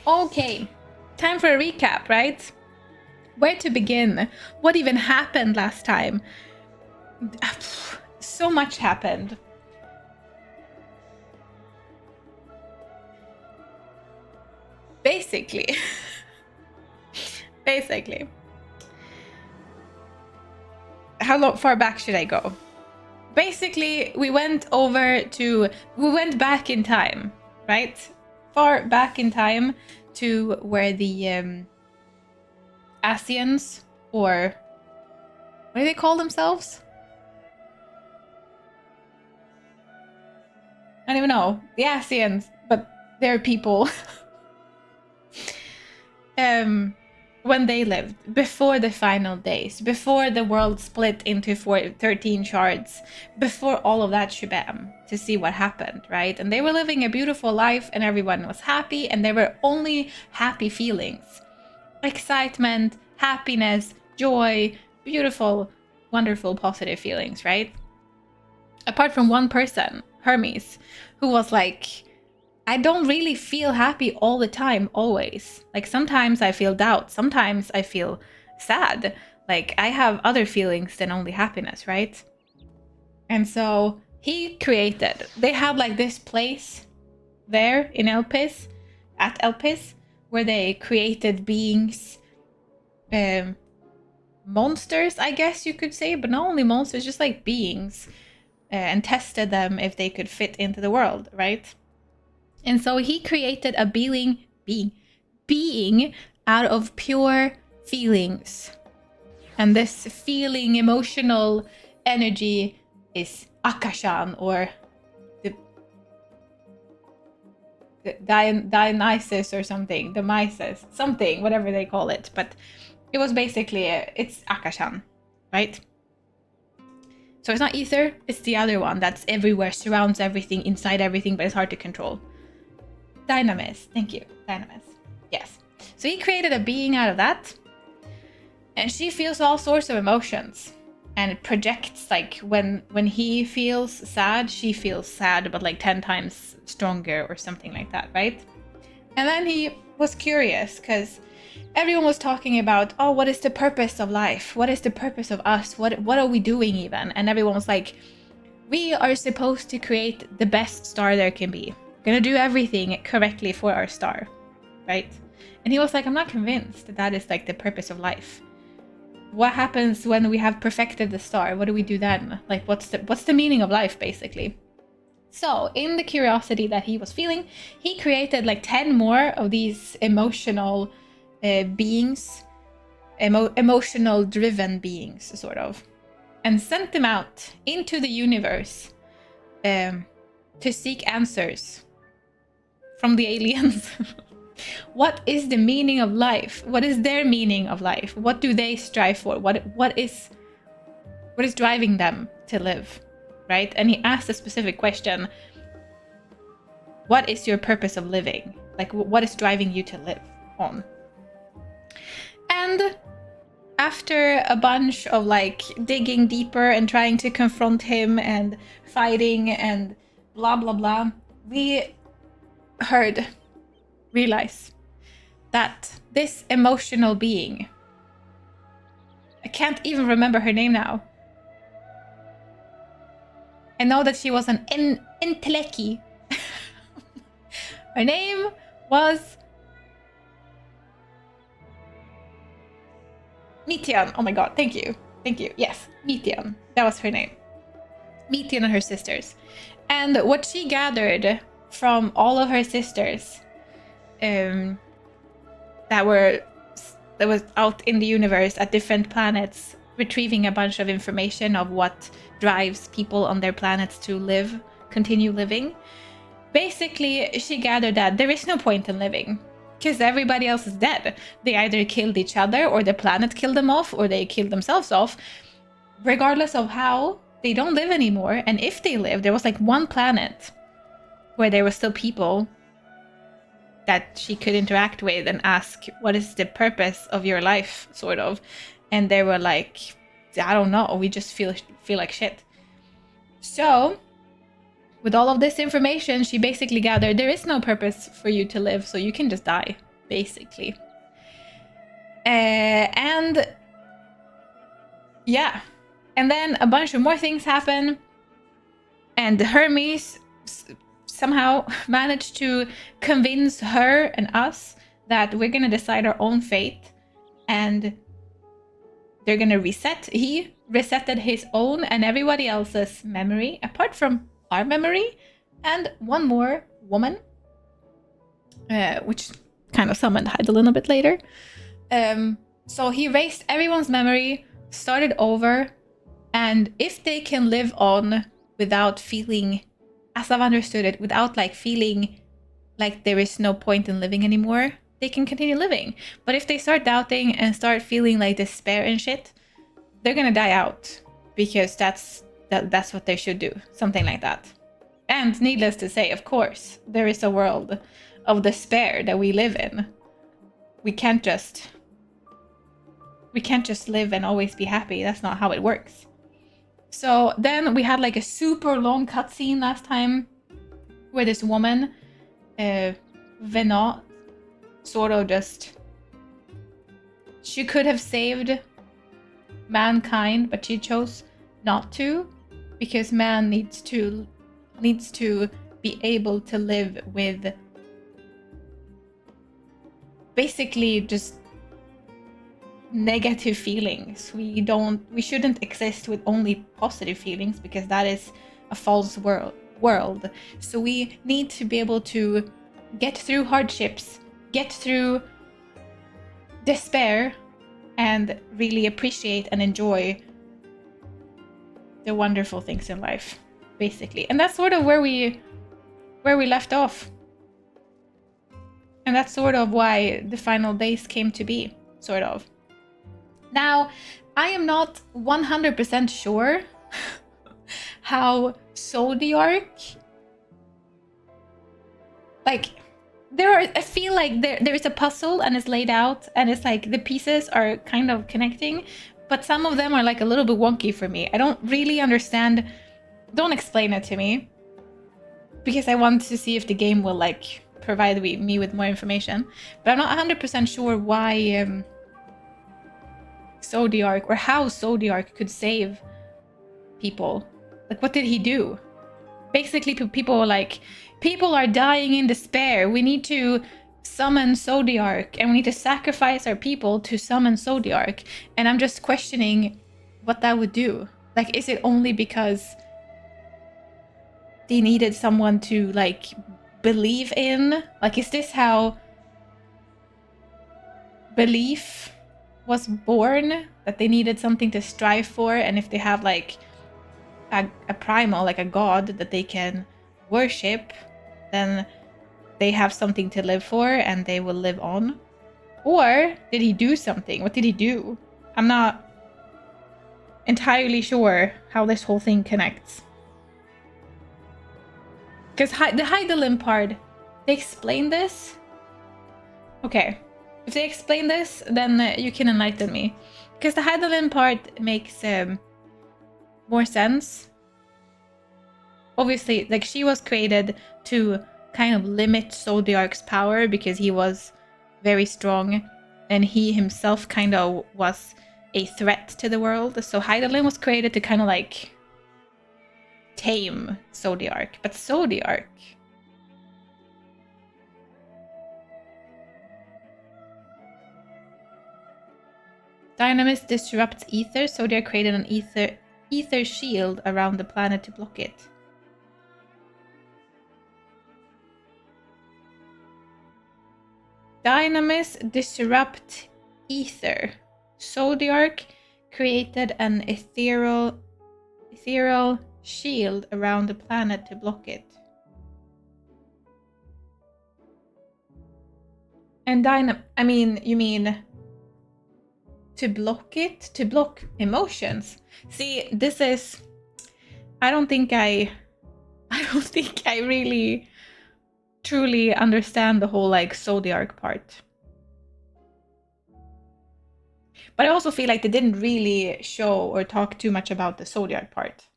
Okay, time for a recap, right? Where to begin? What even happened last time? So much happened. Basically. Basically. How far back should I go? Basically, we went back in time, right? Far back in time to where the Asians, or what do they call themselves? I don't even know. The Asians, but they're people. When they lived, before the final days, before the world split into 13 shards, before all of that shabam, to see what happened, right? And they were living a beautiful life and everyone was happy, and there were only happy feelings. Excitement, happiness, joy, beautiful, wonderful, positive feelings, right? Apart from one person, Hermes, who was like, I don't really feel happy all the time, always. Like, sometimes I feel doubt, sometimes I feel sad. Like, I have other feelings than only happiness, right? And so they have like this place there in Elpis, at Elpis, where they created beings, monsters, I guess you could say, but not only monsters, just like beings, and tested them if they could fit into the world, right? And so he created a being out of pure feelings. And this feeling, emotional energy is Akashan, or the Dionysus or something, the Mises, something, whatever they call it. But it was basically, it's Akashan, right? So it's not ether, it's the other one that's everywhere, surrounds everything, inside everything, but it's hard to control. Dynamis, thank you, Dynamis. Yes. So he created a being out of that, and she feels all sorts of emotions, and it projects, like, when he feels sad, she feels sad, but like 10 times stronger or something like that, right? And then he was curious because everyone was talking about, oh, what is the purpose of life? What is the purpose of us? What are we doing even? And everyone was like, we are supposed to create the best star there can be. We're gonna do everything correctly for our star, right? And he was like, I'm not convinced that that is like the purpose of life. What happens when we have perfected the star? What do we do then? Like, what's the meaning of life, basically? So, in the curiosity that he was feeling, he created like 10 more of these emotional beings, emotional driven beings, sort of, and sent them out into the universe to seek answers from the aliens. What is the meaning of life? What is their meaning of life? What do they strive for? What is driving them to live, right? And he asked a specific question: what is your purpose of living? Like, what is driving you to live on? And after a bunch of like digging deeper and trying to confront him and fighting and blah blah blah, we realize that this emotional being, I can't even remember her name now. I know that she was an Enteleki. Her name was Mitian. Oh my god, thank you. Thank you. Yes, Mitian. That was her name. Mitian and her sisters. And what she gathered from all of her sisters that was out in the universe at different planets, retrieving a bunch of information of what drives people on their planets to continue living. Basically, she gathered that there is no point in living because everybody else is dead. They either killed each other, or the planet killed them off, or they killed themselves off. Regardless of how, they don't live anymore. And if they live, there was like one planet where there were still people that she could interact with and ask, what is the purpose of your life, sort of. And they were like, I don't know, we just feel like shit. So with all of this information, she basically gathered, there is no purpose for you to live, so you can just die. basically. And yeah, and then a bunch of more things happen, and Hermes somehow managed to convince her and us that we're gonna decide our own fate, and they're gonna reset. He resetted his own and everybody else's memory, apart from our memory, and one more woman, which kind of summoned Heidelin a bit later. So he erased everyone's memory, started over, and if they can live on without feeling, as I've understood it, without like feeling like there is no point in living anymore, they can continue living. But if they start doubting and start feeling like despair and shit, they're gonna die out, because that's what they should do, something like that. And needless to say, of course, there is a world of despair that we live in. We can't just live and always be happy. That's not how it works. So then we had like a super long cutscene last time where this woman, Venat, sort of just, she could have saved mankind, but she chose not to, because man needs to be able to live with basically just negative feelings. We shouldn't exist with only positive feelings, because that is a false world. So we need to be able to get through hardships, get through despair, and really appreciate and enjoy the wonderful things in life, basically. And that's sort of where we left off. And that's sort of why the final days came to be, sort of. Now, I am not 100% sure how Zodiark, like, I feel like there is a puzzle and it's laid out, and it's like the pieces are kind of connecting, but some of them are like a little bit wonky for me. I don't really understand. Don't explain it to me, because I want to see if the game will like provide me with more information. But I'm not 100% sure why Zodiark, or how Zodiark could save people. Like, what did he do? Basically, people are dying in despair. We need to summon Zodiark, and we need to sacrifice our people to summon Zodiark. And I'm just questioning what that would do. Like, is it only because they needed someone to like believe in? Like, is this how belief was born? That they needed something to strive for, and if they have like a primal, like a god that they can worship, then they have something to live for and they will live on? Or did he do something? What did he do? I'm not entirely sure how this whole thing connects. Because the Heidelin part, they explain this? Okay. If they explain this, then you can enlighten me. Because the Heidelin part makes more sense. Obviously, like, she was created to kind of limit Zodiark's power, because he was very strong and he himself kind of was a threat to the world. So Heidelin was created to kind of like tame Zodiark. But Zodiark, Dynamis disrupts ether. Zodiark created an ether shield around the planet to block it. Dynamis disrupt ether. Zodiark created an ethereal shield around the planet to block it. And you mean to block it? To block emotions? See, this is, I don't think I really truly understand the whole like Zodiark part. But I also feel like they didn't really show or talk too much about the Zodiark part.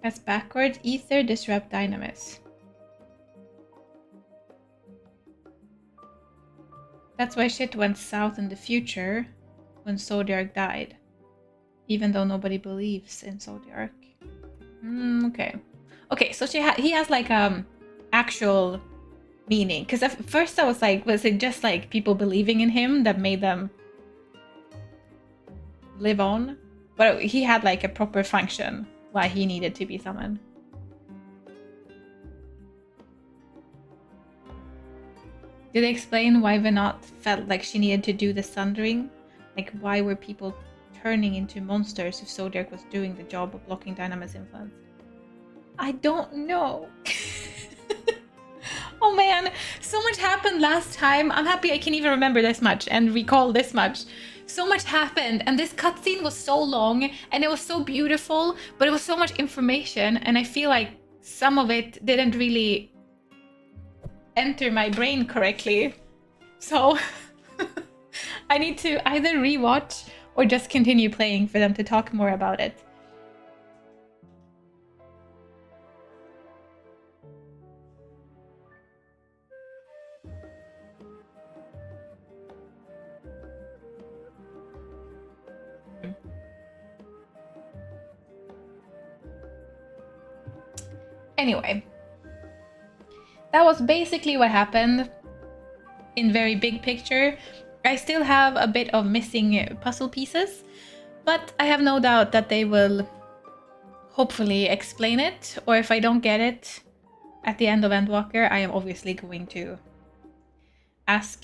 That's backwards. Ether disrupt dynamis. That's why shit went south in the future when Zodiac died. Even though nobody believes in Zodiac. Okay. Okay, so he has like actual meaning. Because at first I was like, was it just like people believing in him that made them live on? But he had like a proper function why he needed to be summoned. Did they explain why Venat felt like she needed to do the sundering? Like, why were people turning into monsters if Zodiac was doing the job of blocking Dynamis' influence? I don't know. Oh man, so much happened last time. I'm happy I can even remember this much and recall this much. So much happened, and this cutscene was so long, and it was so beautiful, but it was so much information, and I feel like some of it didn't really enter my brain correctly. So I need to either rewatch or just continue playing for them to talk more about it. Anyway, that was basically what happened in very big picture. I still have a bit of missing puzzle pieces, but I have no doubt that they will hopefully explain it, or if I don't get it at the end of Endwalker, I am obviously going to ask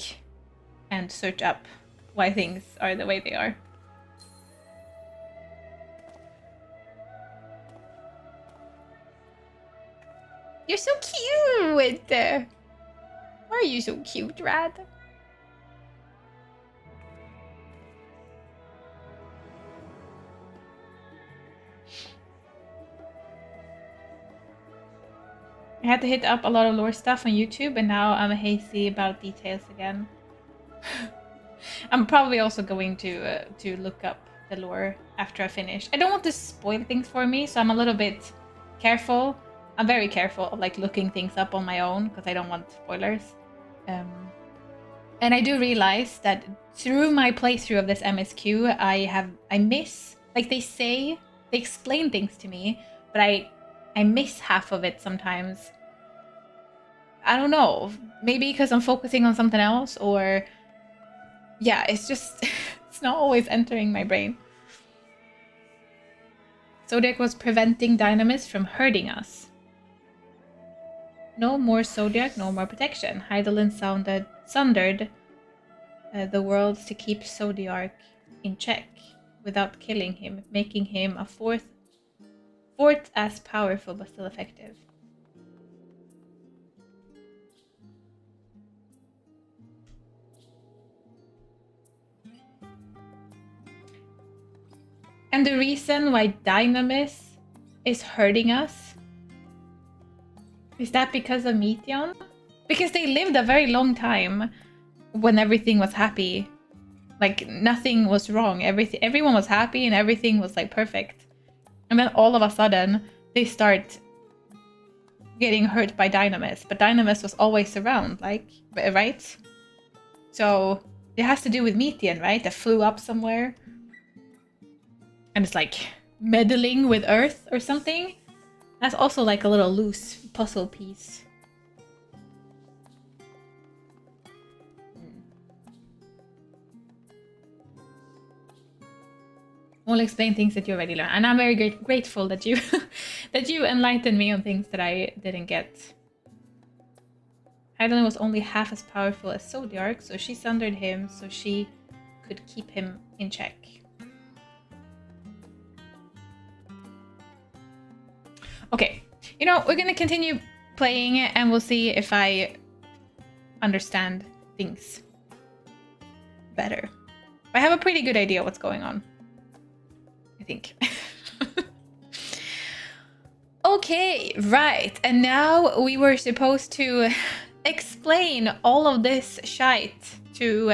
and search up why things are the way they are. You're so cute! Why are you so cute, Rad? I had to hit up a lot of lore stuff on YouTube, and now I'm hazy about details again. I'm probably also going to look up the lore after I finish. I don't want to spoil things for me, so I'm a little bit careful. I'm very careful of like looking things up on my own because I don't want spoilers. And I do realize that through my playthrough of this MSQ, I miss, like they explain things to me, but I miss half of it sometimes. I don't know, maybe because I'm focusing on something else, or yeah, it's just it's not always entering my brain. Zodiac was preventing Dynamis from hurting us. No more Zodiac, no more protection. Hydaelyn sundered the worlds to keep Zodiac in check without killing him, making him a fourth as powerful but still effective. And the reason why Dynamis is hurting us, is that because of Meteon? Because they lived a very long time when everything was happy. Like nothing was wrong. Everyone was happy and everything was like perfect. And then all of a sudden they start getting hurt by Dynamis. But Dynamis was always around, like, right? So it has to do with Meteon, right? That flew up somewhere. And it's like meddling with Earth or something. That's also like a little loose puzzle piece. I'll explain things that you already learned, and I'm very grateful that you that you enlightened me on things that I didn't get. Hydaelyn was only half as powerful as Zodiac, so she sundered him so she could keep him in check. Okay, you know, we're gonna continue playing it and we'll see if I understand things better. I have a pretty good idea what's going on, I think. Okay, right. And now we were supposed to explain all of this shite to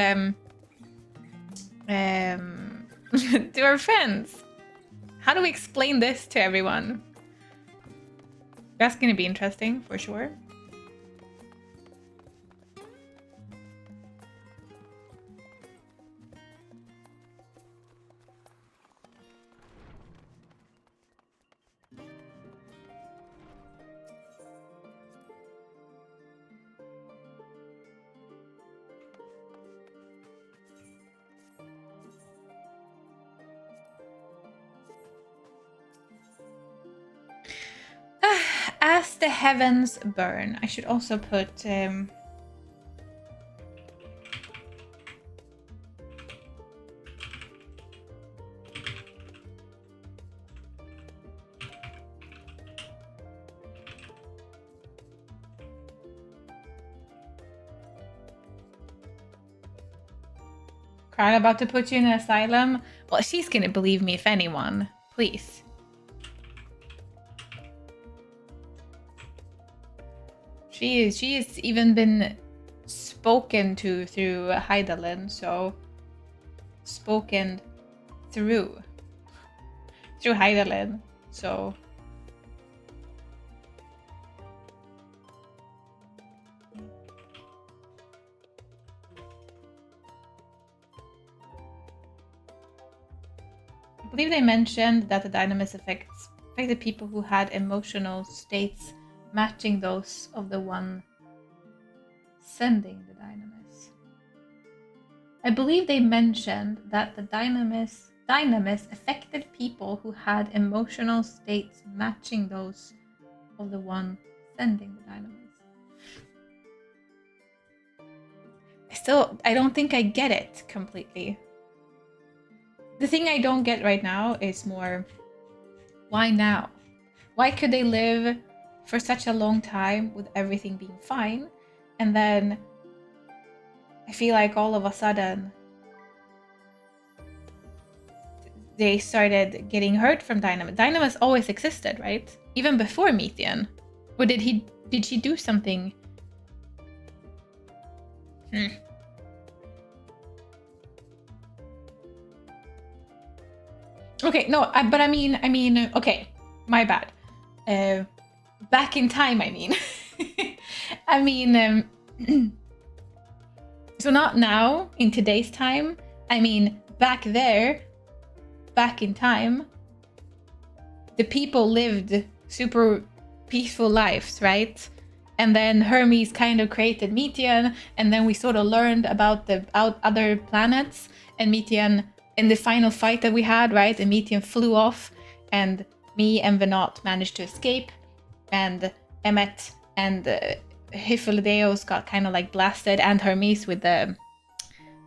to our friends. How do we explain this to everyone? That's gonna be interesting for sure. As the heavens burn. I should also put Cry about to put you in an asylum. Well, she's gonna believe me if anyone. Please. She's even been spoken to through Hydaelyn, so spoken through Hydaelyn, so I believe they mentioned that the dynamis affected people who had emotional states matching those of the one sending the dynamis. I believe they mentioned that the dynamis affected people who had emotional states matching those of the one sending the dynamis. I don't think I get it completely. The thing I don't get right now is more, why now? Why could they live for such a long time with everything being fine, and then I feel like all of a sudden they started getting hurt from Dynamis. Dynamis always existed, right? Even before Methian. Or did she do something? Okay, no, but I mean, okay, my bad. Back in time, I mean. I mean, so not now, in today's time. I mean, back there, back in time, the people lived super peaceful lives, right? And then Hermes kind of created Methian, and then we sort of learned about the other planets, and Methian, in the final fight that we had, right? And Methian flew off, and me and Venat managed to escape, and Emmet and Hyphalideos got kind of like blasted, and Hermes with the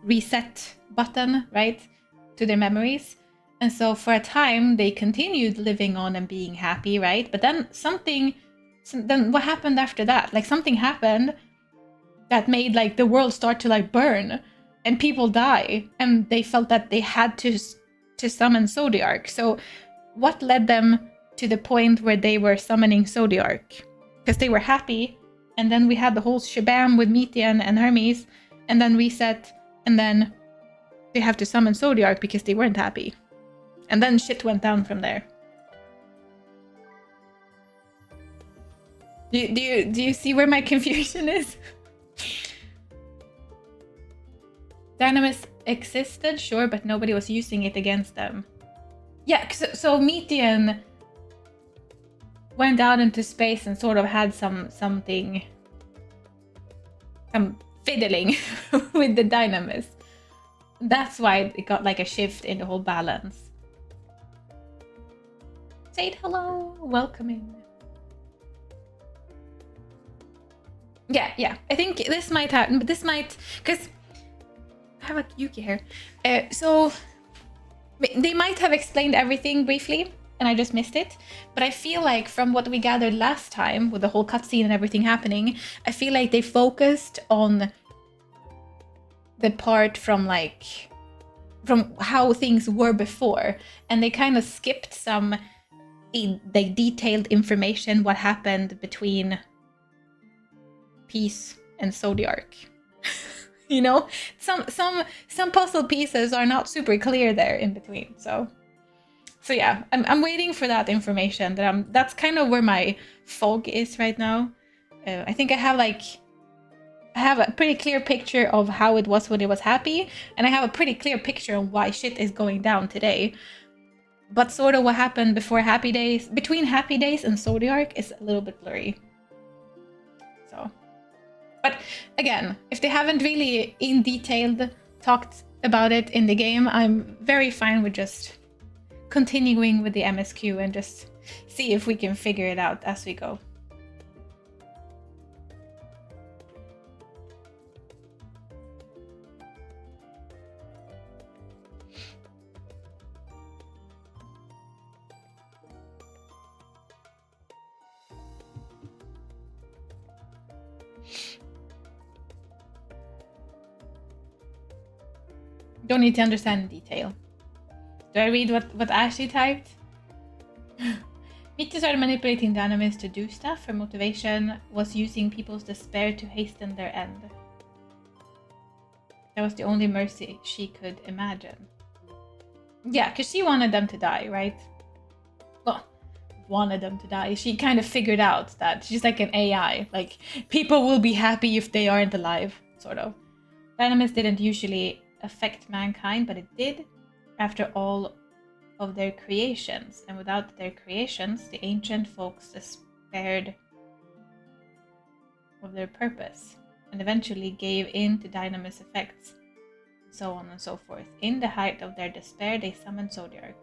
reset button, right? To their memories. And so for a time, they continued living on and being happy, right? But then then what happened after that? Like something happened that made like the world start to like burn and people die, and they felt that they had to summon Zodiark. So what led them to the point where they were summoning Zodiark? Because they were happy, and then we had the whole shabam with Methian and Hermes, and then reset, and then they have to summon Zodiark because they weren't happy. And then shit went down from there. Do you see where my confusion is? Dynamis existed, sure, but nobody was using it against them. Yeah, so Methian went out into space and sort of had some fiddling with the dynamis. That's why it got like a shift in the whole balance. Say hello, welcome in. Yeah. I think this might happen, but this might, because I have a Yuki here. So they might have explained everything briefly, and I just missed it. But I feel like from what we gathered last time with the whole cutscene and everything happening, I feel like they focused on the part from how things were before, and they kind of skipped some like detailed information what happened between Peace and Zodiark. You know, some puzzle pieces are not super clear there in between. So So yeah, I'm waiting for that information. That's kind of where my fog is right now. I think I have a pretty clear picture of how it was when it was happy, and I have a pretty clear picture of why shit is going down today. But sort of what happened before Happy Days, between Happy Days and Zodiac, is a little bit blurry. So, but again, if they haven't really in detail talked about it in the game, I'm very fine with just continuing with the MSQ and just see if we can figure it out as we go. Don't need to understand in detail. Do I read what Ashley typed? Meet started manipulating Dynamis to do stuff. Her motivation was using people's despair to hasten their end. That was the only mercy she could imagine. Yeah, because she wanted them to die, right? Well, wanted them to die. She kind of figured out that she's like an AI. Like, people will be happy if they aren't alive, sort of. Dynamis didn't usually affect mankind, but it did after all of their creations. And without their creations, the ancient folks despaired of their purpose and eventually gave in to Dynamis' effects, so on and so forth. In the height of their despair, they summoned Zodiac.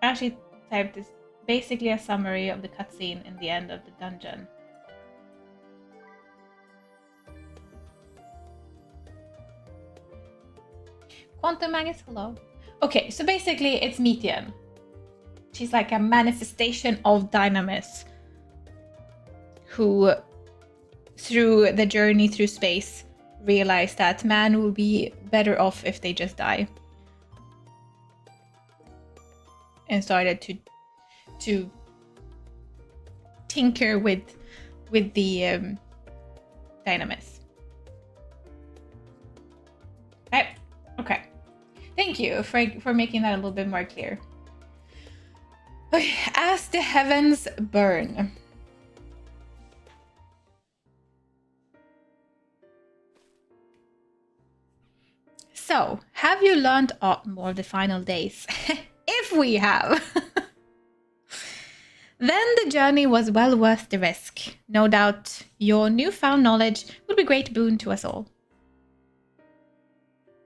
Ashley typed is basically a summary of the cutscene in the end of the dungeon. Quantum Magus, hello. Okay, so basically it's Metian. She's like a manifestation of Dynamis, who, through the journey through space, realized that man will be better off if they just die. And started to tinker with the Dynamis. Right? Okay. Thank you for making that a little bit more clear. Okay, as the heavens burn. So, have you learned aught more of the final days? If we have, then the journey was well worth the risk. No doubt your newfound knowledge would be a great boon to us all.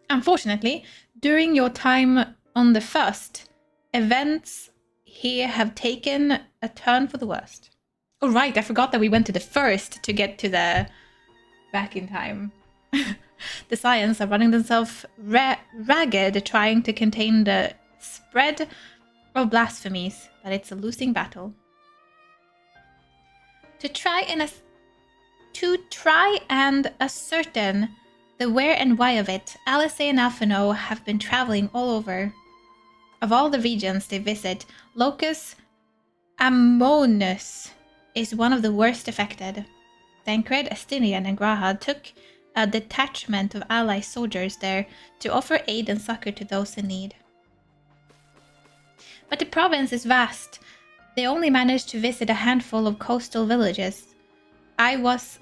Unfortunately, during your time on the first, events here have taken a turn for the worst. Oh right, I forgot that we went to the first to get to the back in time. The Scions are running themselves ragged trying to contain the spread of blasphemies, but it's a losing battle. To try and ascertain the where and why of it, Alice and Alphino have been traveling all over. Of all the regions they visit, Locus Amonis is one of the worst affected. Tancred, Estinian, and Graha took a detachment of ally soldiers there to offer aid and succor to those in need. But the province is vast. They only managed to visit a handful of coastal villages. It was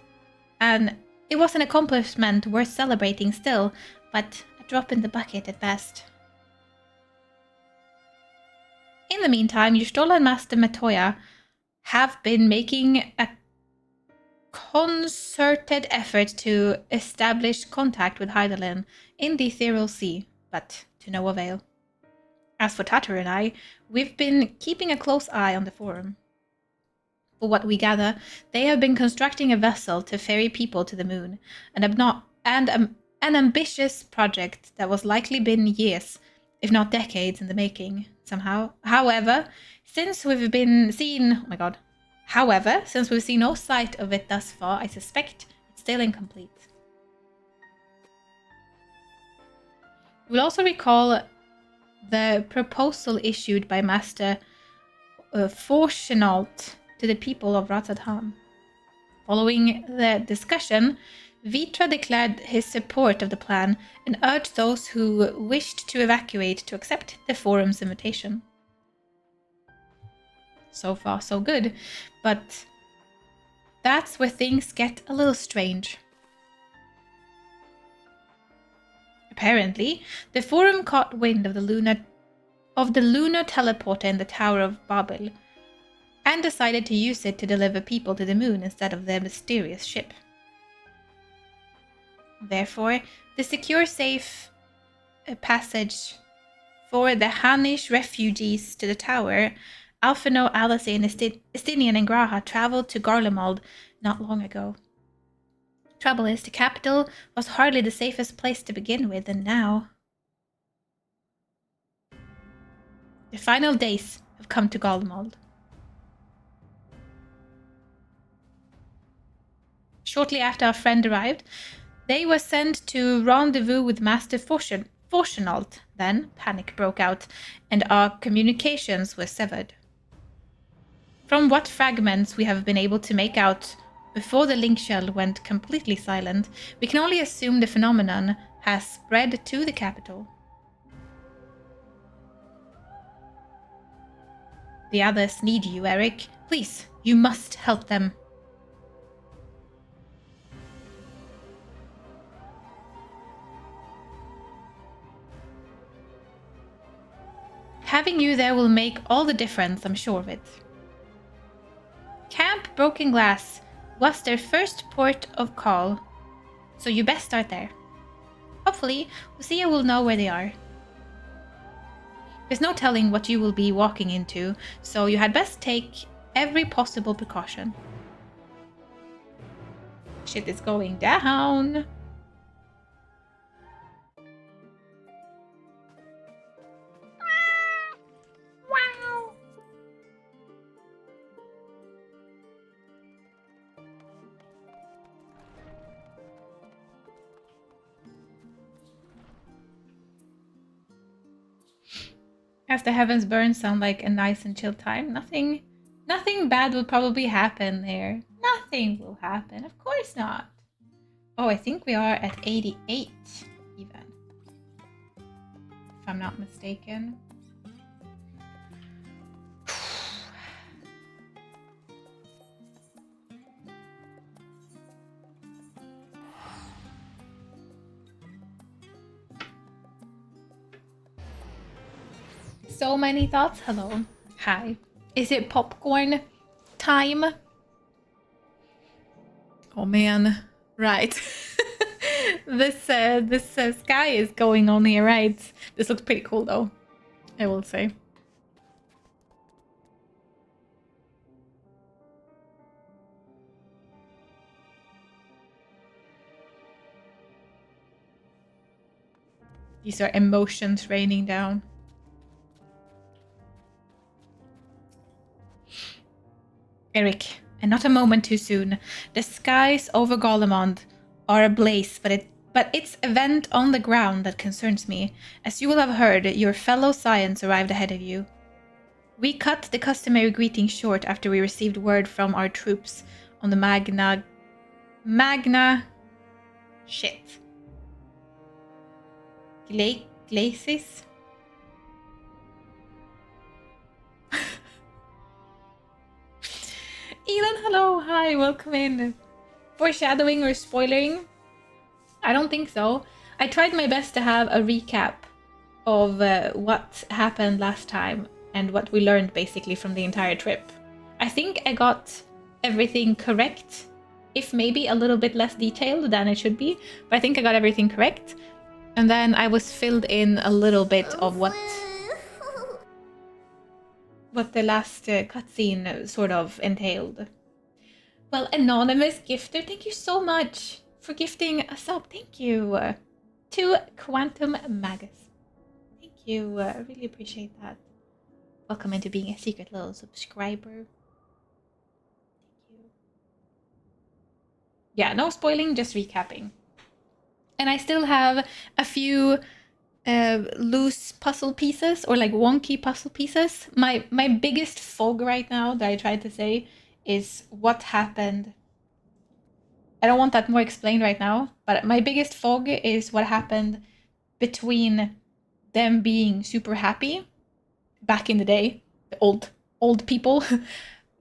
an accomplishment worth celebrating still, but a drop in the bucket at best. In the meantime, Yustola and Master Matoya have been making a concerted effort to establish contact with Hydaelyn in the Ethereal Sea, but to no avail. As for Tatar and I, we've been keeping a close eye on the Forum. For what we gather, they have been constructing a vessel to ferry people to the moon, an ambitious project that was likely been years, if not decades, in the making. However, since we've seen no sight of it thus far, I suspect it's still incomplete. We'll also recall the proposal issued by Master Forchenault to the people of Ratadham. Following the discussion, Vitra declared his support of the plan and urged those who wished to evacuate to accept the forum's invitation. So far, so good, but that's where things get a little strange. Apparently, the forum caught wind of the lunar teleporter in the Tower of Babel and decided to use it to deliver people to the moon instead of their mysterious ship. Therefore, the secure, safe passage for the Hanish refugees to the tower, Alphino, Alicine, Estinian, and Graha traveled to Garlemald not long ago. Trouble is, the capital was hardly the safest place to begin with, and now the final days have come to Garlemald. Shortly after our friend arrived, they were sent to rendezvous with Master Fortunalt. Then panic broke out, and our communications were severed. From what fragments we have been able to make out before the link shell went completely silent, we can only assume the phenomenon has spread to the capital. The others need you, Eric. Please, you must help them. Having you there will make all the difference, I'm sure of it. Camp Broken Glass was their first port of call, so you best start there. Hopefully, Lucia will know where they are. There's no telling what you will be walking into, so you had best take every possible precaution. Shit is going down. Wow. As the heavens burn sound like a nice and chill time. Nothing bad will probably happen there. Nothing will happen. Of course not. Oh, I think we are at 88 even. If I'm not mistaken. So many thoughts. Hello. Hi. Is it popcorn time? Oh man. Right. This sky is going on here, right? This looks pretty cool though, I will say. These are emotions raining down. Eric, and not a moment too soon. The skies over Garlemald are ablaze, but it's event on the ground that concerns me. As you will have heard, your fellow Science arrived ahead of you. We cut the customary greeting short after we received word from our troops on the shit. Glacis? Elon, hello, hi, welcome in. Foreshadowing or spoiling? I don't think so. I tried my best to have a recap of what happened last time and what we learned basically from the entire trip. I think I got everything correct, if maybe a little bit less detailed than it should be, but I think I got everything correct. And then I was filled in a little bit of what the last cutscene sort of entailed. Well, anonymous gifter, thank you so much for gifting a sub. Thank you to Quantum Magus. Thank you. I really appreciate that. Welcome into being a secret little subscriber. Thank you. Yeah, no spoiling, just recapping. And I still have a few loose puzzle pieces or like wonky puzzle pieces. My biggest fog right now that I tried to say is what happened I don't want that more explained right now, but my biggest fog is what happened between them being super happy back in the day, the old people,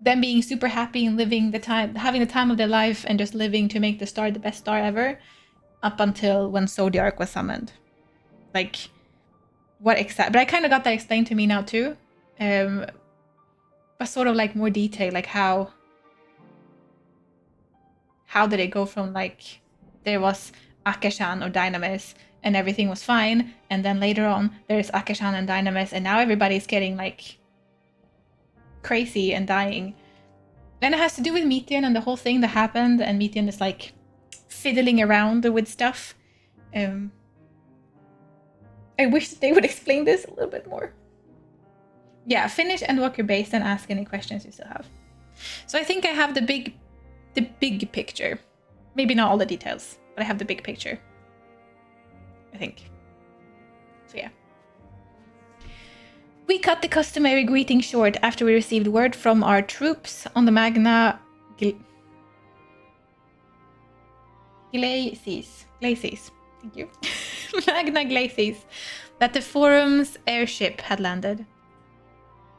them being super happy and living the time, having the time of their life, and just living to make the star the best star ever, up until when Zodiac was summoned. Like, what exactly? But I kind of got that explained to me now too, but sort of like more detail, like how did it go from like there was Akashan or Dynamis and everything was fine, and then later on there's Akashan and Dynamis, and now everybody's getting like crazy and dying. And it has to do with Metean and the whole thing that happened, and Metean is like fiddling around with stuff. I wish that they would explain this a little bit more. Yeah, finish Endwalker base and ask any questions you still have. So I think I have the big picture. Maybe not all the details, but I have the big picture, I think. So yeah. We cut the customary greeting short after we received word from our troops on the Magna Glacis. Thank you. Magna Glacis. That the Forum's airship had landed.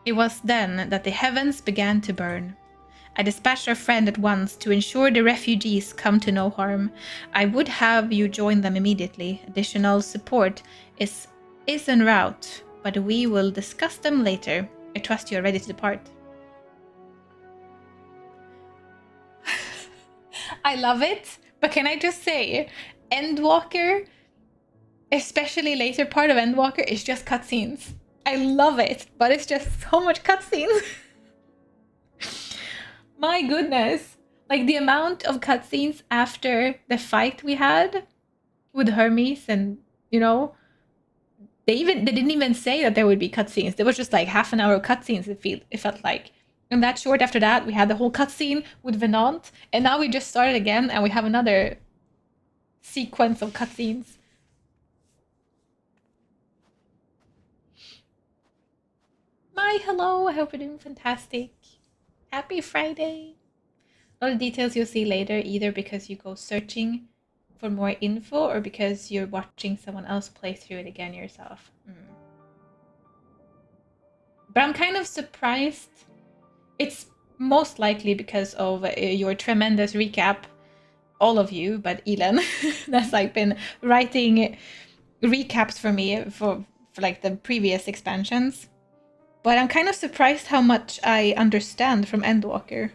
It was then that the heavens began to burn. I dispatched our friend at once to ensure the refugees come to no harm. I would have you join them immediately. Additional support is en route, but we will discuss them later. I trust you are ready to depart. I love it, but can I just say, Endwalker, especially later part of Endwalker, is just cutscenes. I love it, but it's just so much cutscenes. My goodness. Like the amount of cutscenes after the fight we had with Hermes, and you know, they didn't even say that there would be cutscenes. There was just like half an hour of cutscenes, it felt like. And that short after that, we had the whole cutscene with Venant, and now we just started again and we have another sequence of cutscenes. My hello, I hope you're doing fantastic. Happy Friday. All the details you'll see later, either because you go searching for more info or because you're watching someone else play through it again yourself. But I'm kind of surprised. It's most likely because of your tremendous recap, all of you, but Elin, that's like been writing recaps for me for like the previous expansions. But I'm kind of surprised how much I understand from Endwalker.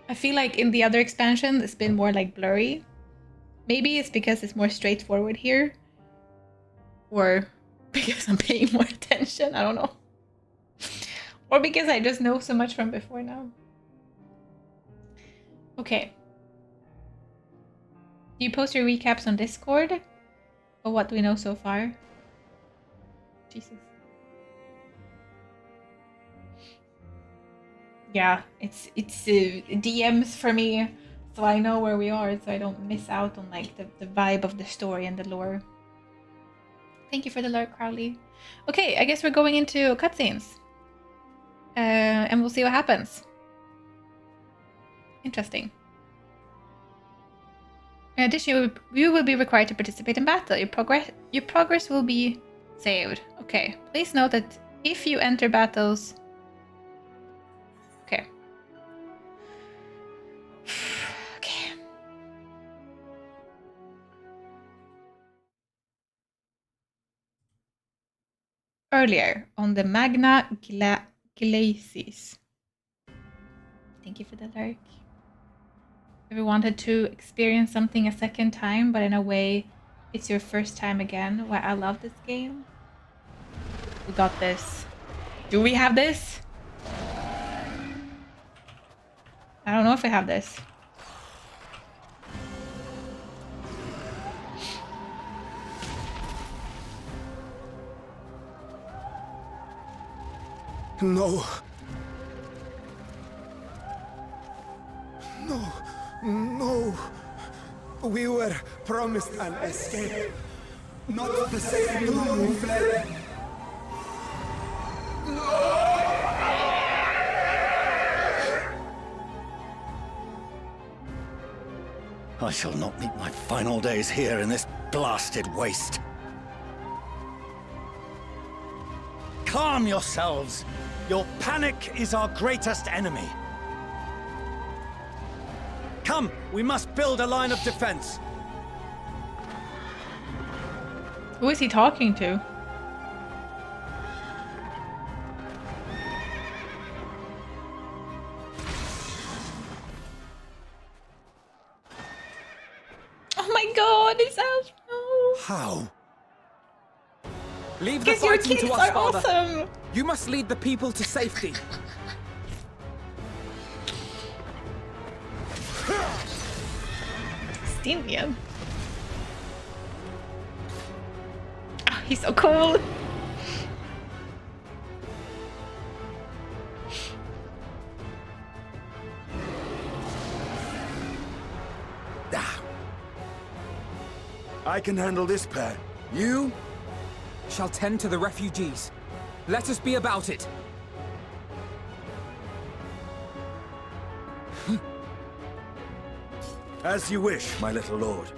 I feel like in the other expansion, it's been more like blurry. Maybe it's because it's more straightforward here. Or because I'm paying more attention, I don't know. Or because I just know so much from before now. Okay. Do you post your recaps on Discord? Or what do we know so far? Jesus. Yeah, it's DMs for me, so I know where we are, so I don't miss out on like the vibe of the story and the lore. Thank you for the lurk, Crowley. Okay, I guess we're going into cutscenes. And we'll see what happens. Interesting. In addition, you will be required to participate in battle. Your progress will be saved. Okay. Please note that if you enter battles... Okay. Okay. Earlier, on the Magna Glacis. Thank you for the lurk. Ever wanted to experience something a second time, but in a way, it's your first time again? Why I love this game. We got this. Do we have this? I don't know if we have this. No. No. No. We were promised an escape. Not the same doom we fled. I shall not meet my final days here in this blasted waste. Calm yourselves. Your panic is our greatest enemy. Come, we must build a line of defense. Who is he talking to? Oh my god, it's elf. No. How? Leave the Because your fighting kids to us, are Father. awesome. You must lead the people to safety. Stivian. Oh, he's so cool. I can handle this pair. You? Shall tend to the refugees. Let us be about it. As you wish, my little lord.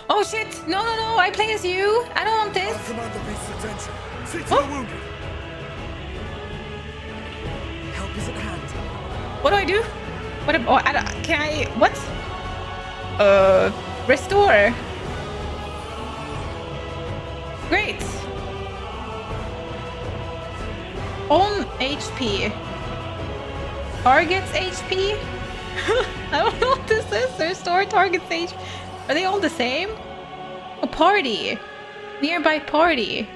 Oh shit! No, no, no! I play as you. I don't want this. Command the beast's attention. See to Oh. the wounded. Help is at hand. What do I do? What? Oh, I don't, can I? What? Restore. Great. On HP. Targets HP. I don't know what this is. Restore targets HP. Are they all the same? A party. Nearby party.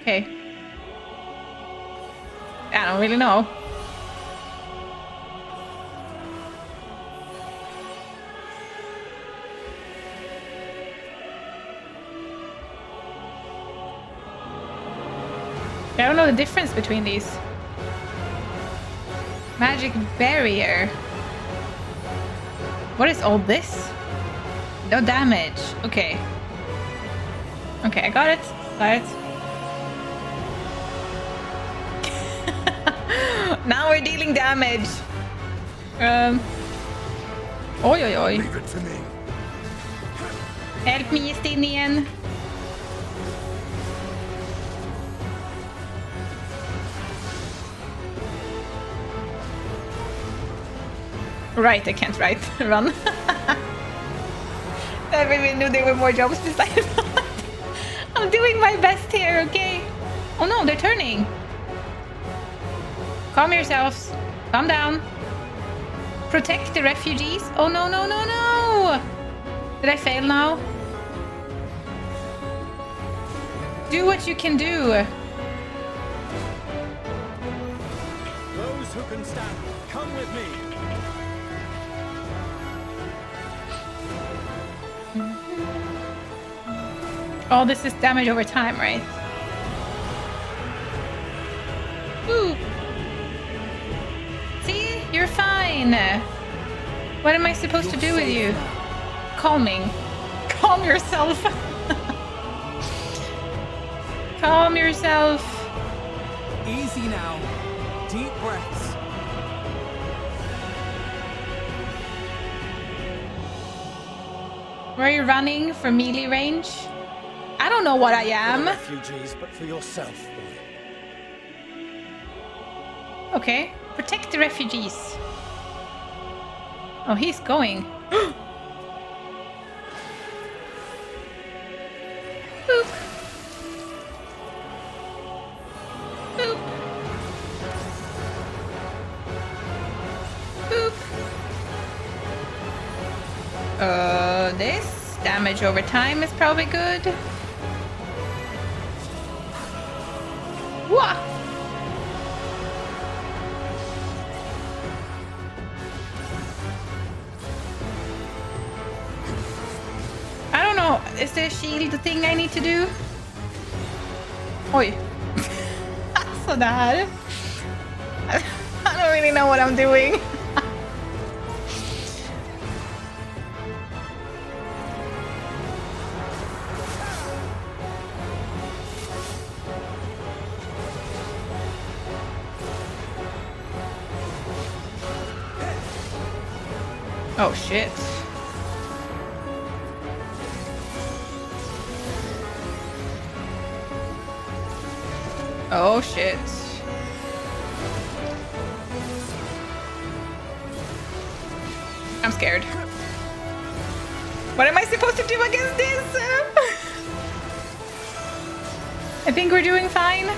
Okay. I don't really know. I don't know the difference between these. Magic barrier. What is all this? No damage. Okay. Okay, I got it. Got it. Now we're dealing damage. Oj, oj, oj. Leave it to me. Help me, Justinian. Right, I can't write. Run. I really knew there were more jobs besides that. I'm doing my best here, okay? Oh no, they're turning. Calm yourselves. Calm down. Protect the refugees. Oh no, no, no, no! Did I fail now? Do what you can do. Those who can stand, come with me. Oh, this is damage over time, right? Ooh. See? You're fine. What am I supposed to do with you? Calming. Calm yourself. Calm yourself. Easy now. Deep breaths. Where are you running? For melee range? I don't know what I am. Refugees, but for yourself, boy. Okay. Protect the refugees. Oh, he's going. Boop. Boop. Boop. This damage over time is probably good. Wah! I don't know. Is there a shield thing I need to do? Oj. Sådär. I don't really know what I'm doing. Oh shit. Oh shit. I'm scared. What am I supposed to do against this? I think we're doing fine.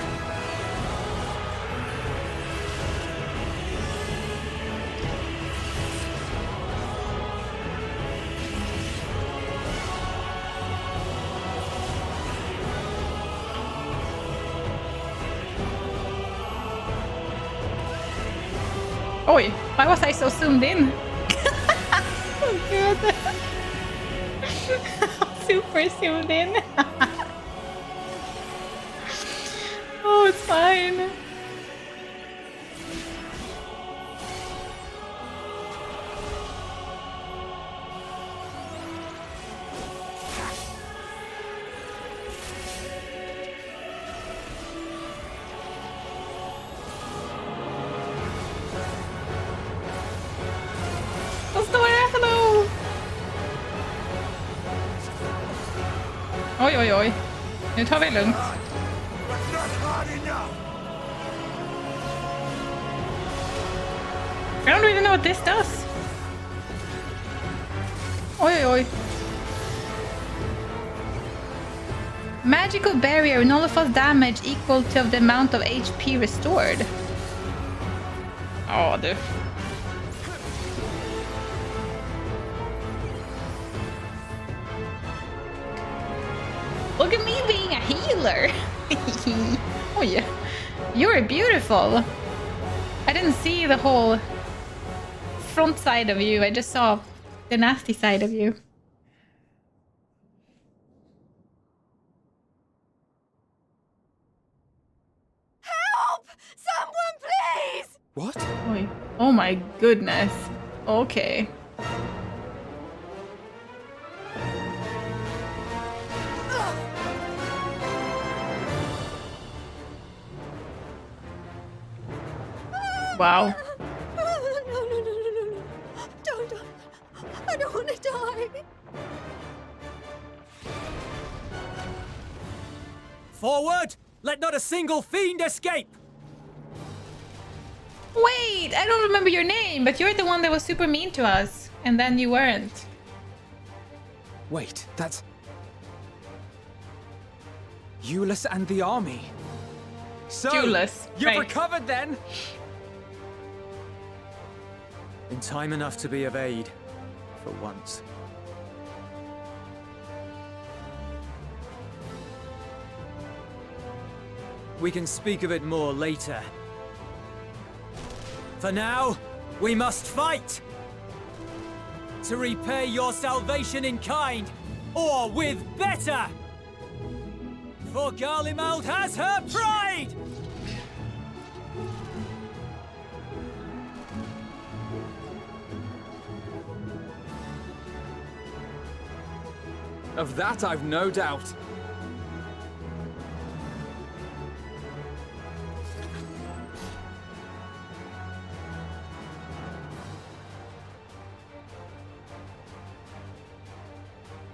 Oi, why was I so zoomed in? Oh god. Super zoomed in. Oh, it's fine. Vad står det? Hello! Oj, oj, oj. Nu tar vi det lugnt. I don't even know what this does. Oj, oj, oj. Magical barrier nullifies damage equal to the amount of HP restored. Ja, du. Look at me being a healer. Oh yeah. You're beautiful. I didn't see the whole front side of you. I just saw the nasty side of you. Help! Someone, please! What? Oi. Oh my goodness. Okay. Wow. No. Don't. I don't want to die. Forward! Let not a single fiend escape! Wait, I don't remember your name, but you're the one that was super mean to us. And then you weren't. Wait, that's... Euless and the army. So, Julius, you've right. recovered then? In time enough to be of aid, for once. We can speak of it more later. For now, we must fight! To repay your salvation in kind, or with better! For Garlemald has her pride! Of that I've no doubt.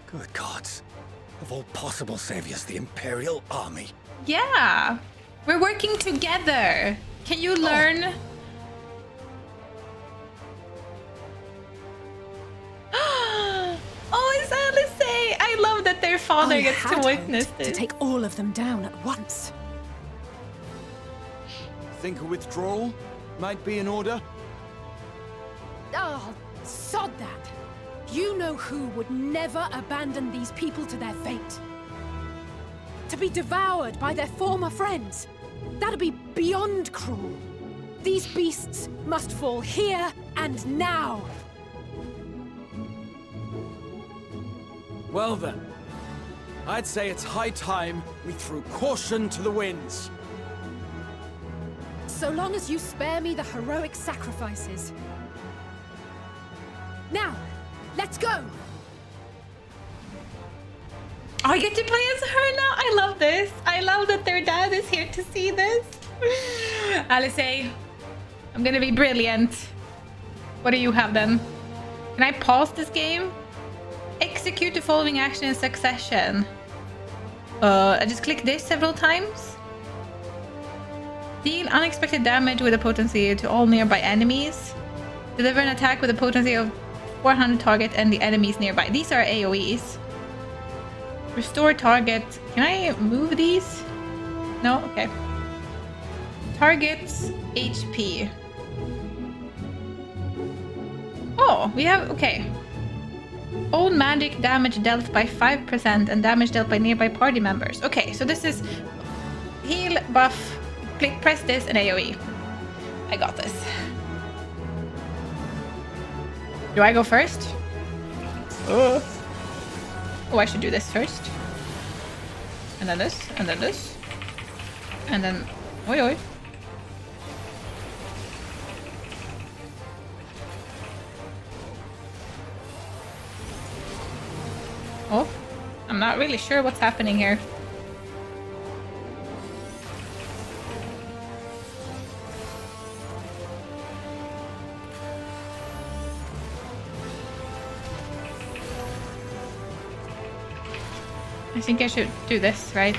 Good gods. Of all possible saviors, the Imperial Army. Yeah. We're working together. Can you learn? Oh, it's Alice. I love that their father I gets had to witness hoped this. to take all of them down at once. Think a withdrawal might be in order? Oh, sod that. You know who would never abandon these people to their fate. To be devoured by their former friends. That'd be beyond cruel. These beasts must fall here and now. Well then, I'd say it's high time we threw caution to the winds. So long as you spare me the heroic sacrifices. Now, let's go! I get to play as her now. I love this. I love that their dad is here to see this. Alice, I'm gonna be brilliant. What do you have then? Can I pause this game? Execute the following action in succession. I just click this several times. Deal unexpected damage with a potency to all nearby enemies. Deliver an attack with a potency of 400 target and the enemies nearby. These are AoEs. Restore target. Can I move these? No? Okay. Target's HP. Oh, we have... Okay. Own magic damage dealt by 5% and damage dealt by nearby party members. Okay, so this is heal, buff, click, press this, and AoE. I got this. Do I go first? Oh, I should do this first. And then this, and then this. And then... Oi, oi. Oh, I'm not really sure what's happening here. I think I should do this, right?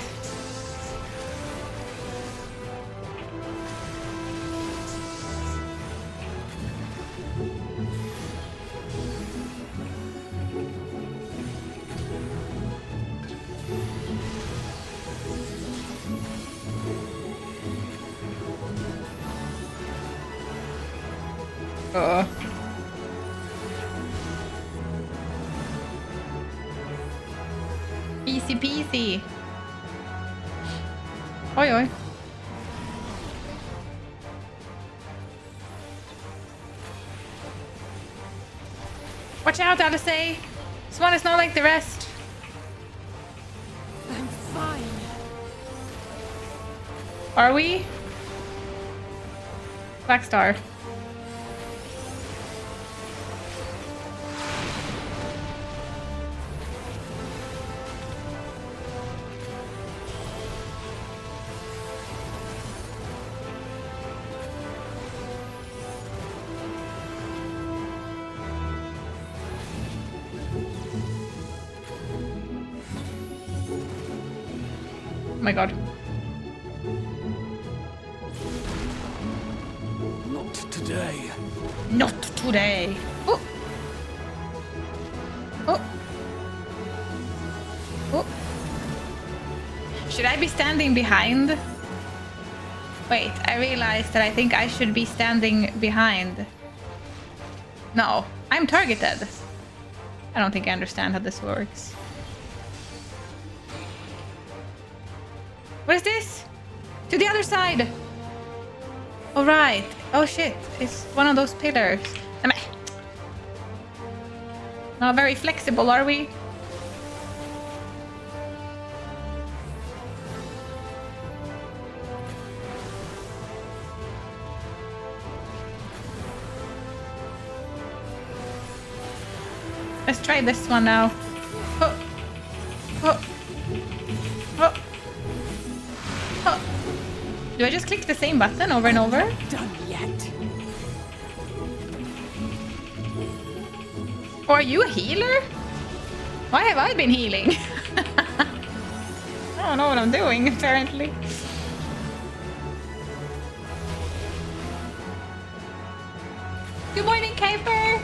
Easy peasy. Oi, oi. Watch out, Alice. This one is not like the rest. I'm fine. Are we? Black Star. Oh my god. Not today. Not today. Oh. Oh. Oh. Should I be standing behind? Wait, I realized that I think I should be standing behind. No, I'm targeted. I don't think I understand how this works. What is this? To the other side! All right. Oh shit, it's one of those pillars. Am I... Not very flexible, are we? Let's try this one now. Oh. Oh. Oh. Oh. Do I just click the same button over and over? Done yet. Or are you a healer? Why have I been healing? I don't know what I'm doing, apparently. Good morning, Kuiper!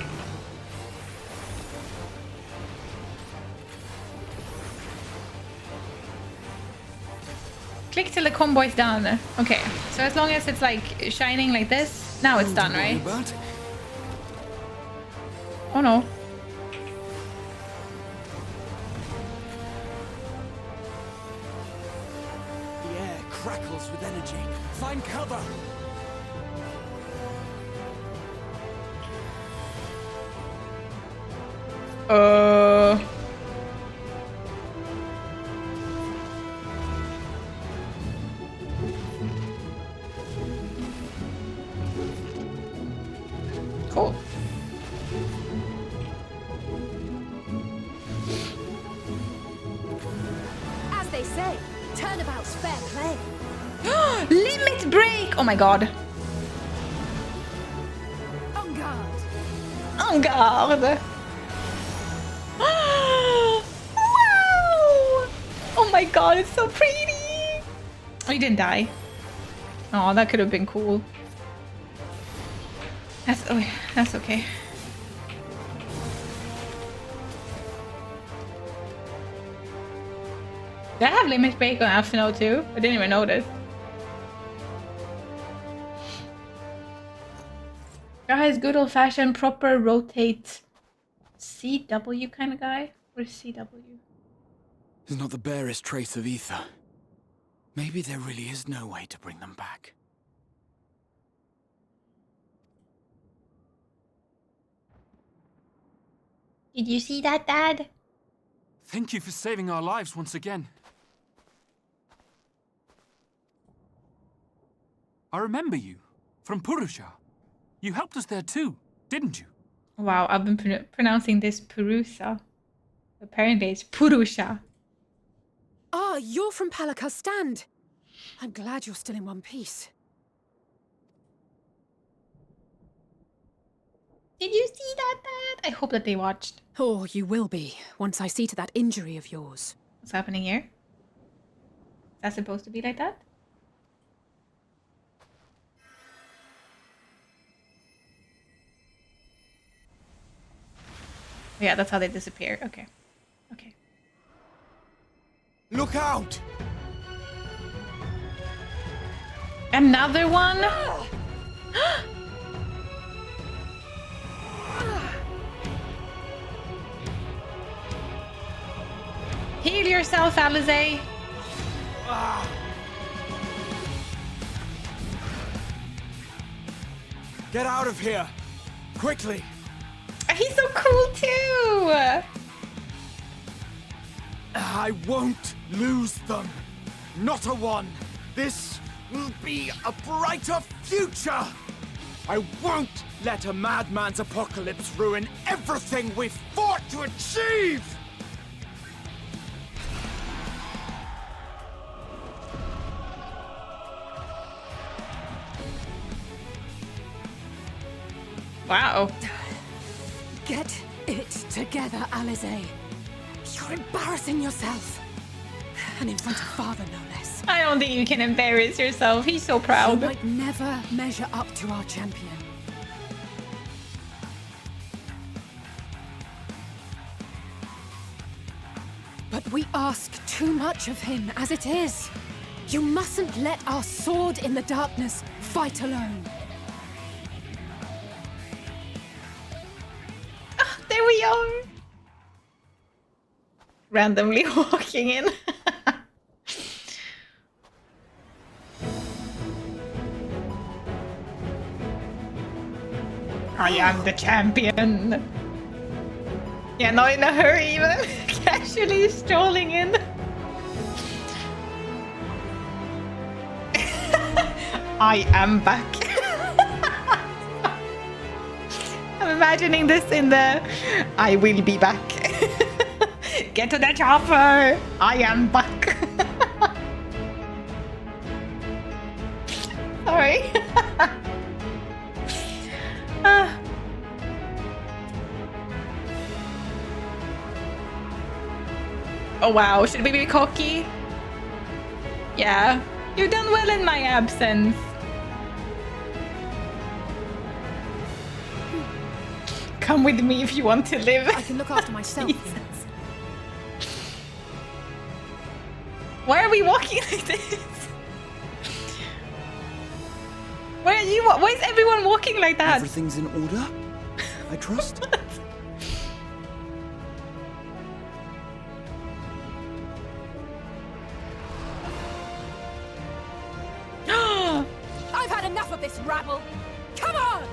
Click till the combo is done. Okay, so as long as it's like shining like this, now it's done, right? Oh no. The air crackles with energy. Find cover. Cool. As they say, turnabout's fair play. Limit break! Oh my god. On guard. En garde! Wow! Oh my god, it's so pretty! Oh, you didn't die. Oh, that could have been cool. That's okay. Did I have limit break on Alphino too? I didn't even notice. Guys, good old fashioned proper rotate CW kind of guy? What is CW? There's not the barest trace of ether. Maybe there really is no way to bring them back. Did you see that, Dad? Thank you for saving our lives once again. I remember you, from Purusha. You helped us there too, didn't you? Wow, I've been pronouncing this Purusa. Apparently it's Purusha. Ah, you're from Palaka's stand. I'm glad you're still in one piece. Did you see that, Dad? I hope that they watched. Oh, you will be, once I see to that injury of yours. What's happening here? Is that supposed to be like that? Yeah, that's how they disappear. Okay. Okay. Look out! Another one? Heal yourself, Alize. Get out of here! Quickly! He's so cool too. I won't lose them. Not a one. This will be a brighter future. I won't let a madman's apocalypse ruin everything we've fought to achieve. Wow. Get it together, Alize. You're embarrassing yourself. And in front of Father, no less. I don't think you can embarrass yourself. He's so You proud. might never measure up to our champion. But we ask too much of him as it is. You mustn't let our sword in the darkness fight alone. There we are. Randomly walking in. I am the champion. Yeah, not in a hurry even. Casually strolling in. I am back. I'm imagining this in the I will be back. Get to the chopper. I am back. Sorry. Oh wow, should we be cocky? Yeah. You've done well in my absence. Come with me if you want to live. I can look after myself. Jesus. Why are we walking like this? Why are you? Why is everyone walking like that? Everything's in order? I trust? I've had enough of this rabble. Come on!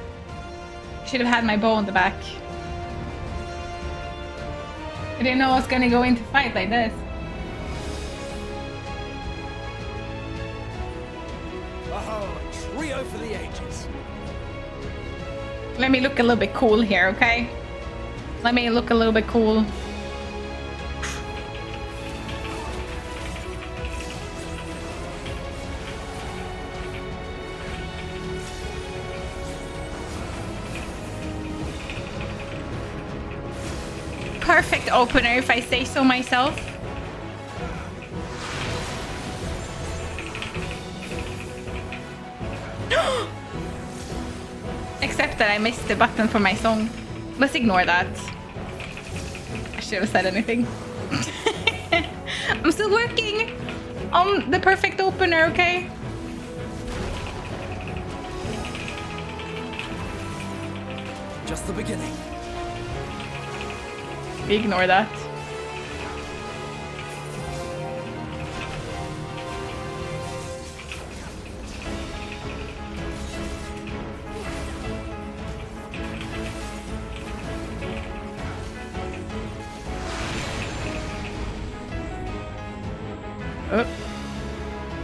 Should have had my bow on the back. I didn't know I was gonna go into fight like this. Oh, a trio for the ages. Let me look a little bit cool here, okay? Let me look a little bit cool. perfect opener, if I say so myself. Except that I missed the button for my song. Let's ignore that. I should have said anything. I'm still working on the perfect opener, okay? Just the beginning. We ignore that.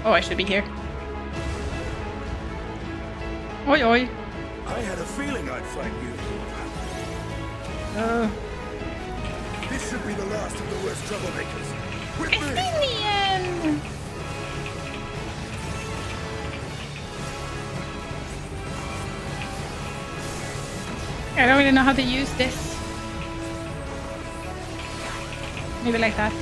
Oh, I should be here. Oi, oi. I had a feeling I'd find you. This should be the last of the worst troublemakers. With It's me! Minion! I don't really know how to use this. Maybe like that.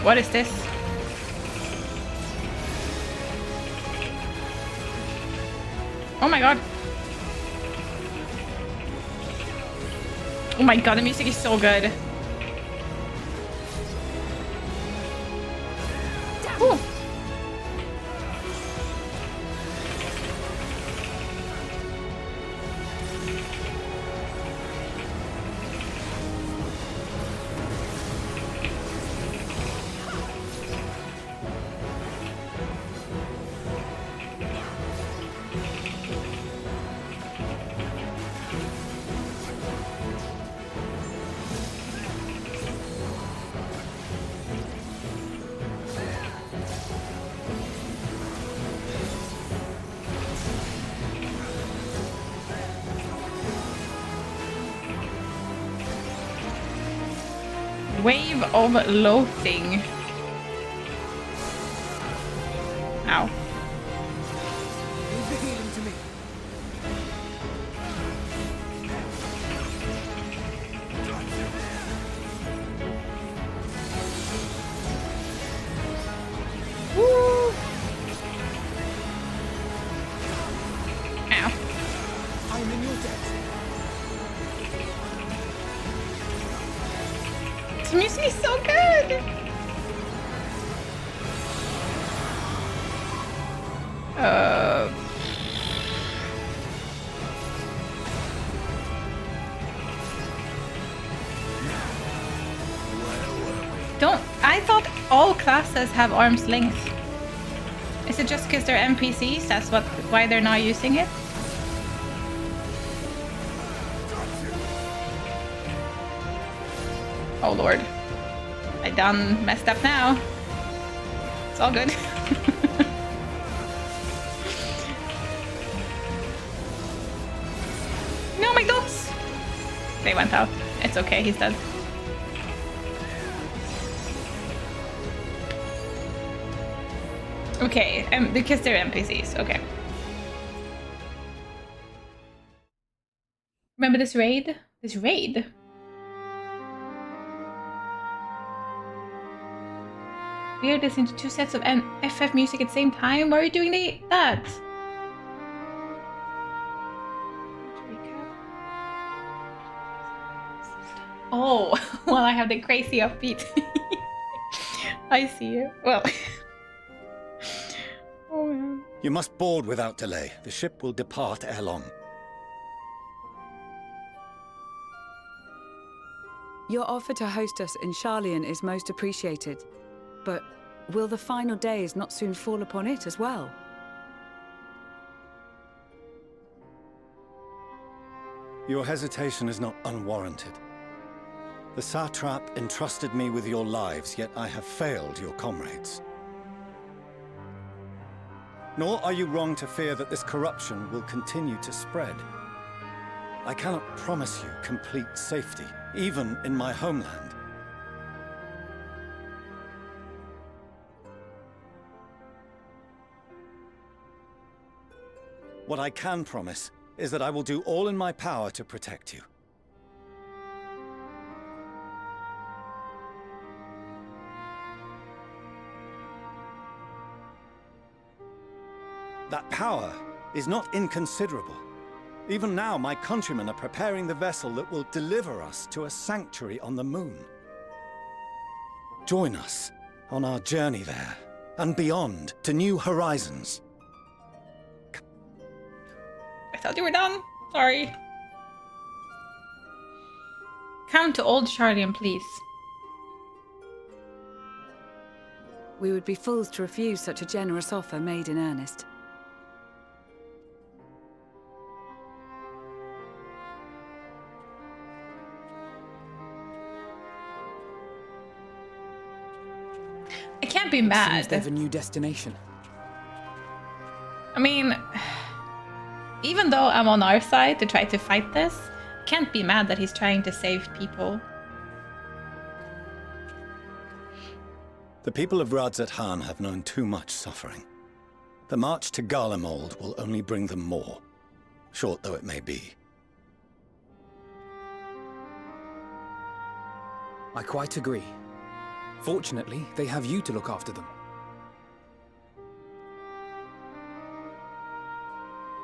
What is this? Oh my god. Oh my god, the music is so good. Ooh. Wave of loathing. Ow. Leave the healing to me. Woo. Ow. I'm in your debt. This music is so good. I thought all classes have arm's length. Is it just because they're NPCs? That's why they're not using it? Oh lord. I done messed up now. It's all good. No, my dogs! They went out. It's okay, he's dead. Okay, because they're NPCs, okay. Remember this raid? This raid? Weird, listening to two sets of FF music at the same time? Why are you doing that? Oh, well, I have the crazy upbeat. I see you. Well. Oh, man. You must board without delay. The ship will depart ere long. Your offer to host us in Charlian is most appreciated. But will the final days not soon fall upon it as well? Your hesitation is not unwarranted. The satrap entrusted me with your lives, yet I have failed your comrades. Nor are you wrong to fear that this corruption will continue to spread. I cannot promise you complete safety, even in my homeland. What I can promise is that I will do all in my power to protect you. That power is not inconsiderable. Even now, my countrymen are preparing the vessel that will deliver us to a sanctuary on the moon. Join us on our journey there, and beyond, to new horizons. I thought you were done. Sorry. Come to Old Charlian, please. We would be fools to refuse such a generous offer made in earnest. I can't be Seems mad. they have a new destination. I mean, even though I'm on our side to try to fight this, can't be mad that he's trying to save people. The people of Radzat-Han have known too much suffering. The march to Garlemald will only bring them more, short though it may be. I quite agree. Fortunately, they have you to look after them.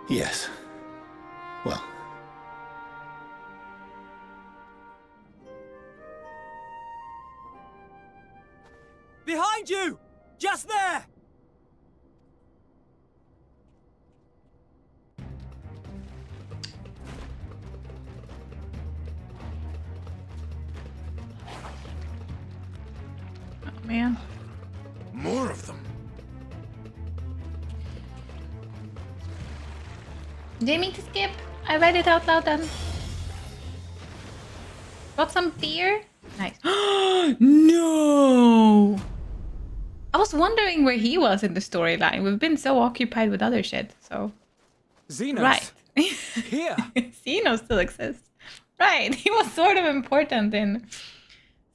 Yes. Well. Behind you! Just there! Oh man. More of them. Do you mean to skip? I read it out loud then. Got some beer? Nice. No! I was wondering where he was in the storyline. We've been so occupied with other shit, so... Xenos! Right. Here! Xeno still exists. Right, he was sort of important in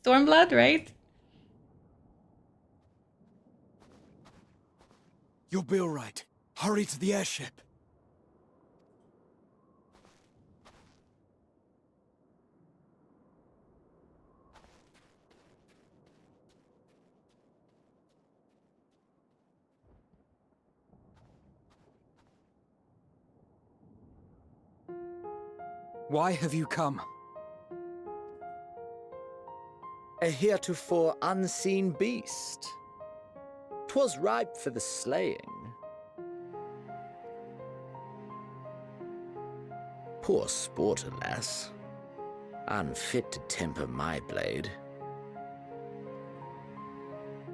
Stormblood, right? You'll be all right. Hurry to the airship. Why have you come? A heretofore unseen beast. 'Twas ripe for the slaying. Poor sport, alas. Unfit to temper my blade.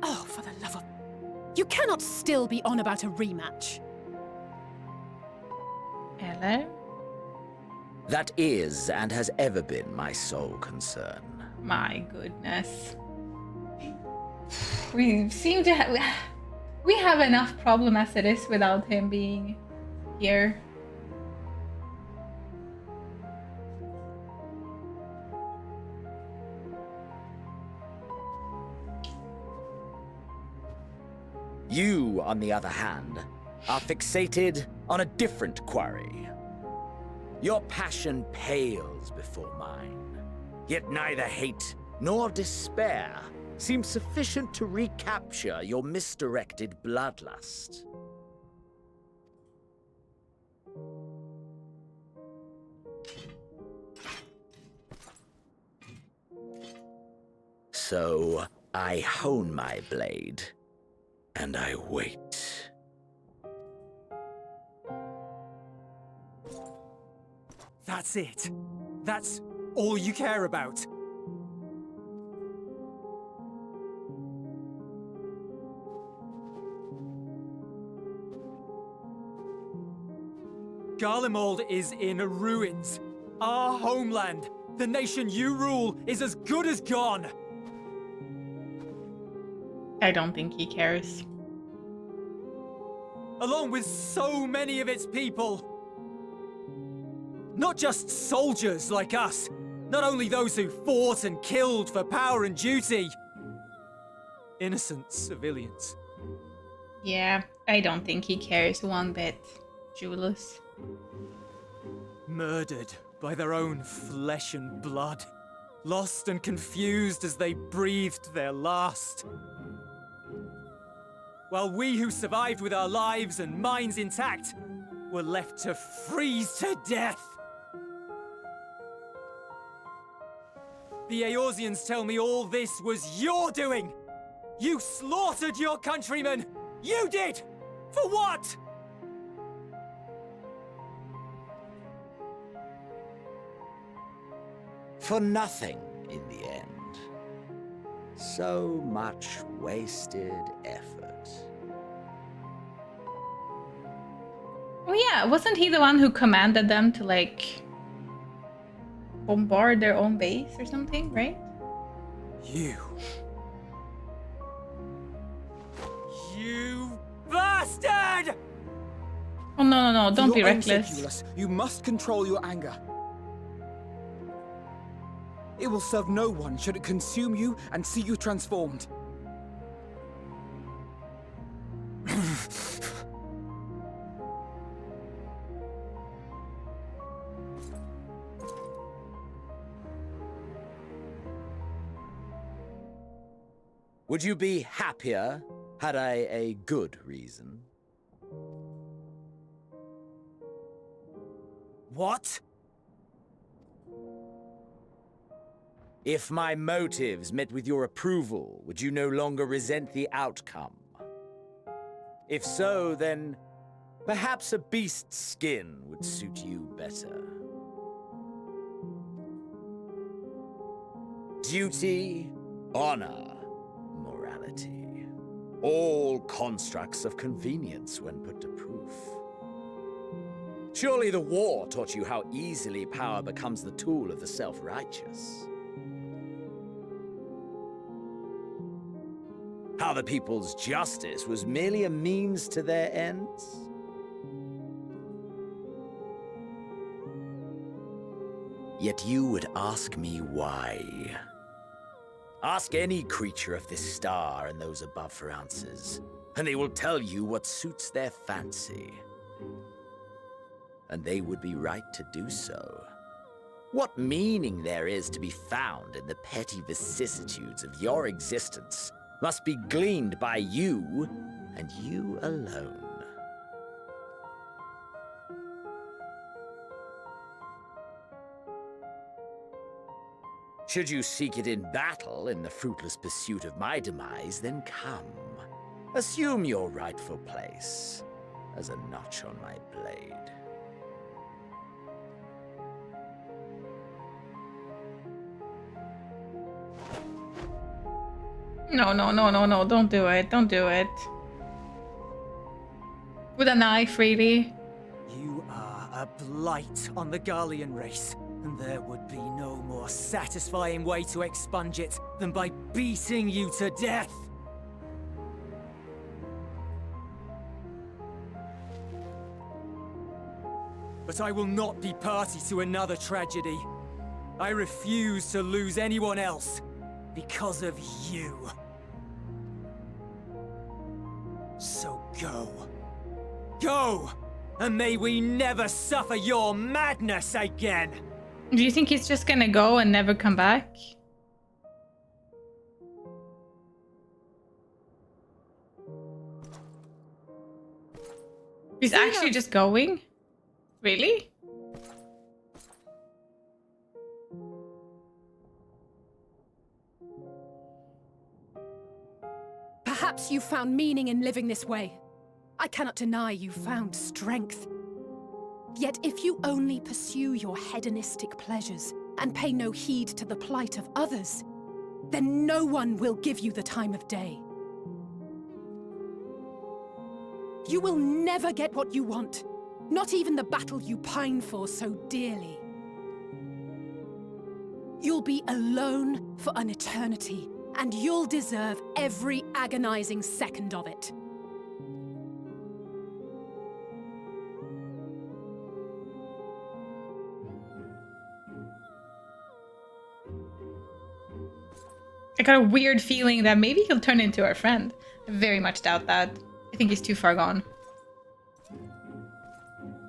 Oh, for the love of... You cannot still be on about a rematch. Eller? That is and has ever been my sole concern. My goodness. We seem to have... We have enough problem as it is without him being here. You, on the other hand, are fixated on a different quarry. Your passion pales before mine, yet neither hate nor despair seems sufficient to recapture your misdirected bloodlust. So I hone my blade, and I wait. That's it. That's all you care about. Garlemald is in ruins. Our homeland, the nation you rule, is as good as gone. I don't think he cares. Along with so many of its people. Not just soldiers like us. Not only those who fought and killed for power and duty. Innocent civilians. Yeah, I don't think he cares one bit, Julius. Murdered by their own flesh and blood. Lost and confused as they breathed their last. While we who survived with our lives and minds intact were left to freeze to death. The Eorzeans tell me all this was your doing! You slaughtered your countrymen! You did! For what? For nothing in the end. So much wasted effort. Oh yeah, wasn't he the one who commanded them to, like, bombard their own base or something, right? You bastard! Oh no, don't be For your own sake, reckless. Julius, you must control your anger. It will serve no one should it consume you and see you transformed. Would you be happier had I a good reason? What? If my motives met with your approval, would you no longer resent the outcome? If so, then perhaps a beast's skin would suit you better. Duty, honor, morality. All constructs of convenience when put to proof. Surely the war taught you how easily power becomes the tool of the self-righteous. How the people's justice was merely a means to their ends? Yet you would ask me why. Ask any creature of this star and those above for answers, and they will tell you what suits their fancy. And they would be right to do so. What meaning there is to be found in the petty vicissitudes of your existence must be gleaned by you, and you alone. Should you seek it in battle in the fruitless pursuit of my demise, then come. Assume your rightful place as a notch on my blade. No, don't do it. Don't do it. With a knife, really? You are a blight on the Garlean race, and there would be no more satisfying way to expunge it than by beating you to death. But I will not be party to another tragedy. I refuse to lose anyone else because of you. So go. Go! And may we never suffer your madness again! Do you think he's just gonna go and never come back? He's actually just going? Really? Perhaps you found meaning in living this way. I cannot deny you found strength. Yet if you only pursue your hedonistic pleasures and pay no heed to the plight of others, then no one will give you the time of day. You will never get what you want, not even the battle you pine for so dearly. You'll be alone for an eternity, and you'll deserve every agonizing second of it. I got a weird feeling that maybe he'll turn into our friend. I very much doubt that. I think he's too far gone.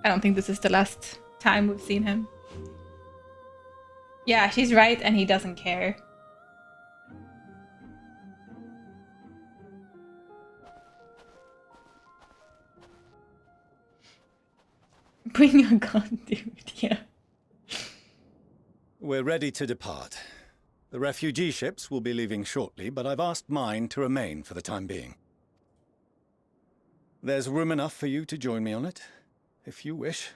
I don't think this is the last time we've seen him. Yeah, she's right, and he doesn't care. Bring your gun, dude, yeah. We're ready to depart. The refugee ships will be leaving shortly, but I've asked mine to remain for the time being. There's room enough for you to join me on it, if you wish.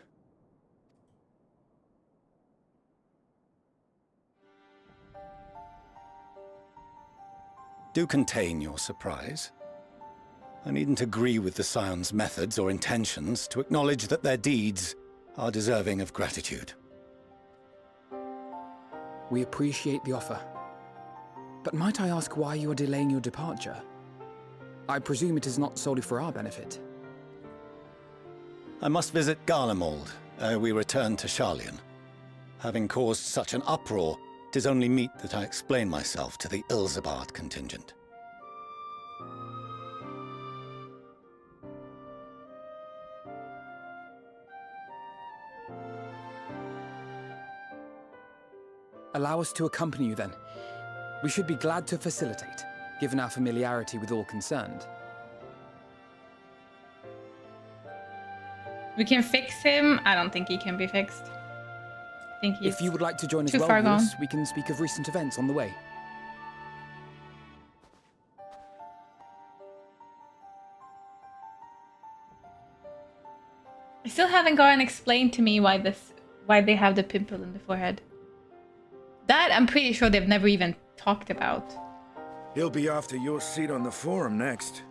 Do contain your surprise. I needn't agree with the Scion's methods or intentions to acknowledge that their deeds are deserving of gratitude. We appreciate the offer. But might I ask why you are delaying your departure? I presume it is not solely for our benefit. I must visit Garlemald ere we return to Sharlayan. Having caused such an uproar, 'tis only meet that I explain myself to the Ilzabard contingent. Allow us to accompany you then. We should be glad to facilitate, given our familiarity with all concerned. We can fix him. I don't think he can be fixed. I think he's If you would like to join us, too well, far gone. Willis, we can speak of recent events on the way. I still haven't gotten explained to me why they have the pimple in the forehead. That I'm pretty sure they've never even talked about. He'll be after your seat on the forum next.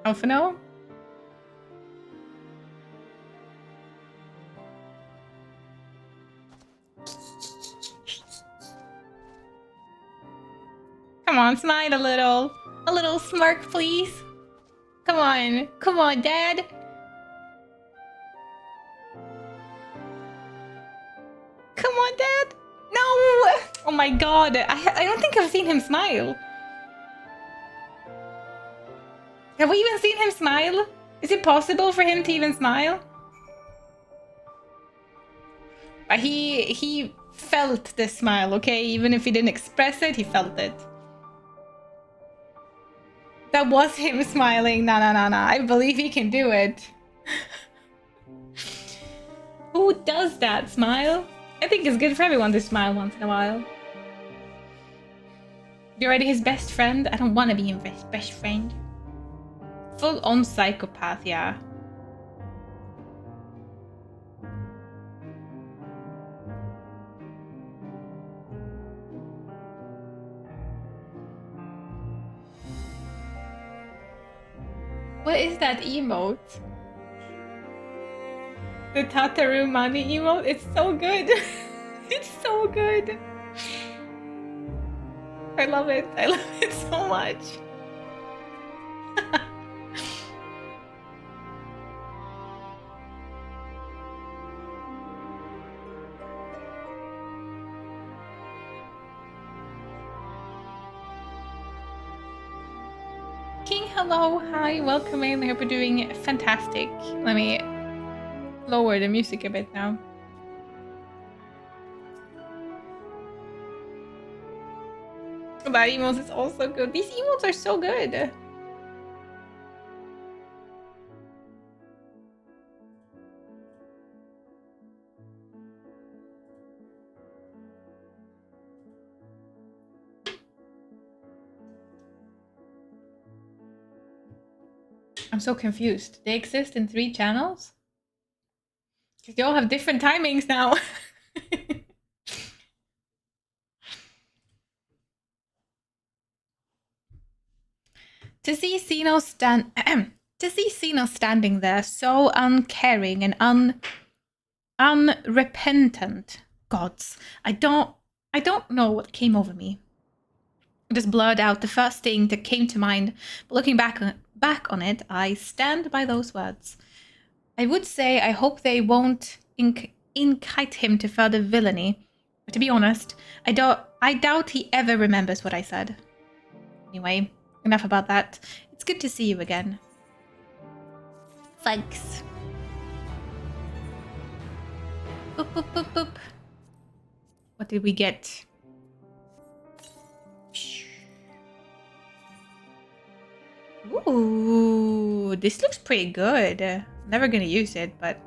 Alphino? Come on, smile a little. A little smirk, please. Come on, Dad. Come on, Dad. No! Oh my god, I don't think I've seen him smile. Have we even seen him smile? Is it possible for him to even smile? But he felt the smile, okay? Even if he didn't express it, he felt it. That was him smiling. Nah. I believe he can do it. Who does that smile? I think it's good for everyone to smile once in a while. You're already his best friend? I don't want to be his best friend. Full on psychopath, yeah. What is that emote? The Tataru money emote? It's so good. It's so good. I love it. I love it so much. King, hello, hi, welcome in. I hope you're doing fantastic. Let me lower the music a bit now. That emotes is also good. These emotes are so good. I'm so confused. They exist in 3 channels? Because they all have different timings now. To see Sino standing there, so uncaring and unrepentant. Gods, I don't know what came over me. I just blurred out the first thing that came to mind, but looking back on it, I stand by those words. I would say I hope they won't incite him to further villainy, But to be honest, I doubt he ever remembers what I said. Anyway, enough about that. It's good to see you again. Thanks. Boop, boop, boop, boop. What did we get? Ooh, this looks pretty good. Never gonna use it, but...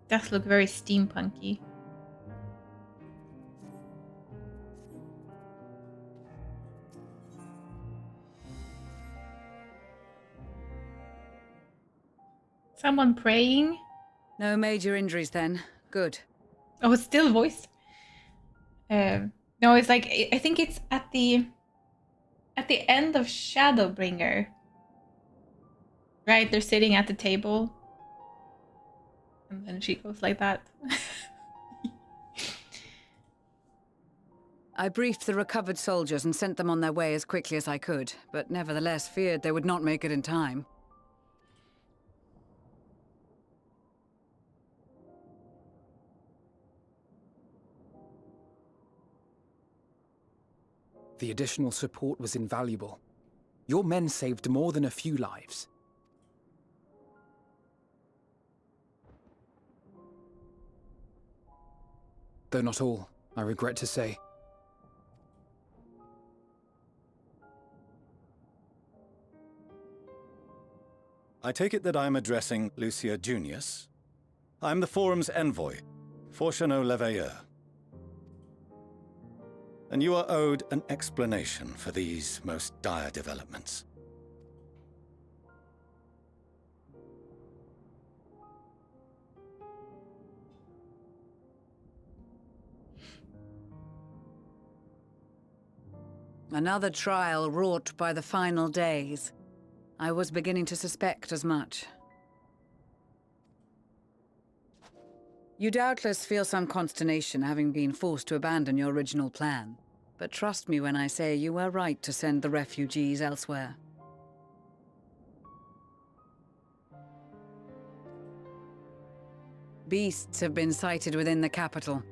does look very steampunky. Someone praying? No major injuries then. Good. Oh, it's still voiced. No, it's like I think it's at the end of Shadowbringer. Right, they're sitting at the table. And then she goes like that. I briefed the recovered soldiers and sent them on their way as quickly as I could, but nevertheless feared they would not make it in time. The additional support was invaluable. Your men saved more than a few lives. Though not all, I regret to say. I take it that I'm addressing Lucia Junius. I'm the Forum's envoy, Fortuneau Leveilleur. And you are owed an explanation for these most dire developments. Another trial wrought by the final days. I was beginning to suspect as much. You doubtless feel some consternation having been forced to abandon your original plan. But trust me when I say you were right to send the refugees elsewhere. Beasts have been sighted within the capital.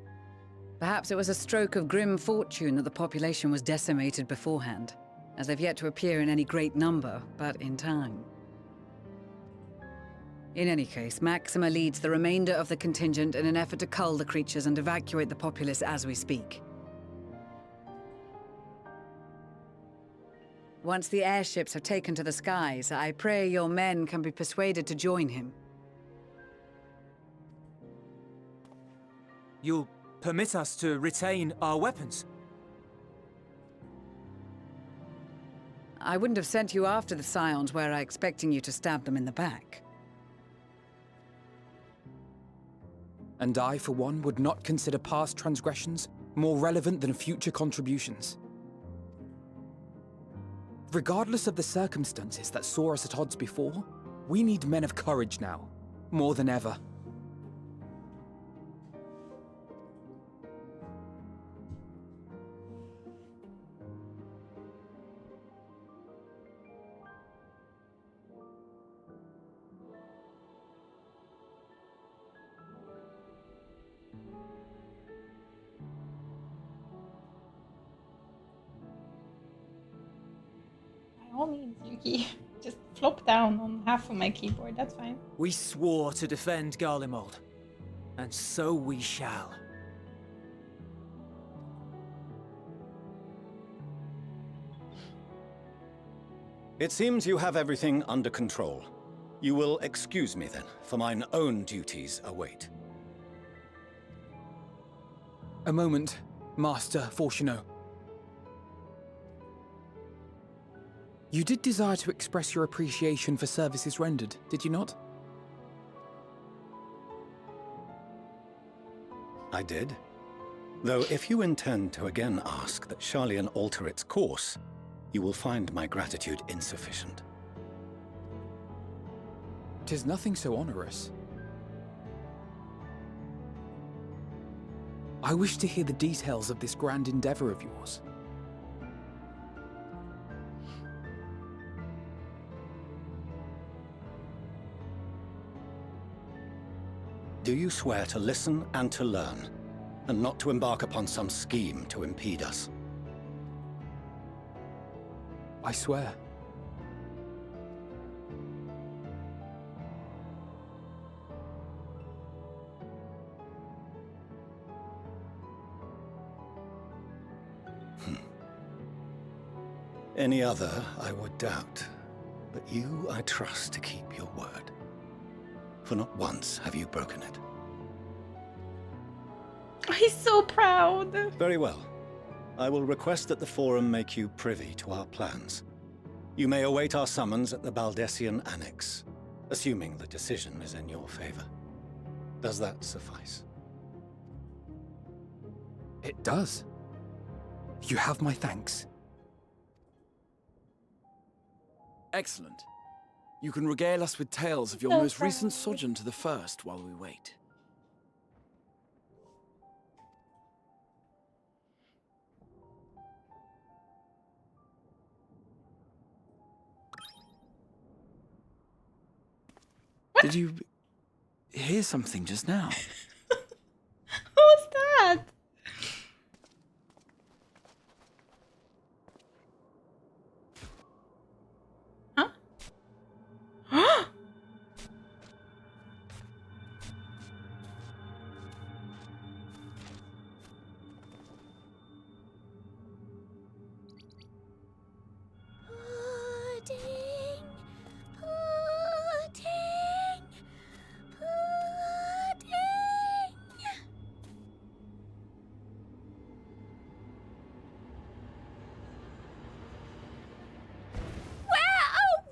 Perhaps it was a stroke of grim fortune that the population was decimated beforehand, as they've yet to appear in any great number, but in time. In any case, Maxima leads the remainder of the contingent in an effort to cull the creatures and evacuate the populace as we speak. Once the airships have taken to the skies, I pray your men can be persuaded to join him. You'll permit us to retain our weapons? I wouldn't have sent you after the Scions were I expecting you to stab them in the back. And I, for one, would not consider past transgressions more relevant than future contributions. Regardless of the circumstances that saw us at odds before, we need men of courage now, more than ever. By all means, Yuki. Just flop down on half of my keyboard, that's fine. We swore to defend Garlemald, and so we shall. It seems you have everything under control. You will excuse me then, for mine own duties await. A moment, Master Fortuneau. You did desire to express your appreciation for services rendered, did you not? I did. Though if you intend to again ask that Charlian alter its course, you will find my gratitude insufficient. 'Tis nothing so onerous. I wish to hear the details of this grand endeavor of yours. Do you swear to listen and to learn, and not to embark upon some scheme to impede us? I swear. Any other I would doubt, but you I trust to keep your word. For not once have you broken it. He's so proud. Very well. I will request that the Forum make you privy to our plans. You may await our summons at the Baldessian Annex, assuming the decision is in your favor. Does that suffice? It does. You have my thanks. Excellent. You can regale us with tales of your So most recent proud. sojourn to the First while we wait. Did you hear something just now? What was that? Huh? Pudding, pudding, pudding.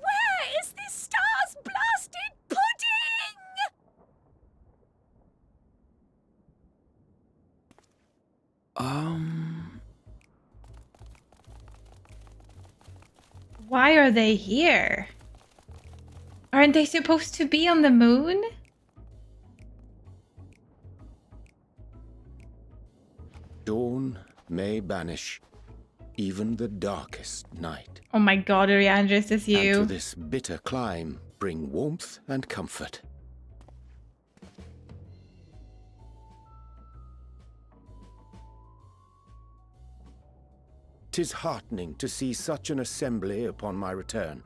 Where is this star's blasted pudding? Why are they here? Aren't they supposed to be on the moon? Dawn may banish even the darkest night. Oh my god, Ariandris, it's And to you. this bitter clime bring warmth and comfort. 'Tis heartening to see such an assembly upon my return.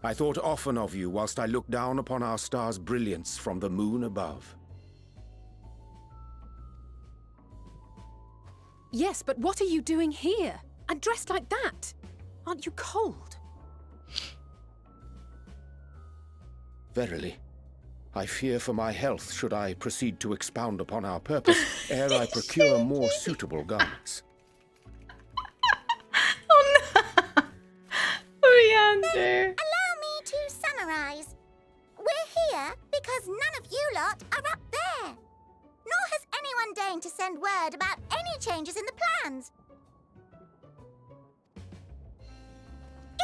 I thought often of you whilst I looked down upon our star's brilliance from the moon above. Yes, but what are you doing here? And dressed like that? Aren't you cold? Verily, I fear for my health should I proceed to expound upon our purpose ere I procure more suitable garments. Oh no! Ariander. Allow me to summarize. We're here because none of you lot are up there. Nor has anyone deigned to send word about any changes in the plans.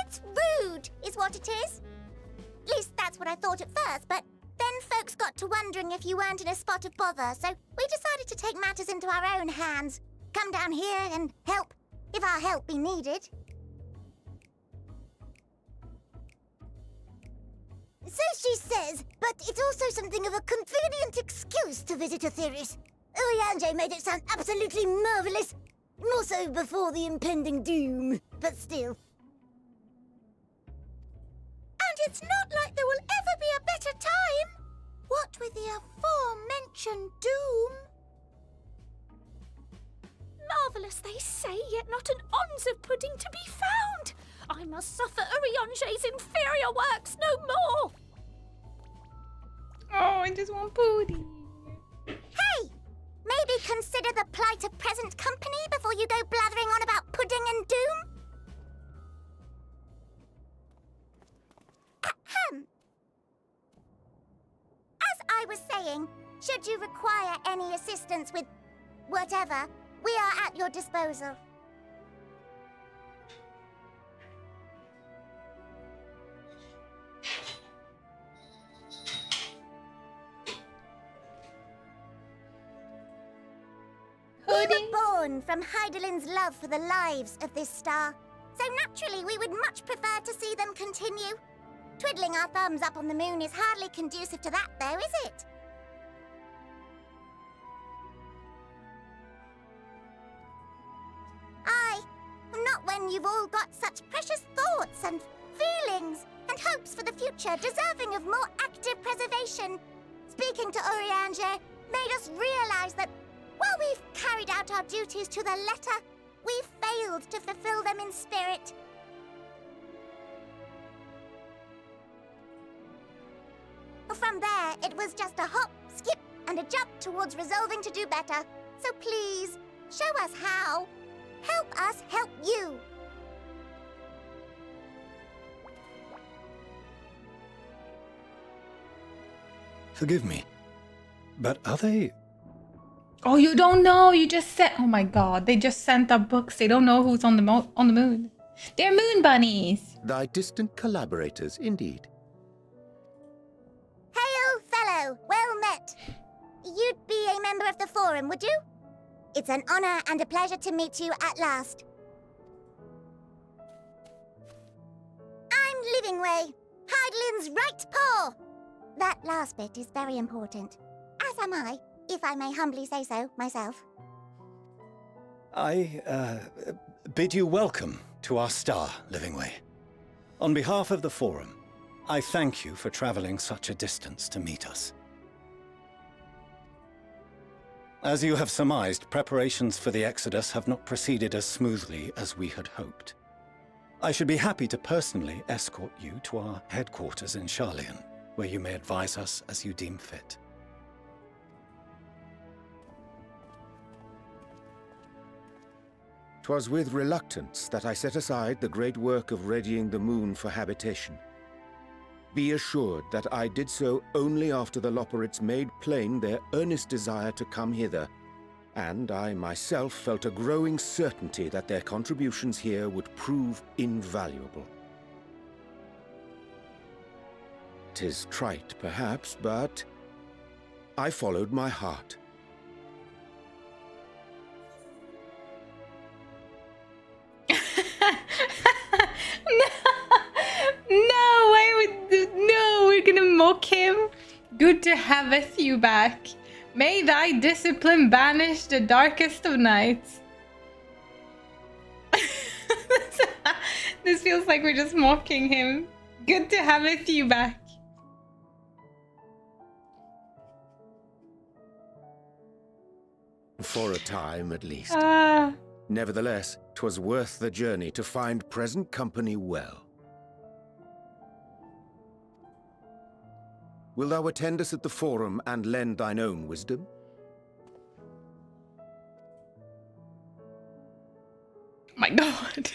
It's rude, is what it is. At least that's what I thought at first, but then folks got to wondering if you weren't in a spot of bother, so we decided to take matters into our own hands. Come down here and help, if our help be needed. So she says, but it's also something of a convenient excuse to visit Aetheris. Oriange made it sound absolutely marvelous. More so before the impending doom, but still. And it's not like there will ever be a better time. What with the aforementioned doom? Marvellous, they say, yet not an ounce of pudding to be found. I must suffer Oriange's inferior works no more. Oh, I just want pudding. Hey! Maybe consider the plight of present company before you go blathering on about pudding and doom? Ahem. As I was saying, should you require any assistance with whatever, we are at your disposal. We were born from Heidelin's love for the lives of this star, so naturally we would much prefer to see them continue. Twiddling our thumbs up on the moon is hardly conducive to that, though, is it? imagine you've all got such precious thoughts and feelings and hopes for the future deserving of more active preservation. Speaking to Urianger made us realize that while we've carried out our duties to the letter, we've failed to fulfill them in spirit. From there, it was just a hop, skip, and a jump towards resolving to do better. So please, show us how. Help us help you. Forgive me, but are they... Oh, you don't know. You just said... Oh my god. They just sent up books. They don't know who's on the moon. They're moon bunnies. Thy distant collaborators, indeed. Hail, fellow. Well met. You'd be a member of the Forum, would you? It's an honor and a pleasure to meet you at last. I'm Livingway, Hydalin's right paw. That last bit is very important. As am I, if I may humbly say so myself. I bid you welcome to our star, Livingway. On behalf of the Forum, I thank you for traveling such a distance to meet us. As you have surmised, preparations for the Exodus have not proceeded as smoothly as we had hoped. I should be happy to personally escort you to our headquarters in Sharlayan, where you may advise us as you deem fit. 'Twas with reluctance that I set aside the great work of readying the moon for habitation. Be assured that I did so only after the Loperites made plain their earnest desire to come hither, and I myself felt a growing certainty that their contributions here would prove invaluable. 'Tis trite, perhaps, but I followed my heart. No, we're gonna mock him. Good to haveth you back. May thy discipline banish the darkest of nights. This feels like we're just mocking him. Good to haveth you back. For a time, at least. Nevertheless, 'twas worth the journey to find present company well. Will thou attend us at the Forum and lend thine own wisdom? My god.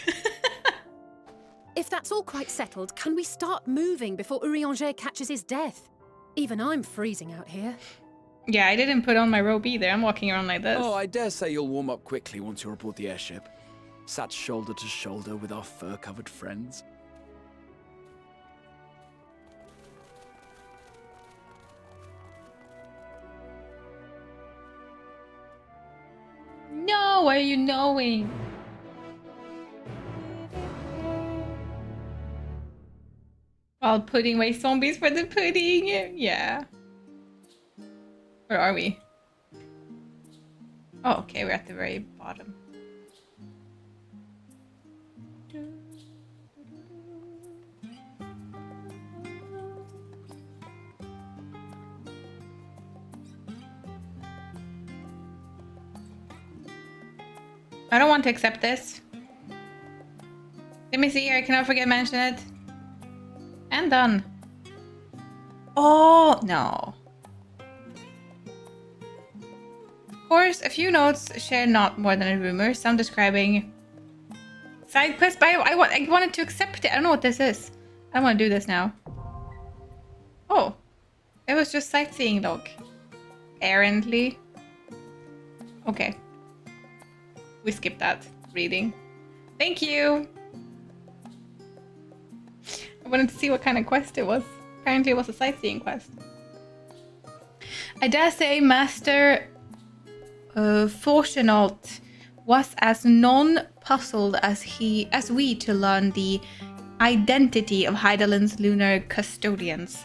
If that's all quite settled, can we start moving before Urianger catches his death? Even I'm freezing out here. Yeah, I didn't put on my robe either. I'm walking around like this. Oh, I dare say you'll warm up quickly once you're aboard the airship. Sat shoulder to shoulder with our fur-covered friends. No, where are you knowing? While putting away zombies for the pudding. Yeah. Where are we? Oh, okay, we're at the very bottom. I don't want to accept this. Let me see here, I cannot forget to mention it. And done. Oh, no. Of course, a few notes share not more than a rumor, some describing side quest, but I wanted to accept it. I don't know what this is. I don't want to do this now. Oh, it was just sightseeing log. Errantly. Okay. We skipped that reading. Thank you! I wanted to see what kind of quest it was. Apparently it was a sightseeing quest. I dare say Master Fortunault was as non-puzzled as we to learn the identity of Hydalin's lunar custodians,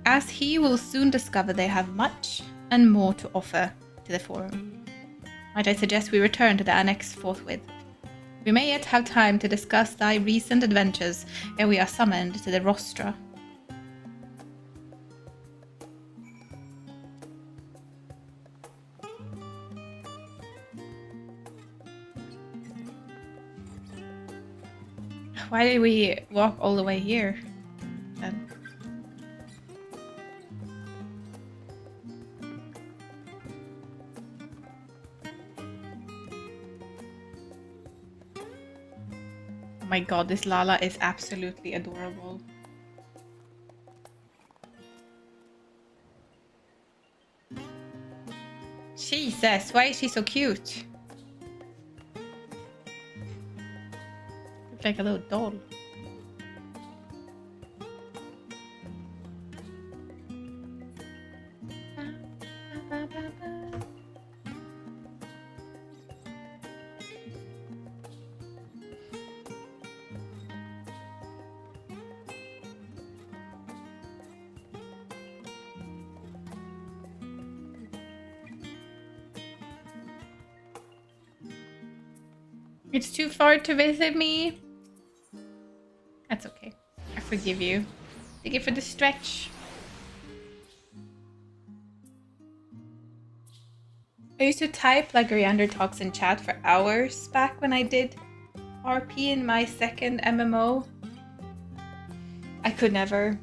as he will soon discover they have much and more to offer to the Forum. Might I suggest we return to the Annex forthwith? We may yet have time to discuss thy recent adventures ere we are summoned to the rostra. Why did we walk all the way here then? Oh my god, this Lala is absolutely adorable. Jesus, why is she so cute? Looks like a little doll. It's too far to visit me. That's okay. I forgive you. Thank you for the stretch. I used to type like Oriander talks in chat for hours back when I did RP in my second MMO. I could never.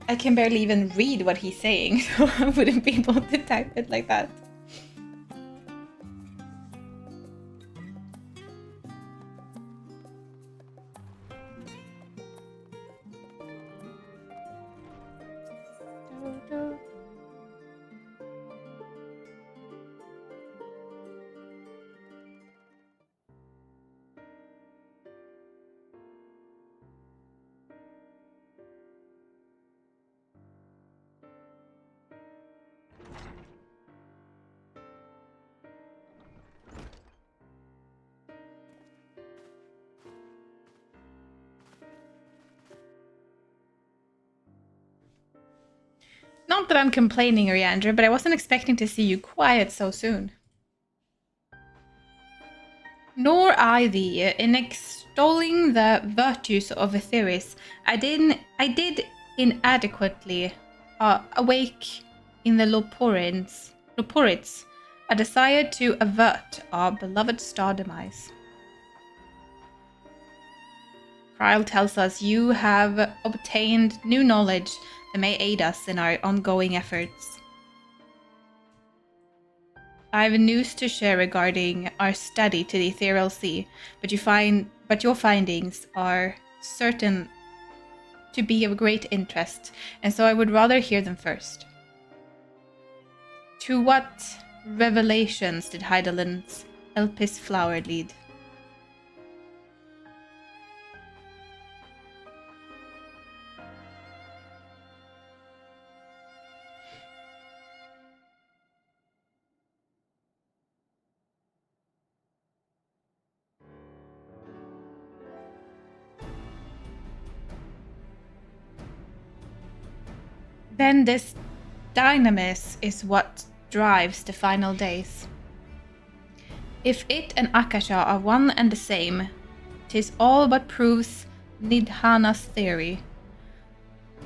I can barely even read what he's saying, so I wouldn't be able to type it like that. Not that I'm complaining, Oriander, but I wasn't expecting to see you quiet so soon. Nor I thee. In extolling the virtues of Etheris, I did inadequately awake in the Loporids a desire to avert our beloved star demise. Kryle tells us you have obtained new knowledge that may aid us in our ongoing efforts. I have news to share regarding our study to the Ethereal Sea, but your findings are certain to be of great interest, and so I would rather hear them first. To what revelations did Heidelin's Elpis flower lead? Then this dynamis is what drives the final days. If it and Akasha are one and the same, 'tis all but proves Nidhana's theory.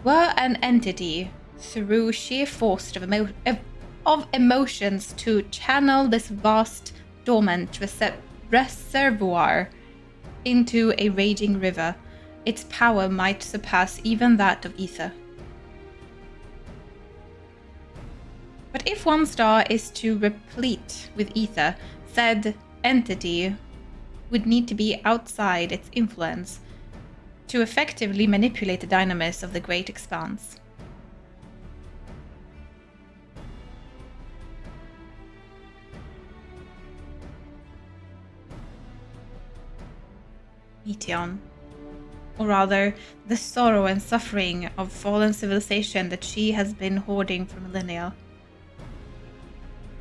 Were an entity through sheer force of emotions to channel this vast dormant reservoir into a raging river, its power might surpass even that of ether. But if one star is to replete with ether, said entity would need to be outside its influence to effectively manipulate the dynamis of the great expanse. Meteon, or rather, the sorrow and suffering of fallen civilization that she has been hoarding for millennia.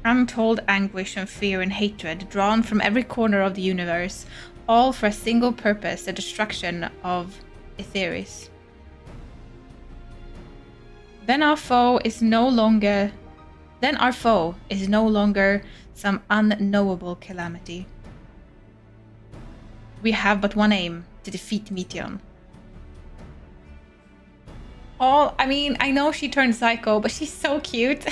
Untold anguish and fear and hatred drawn from every corner of the universe, all for a single purpose, the destruction of Etheris. Then our foe is no longer some unknowable calamity. We have but one aim, to defeat Meteion. I mean, I know she turned psycho, but she's so cute.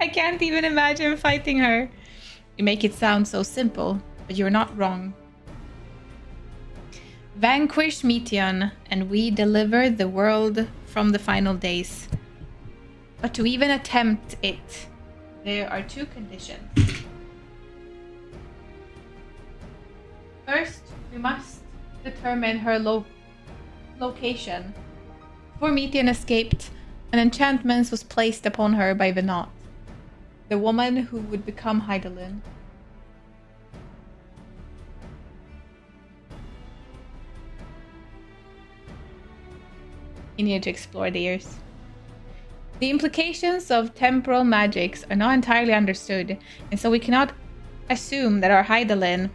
I can't even imagine fighting her. You make it sound so simple, but you're not wrong. Vanquish Meteion, and we deliver the world from the final days. But to even attempt it, there are two conditions. First, we must determine her location. Before Meteion escaped, an enchantment was placed upon her by Venat, the woman who would become Hydaelyn. You need to explore the ears. The implications of temporal magics are not entirely understood, and so we cannot assume that our Hydaelyn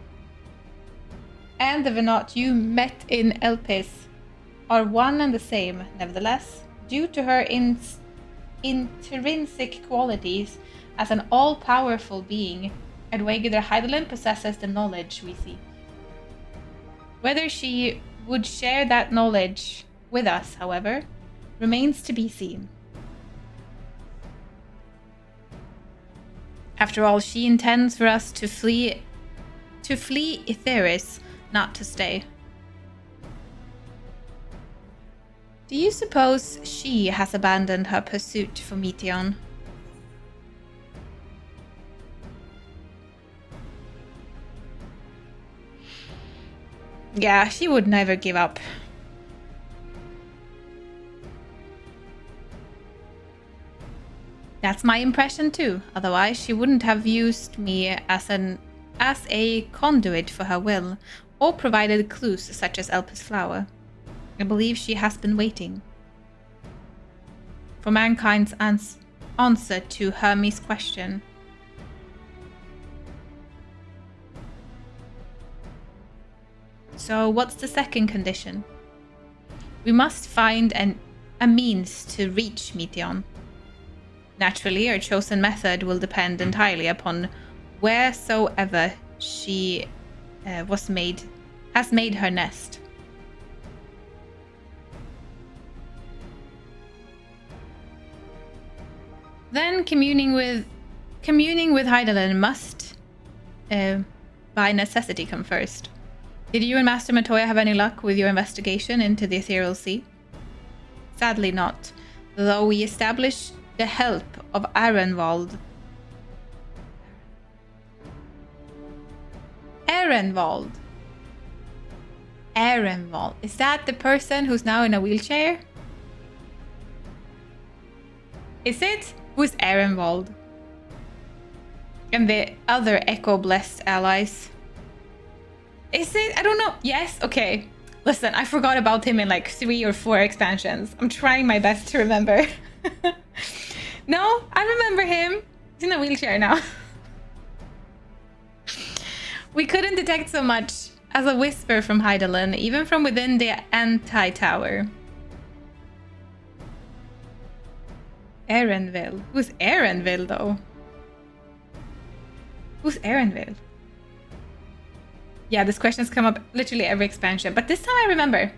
and the Venat you met in Elpis are one and the same. Nevertheless, due to her intrinsic qualities as an all-powerful being, Edwege Hydaelyn possesses the knowledge we seek. Whether she would share that knowledge with us, however, remains to be seen. After all, she intends for us to flee Etheris, not to stay. Do you suppose she has abandoned her pursuit for Meteion? Yeah, she would never give up. That's my impression too. Otherwise, she wouldn't have used me as a conduit for her will, or provided clues such as Elpis flower. I believe she has been waiting for mankind's answer to Hermes' question. So, what's the second condition? We must find a means to reach Meteion. Naturally, our chosen method will depend entirely upon wheresoever she has made her nest. Then communing with Hydaelyn must, by necessity, come first. Did you and Master Matoya have any luck with your investigation into the Ethereal Sea? Sadly not, though we established the help of Arenvald. Arenvald. Is that the person who's now in a wheelchair? Is it? Who's Arenvald? And the other Echo-blessed allies? Is it? I don't know. Yes? Okay. Listen, I forgot about him in like 3 or 4 expansions. I'm trying my best to remember. No, I remember him. He's in a wheelchair now. We couldn't detect so much as a whisper from Hydaelyn, even from within the anti-tower. Erenville. Who's Erenville, though? Who's Erenville? Yeah, this question's come up literally every expansion, but this time I remember.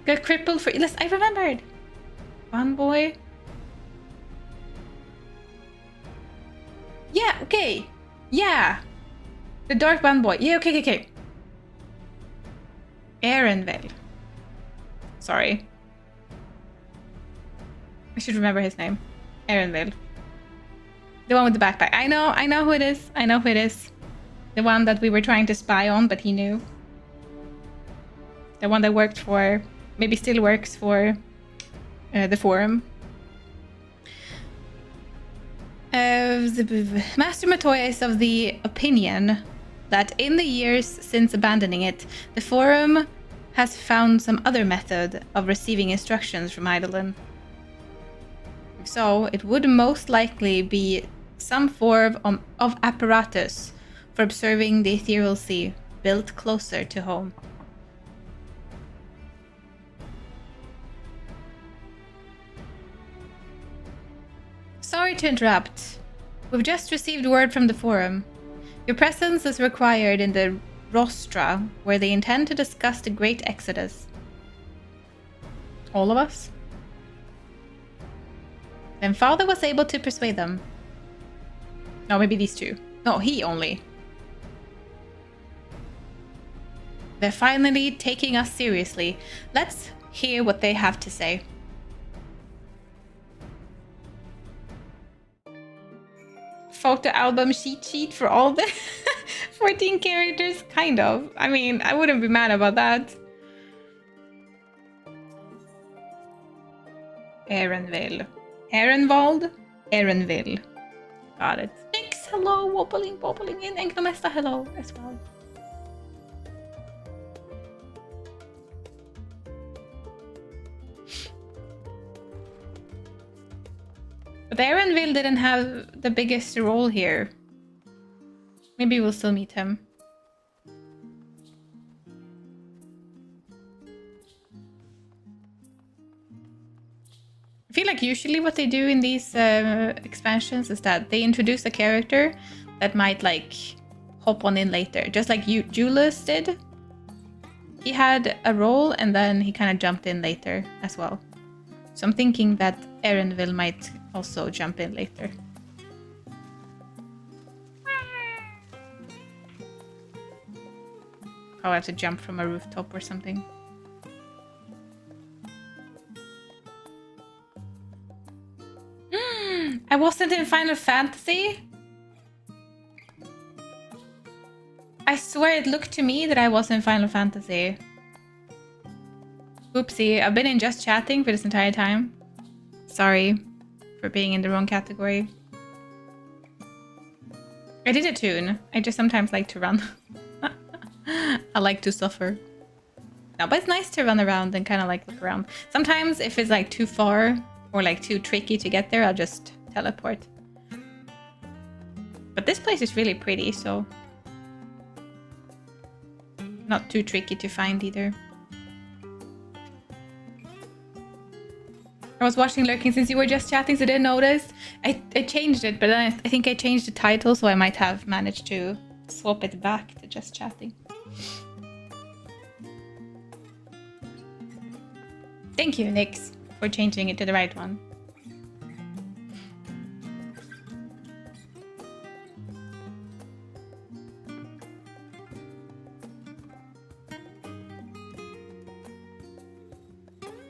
Got crippled for... Listen, I remembered. One boy. Yeah, okay. Yeah. The dark band boy. Yeah, okay. Erenville. Sorry. I should remember his name. Erenville. The one with the backpack. I know who it is. The one that we were trying to spy on, but he knew. The one that worked for... Maybe still works for the forum. Master Matoya is of the opinion that in the years since abandoning it, the forum has found some other method of receiving instructions from Hydaelyn. So, it would most likely be some form of apparatus for observing the Ethereal Sea, built closer to home. Sorry to interrupt, We've just received word from the Forum. Your presence is required in the Rostra, where they intend to discuss the Great Exodus. All of us? Then Father was able to persuade them. No, maybe these two. No, he only. They're finally taking us seriously. Let's hear what they have to say. Photo album cheat sheet for all the 14 characters? Kind of. I mean, I wouldn't be mad about that. Erenville. Erenwald? Erenville. Got it. Thanks, hello, wobbling in. And Gnomesta, hello as well. But Erenville didn't have the biggest role here. Maybe we'll still meet him. I feel like usually what they do in these expansions is that they introduce a character that might like hop on in later. Just like Julius did. He had a role and then he kind of jumped in later as well. So I'm thinking that Erenville might also jump in later. I'll have to jump from a rooftop or something. I wasn't in Final Fantasy? I swear it looked to me that I was in Final Fantasy. Oopsie, I've been in just chatting for this entire time. Sorry for being in the wrong category. I did a tune. I just sometimes like to run. I like to suffer. No, but it's nice to run around and kind of like look around. Sometimes if it's like too far or like too tricky to get there, I'll just teleport. But this place is really pretty, so not too tricky to find either. I was watching Lurking since you were just chatting, so I didn't notice. I changed it, but then I think I changed the title, so I might have managed to swap it back to just chatting. Thank you, Nyx, for changing it to the right one.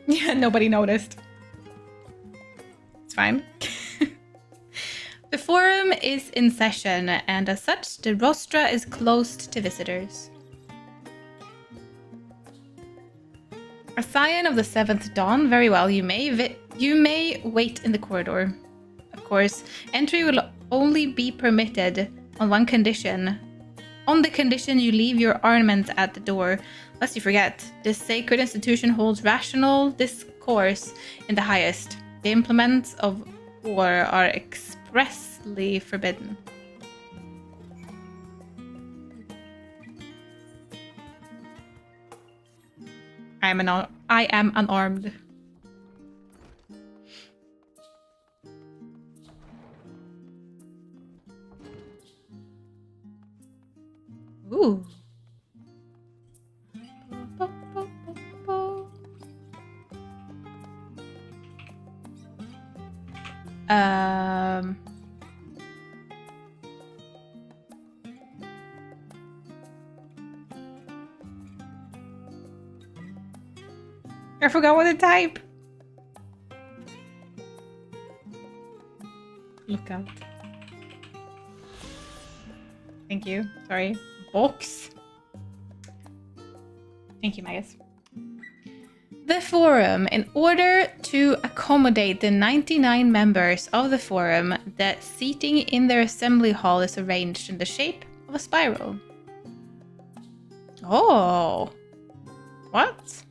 Yeah, nobody noticed. It's fine. The forum is in session, and as such, the rostra is closed to visitors. A scion of the 7th dawn, very well, you may wait in the corridor. Of course, entry will only be permitted on one condition. On the condition you leave your armaments at the door, lest you forget. This sacred institution holds rational discourse in the highest. The implements of war are expressly forbidden. I am unarmed. Ooh. I forgot what to type. Look out. Thank you. Sorry. Box. Thank you, Magus. The forum. In order to accommodate the 99 members of the forum, the seating in their assembly hall is arranged in the shape of a spiral. Oh. What?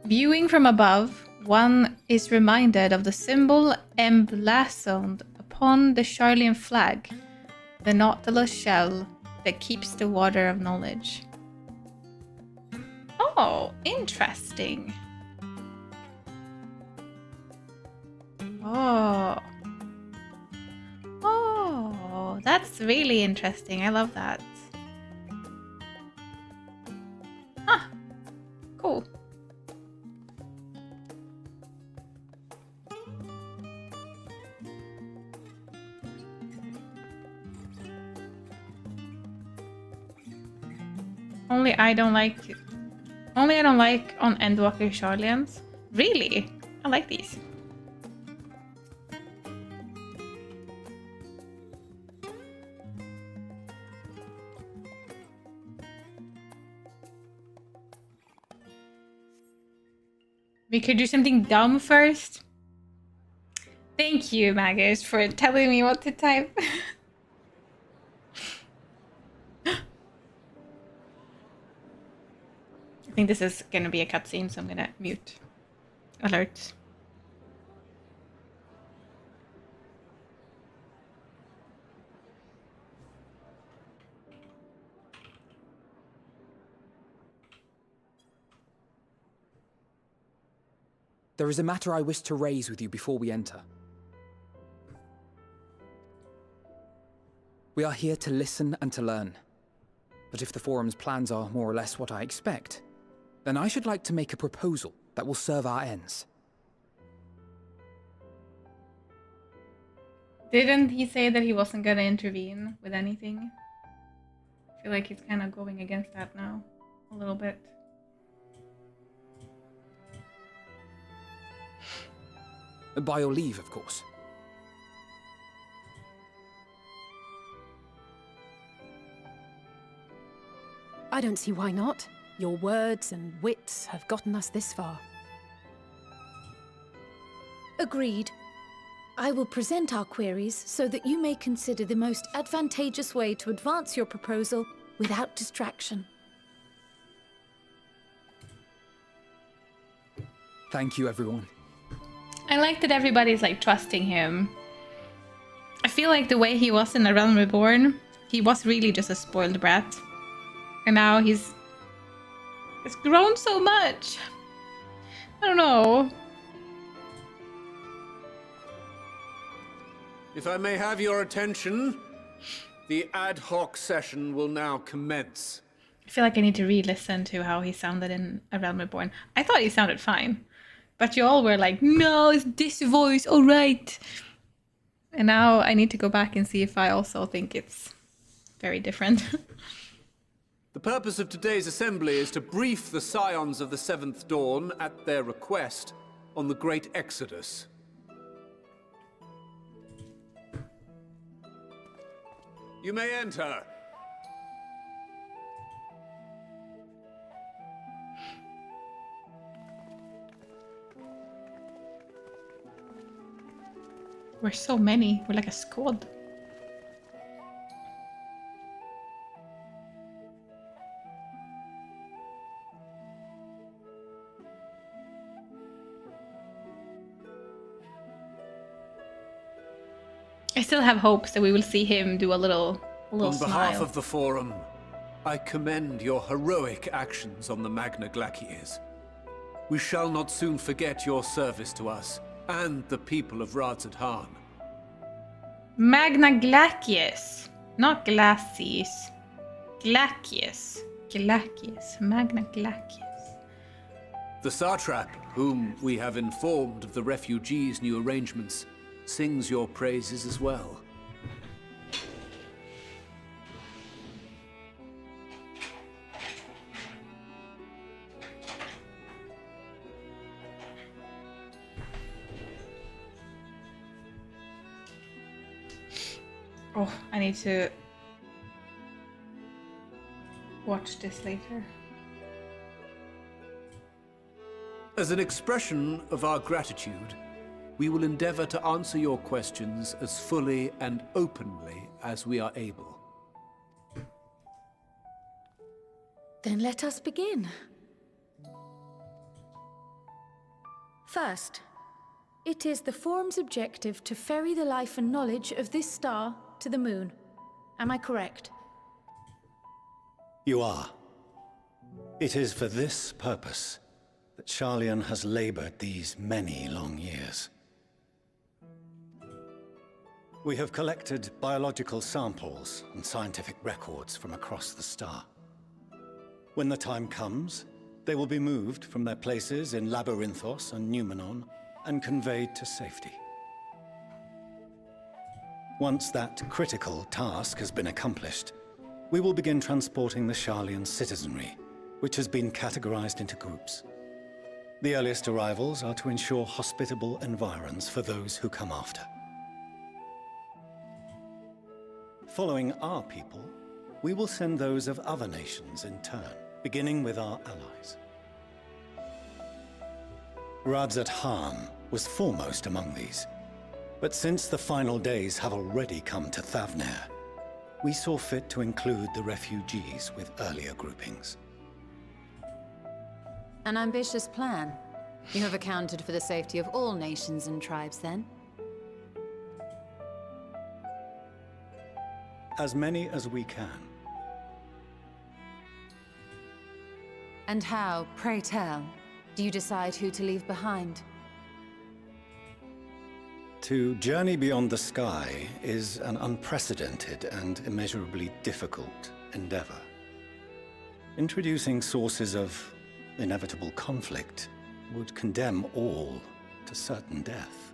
Viewing from above, one is reminded of the symbol emblazoned upon the Charlian flag, the nautilus shell that keeps the water of knowledge. Oh, interesting. Oh. That's really interesting. I love that. Huh. Cool. Only I don't like on Endwalker Charlians. Really? I like these. We could do something dumb first. Thank you, Magus, for telling me what to type. I think this is gonna be a cutscene, so I'm gonna mute alerts. There is a matter I wish to raise with you before we enter. We are here to listen and to learn. But if the Forum's plans are more or less what I expect, then I should like to make a proposal that will serve our ends. Didn't he say that he wasn't gonna intervene with anything? I feel like he's kind of going against that now, a little bit. By your leave, of course. I don't see why not. Your words and wits have gotten us this far. Agreed. I will present our queries so that you may consider the most advantageous way to advance your proposal without distraction. Thank you, everyone. I like that everybody's like trusting him. I feel like the way he was in A Realm Reborn, he was really just a spoiled brat. And now he's grown so much. I don't know. If I may have your attention, the ad hoc session will now commence. I feel like I need to re-listen to how he sounded in A Realm Reborn. I thought he sounded fine. But you all were like, no, it's this voice, all right. And now I need to go back and see if I also think it's very different. The purpose of today's assembly is to brief the Scions of the Seventh Dawn, at their request, on the Great Exodus. You may enter. We're so many. We're like a squad. I still have hopes that we will see him do a little On smile. behalf of the Forum, I commend your heroic actions on the Magna Glacies. We shall not soon forget your service to us and the people of Radzadhan. Magna Glacies. Not glacies. Glacies. Glacies. Magna Glacies. The Satrap, whom we have informed of the refugees' new arrangements, sings your praises as well. Oh, I need to watch this later. As an expression of our gratitude, we will endeavor to answer your questions as fully and openly as we are able. Then let us begin. First, it is the Forum's objective to ferry the life and knowledge of this star to the moon. Am I correct? You are. It is for this purpose that Charlian has labored these many long years. We have collected biological samples and scientific records from across the star. When the time comes, they will be moved from their places in Labyrinthos and Numenon and conveyed to safety. Once that critical task has been accomplished, we will begin transporting the Sharlayan citizenry, which has been categorized into groups. The earliest arrivals are to ensure hospitable environs for those who come after. Following our people, we will send those of other nations in turn, beginning with our allies. Radzat Han was foremost among these, but since the final days have already come to Thavnair, we saw fit to include the refugees with earlier groupings. An ambitious plan. You have accounted for the safety of all nations and tribes, then? As many as we can. And how, pray tell, do you decide who to leave behind? To journey beyond the sky is an unprecedented and immeasurably difficult endeavor. Introducing sources of inevitable conflict would condemn all to certain death.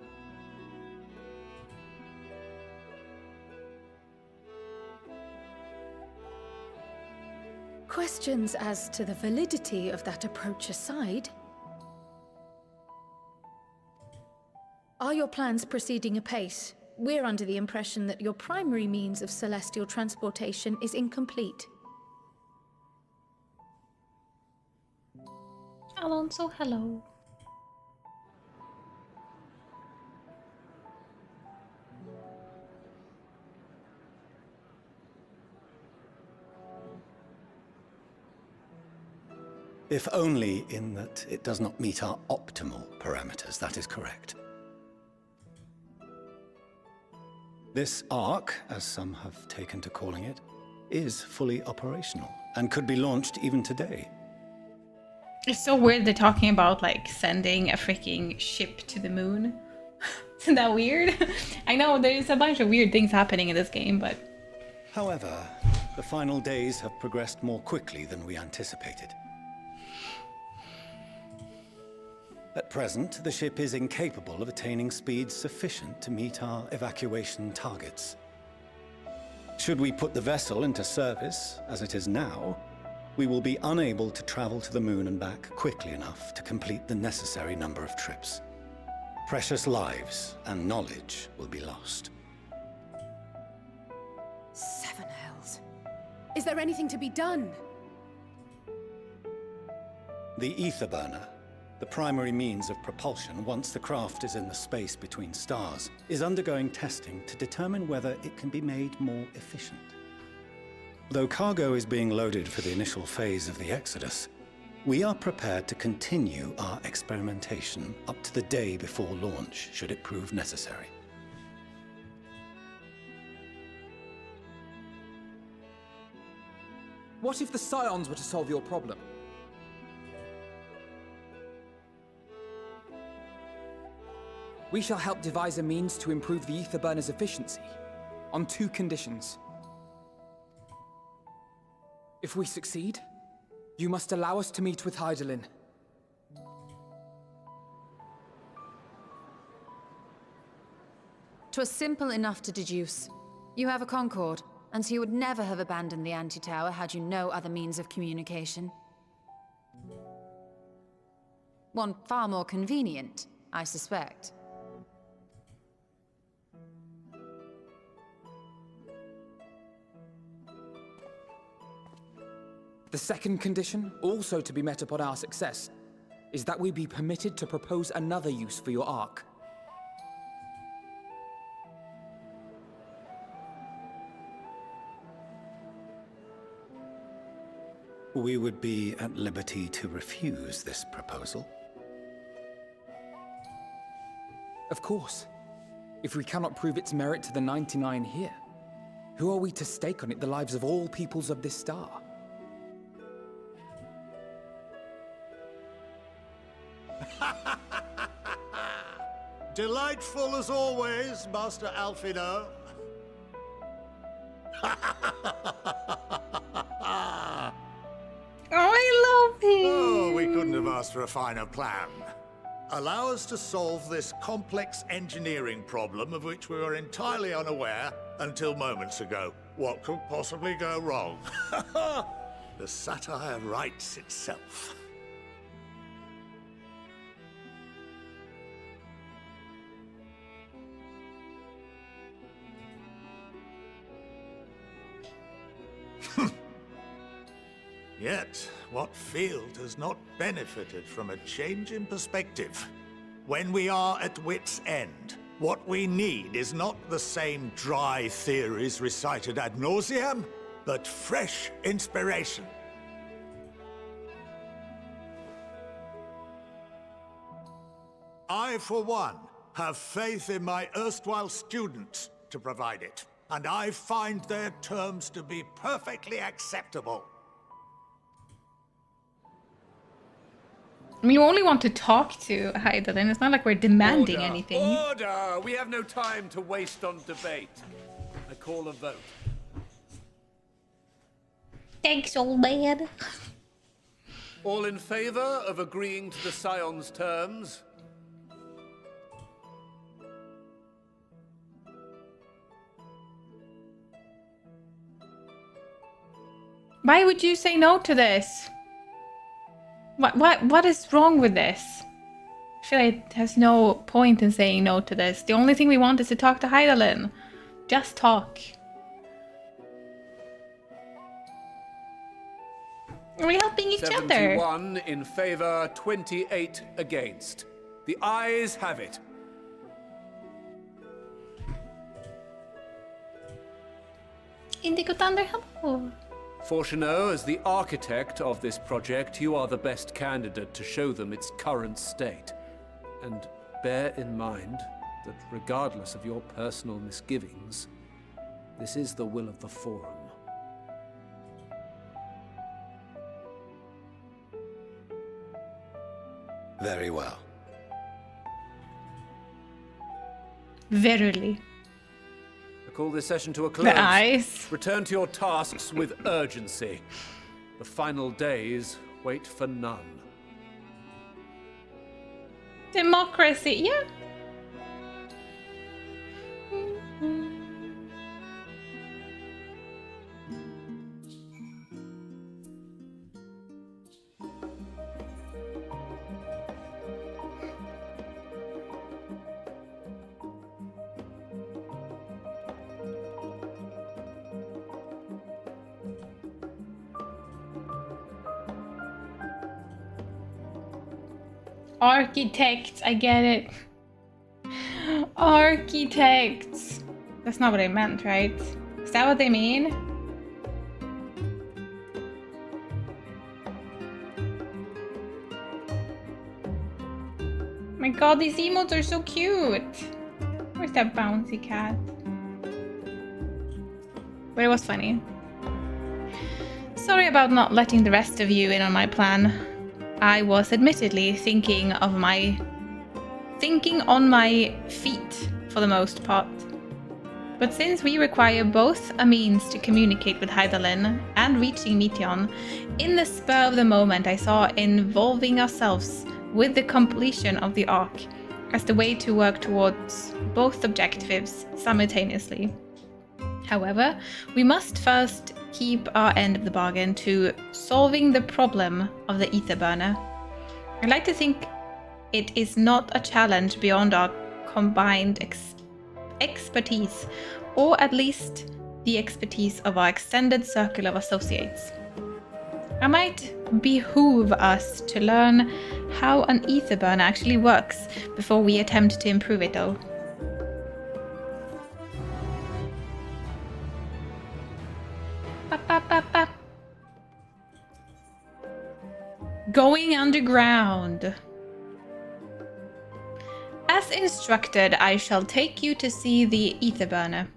Questions as to the validity of that approach aside, are your plans proceeding apace? We're under the impression that your primary means of celestial transportation is incomplete. Alonso, hello. If only in that it does not meet our optimal parameters, that is correct. This Ark, as some have taken to calling it, is fully operational and could be launched even today. It's so weird they're talking about like sending a freaking ship to the moon. Isn't that weird? I know there's a bunch of weird things happening in this game, but... However, the final days have progressed more quickly than we anticipated. At present, the ship is incapable of attaining speeds sufficient to meet our evacuation targets. Should we put the vessel into service, as it is now, we will be unable to travel to the moon and back quickly enough to complete the necessary number of trips. Precious lives and knowledge will be lost. Seven hells. Is there anything to be done? The ether burner, the primary means of propulsion once the craft is in the space between stars, is undergoing testing to determine whether it can be made more efficient. Though cargo is being loaded for the initial phase of the Exodus, we are prepared to continue our experimentation up to the day before launch, should it prove necessary. What if the Scions were to solve your problem? We shall help devise a means to improve the ether burner's efficiency, on 2 conditions. If we succeed, you must allow us to meet with Hydaelyn. 'Twas simple enough to deduce. You have a Concord, and so you would never have abandoned the Anti-Tower had you no other means of communication. One far more convenient, I suspect. The second condition, also to be met upon our success, is that we be permitted to propose another use for your Ark. We would be at liberty to refuse this proposal. Of course. If we cannot prove its merit to the 99 here, who are we to stake on it the lives of all peoples of this star? Delightful as always, Master Alfino. I love him! Oh, we couldn't have asked for a finer plan. Allow us to solve this complex engineering problem of which we were entirely unaware until moments ago. What could possibly go wrong? The satire writes itself. Yet, what field has not benefited from a change in perspective? When we are at wit's end, what we need is not the same dry theories recited ad nauseam, but fresh inspiration. I, for one, have faith in my erstwhile students to provide it, and I find their terms to be perfectly acceptable. I mean, you only want to talk to Hydaelyn. It's not like we're demanding Order. anything. Order! We have no time to waste on debate. I call a vote. Thanks, old man. All in favor of agreeing to the Scion's terms? Why would you say no to this? What is wrong with this? I feel like there's no point in saying no to this. The only thing we want is to talk to Hydaelyn. Just talk. Are we helping each other? 71 in favor, 28 against. The ayes have it. Indigo Thunder, hello. Fortuneau, as the architect of this project, you are the best candidate to show them its current state. And bear in mind that regardless of your personal misgivings, this is the will of the Forum. Very well. Verily. Call this session to a close. The eyes. Return to your tasks with urgency. The final days wait for none. Democracy, yeah. Architects, I get it. Architects. That's not what I meant, right? Is that what they mean? My god, these emotes are so cute. Where's that bouncy cat? But it was funny. Sorry about not letting the rest of you in on my plan. I was admittedly thinking on my feet for the most part. But since we require both a means to communicate with Hydaelyn and reaching Meteion, in the spur of the moment I saw involving ourselves with the completion of the Ark as the way to work towards both objectives simultaneously. However, we must first keep our end of the bargain to solving the problem of the ether burner. I'd like to think it is not a challenge beyond our combined expertise, or at least the expertise of our extended circle of associates. It might behoove us to learn how an ether burner actually works before we attempt to improve it, though. Going underground. As instructed, I shall take you to see the ether burner.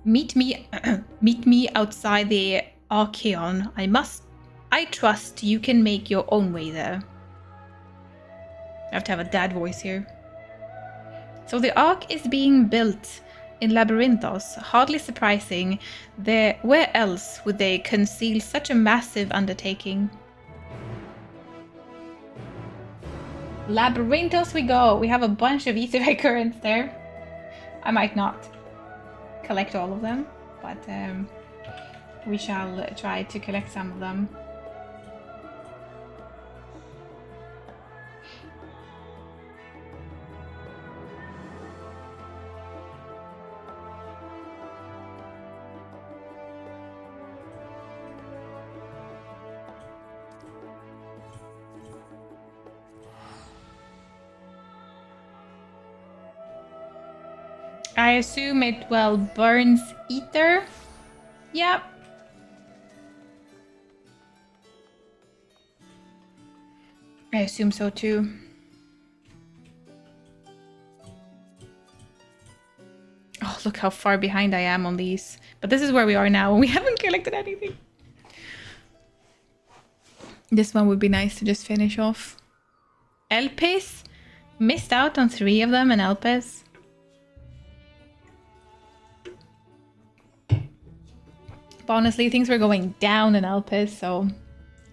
Meet me outside the Archeon. I trust you can make your own way there. I have to have a dad voice here. So the Ark is being built in Labyrinthos. Hardly surprising. Where else would they conceal such a massive undertaking? Labyrinthos we go. We have a bunch of Easter egg currents there. I might not collect all of them, but we shall try to collect some of them. I assume it, well, burns ether? Yep. I assume so too. Oh, look how far behind I am on these. But this is where we are now and we haven't collected anything. This one would be nice to just finish off. Elpis? Missed out on 3 of them in Elpis. But honestly, things were going down in Elpis, so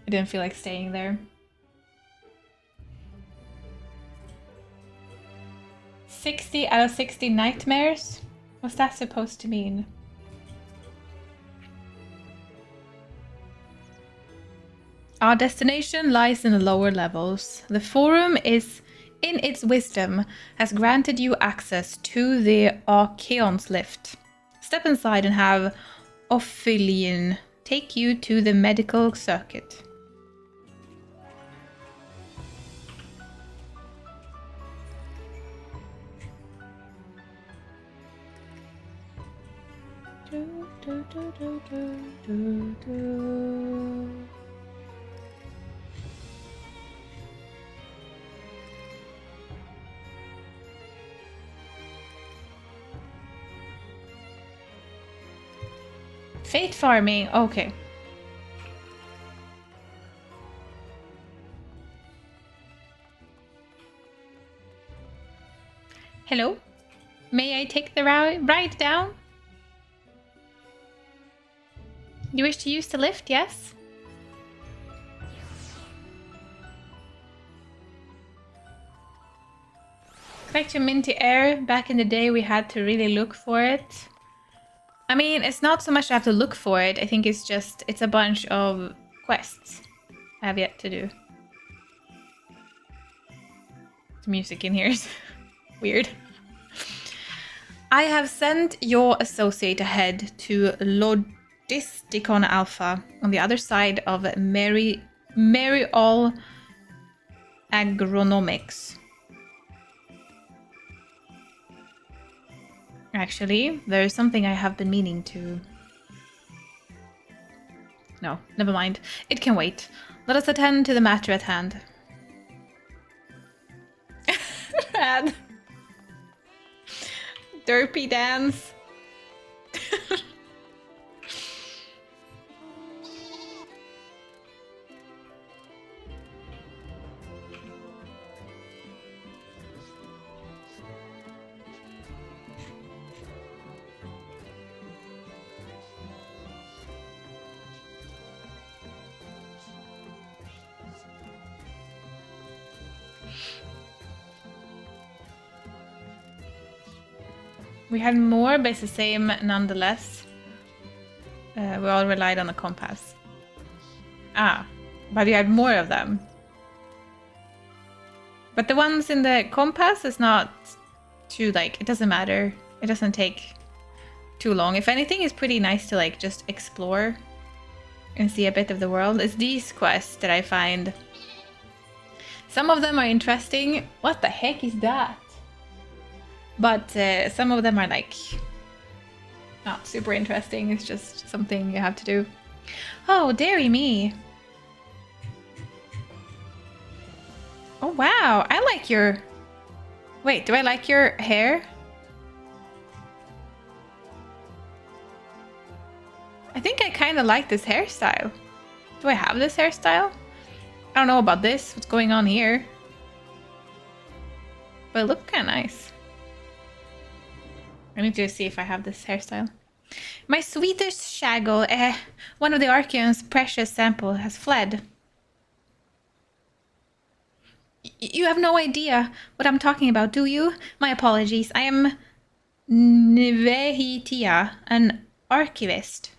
I didn't feel like staying there. 60 out of 60 nightmares? What's that supposed to mean? Our destination lies in the lower levels. The Forum is, in its wisdom, has granted you access to the Archeon's lift. Step inside and have Ophidian take you to the medical circuit. Fate farming, okay. Hello? May I take the ride down? You wish to use the lift, yes? Collect your minty air. Back in the day we had to really look for it. I mean, it's not so much I have to look for it. I think it's just, it's a bunch of quests I have yet to do. The music in here is weird. I have sent your associate ahead to Lodisticon Alpha on the other side of Meriol Agronomics. Actually, there is something I have been meaning to... No, never mind. It can wait. Let us attend to the matter at hand. Rad. Derpy dance. We had more, but it's the same nonetheless. We all relied on the compass. Ah, but we had more of them. But the ones in the compass is not too, like, it doesn't matter. It doesn't take too long. If anything, it's pretty nice to, like, just explore and see a bit of the world. It's these quests that I find. Some of them are interesting. What the heck is that? But some of them are like not super interesting. It's just something you have to do. Oh, dearie me. Oh, wow. I like your... Wait, do I like your hair? I think I kind of like this hairstyle. Do I have this hairstyle? I don't know about this. What's going on here? But it looks kind of nice. I need to see if I have this hairstyle. My Swedish shaggle, one of the Archeon's precious sample has fled. You have no idea what I'm talking about, do you? My apologies. I am Nvehitia, an archivist.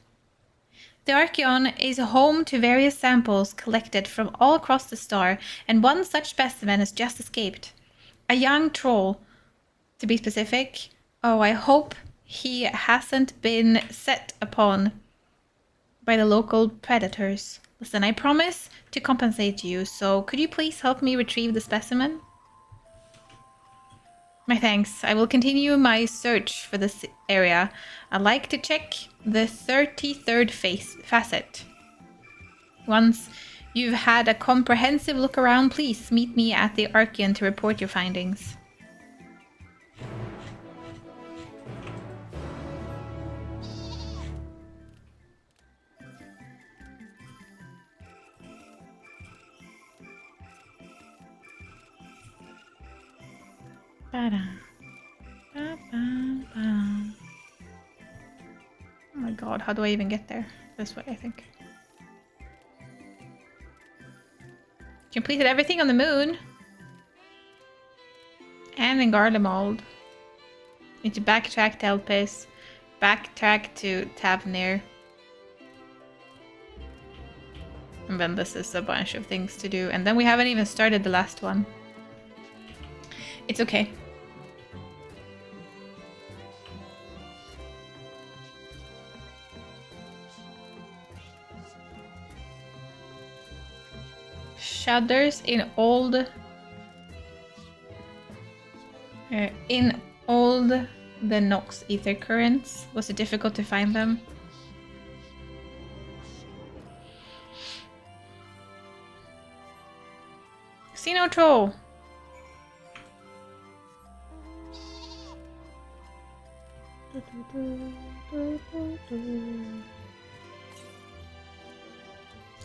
The Archeon is home to various samples collected from all across the star, and one such specimen has just escaped. A young troll, to be specific. Oh, I hope he hasn't been set upon by the local predators. Listen, I promise to compensate you, so could you please help me retrieve the specimen? My thanks. I will continue my search for this area. I'd like to check the 33rd facet. Once you've had a comprehensive look around, please meet me at the Archeon to report your findings. Oh my god, how do I even get there? This way, I think. Completed everything on the moon. And in Garlemald. Need to backtrack to Elpis. Backtrack to Tavnir. And then this is a bunch of things to do. And then we haven't even started the last one. It's okay. Shudders in old the Nox ether currents. Was it difficult to find them? Xeno troll.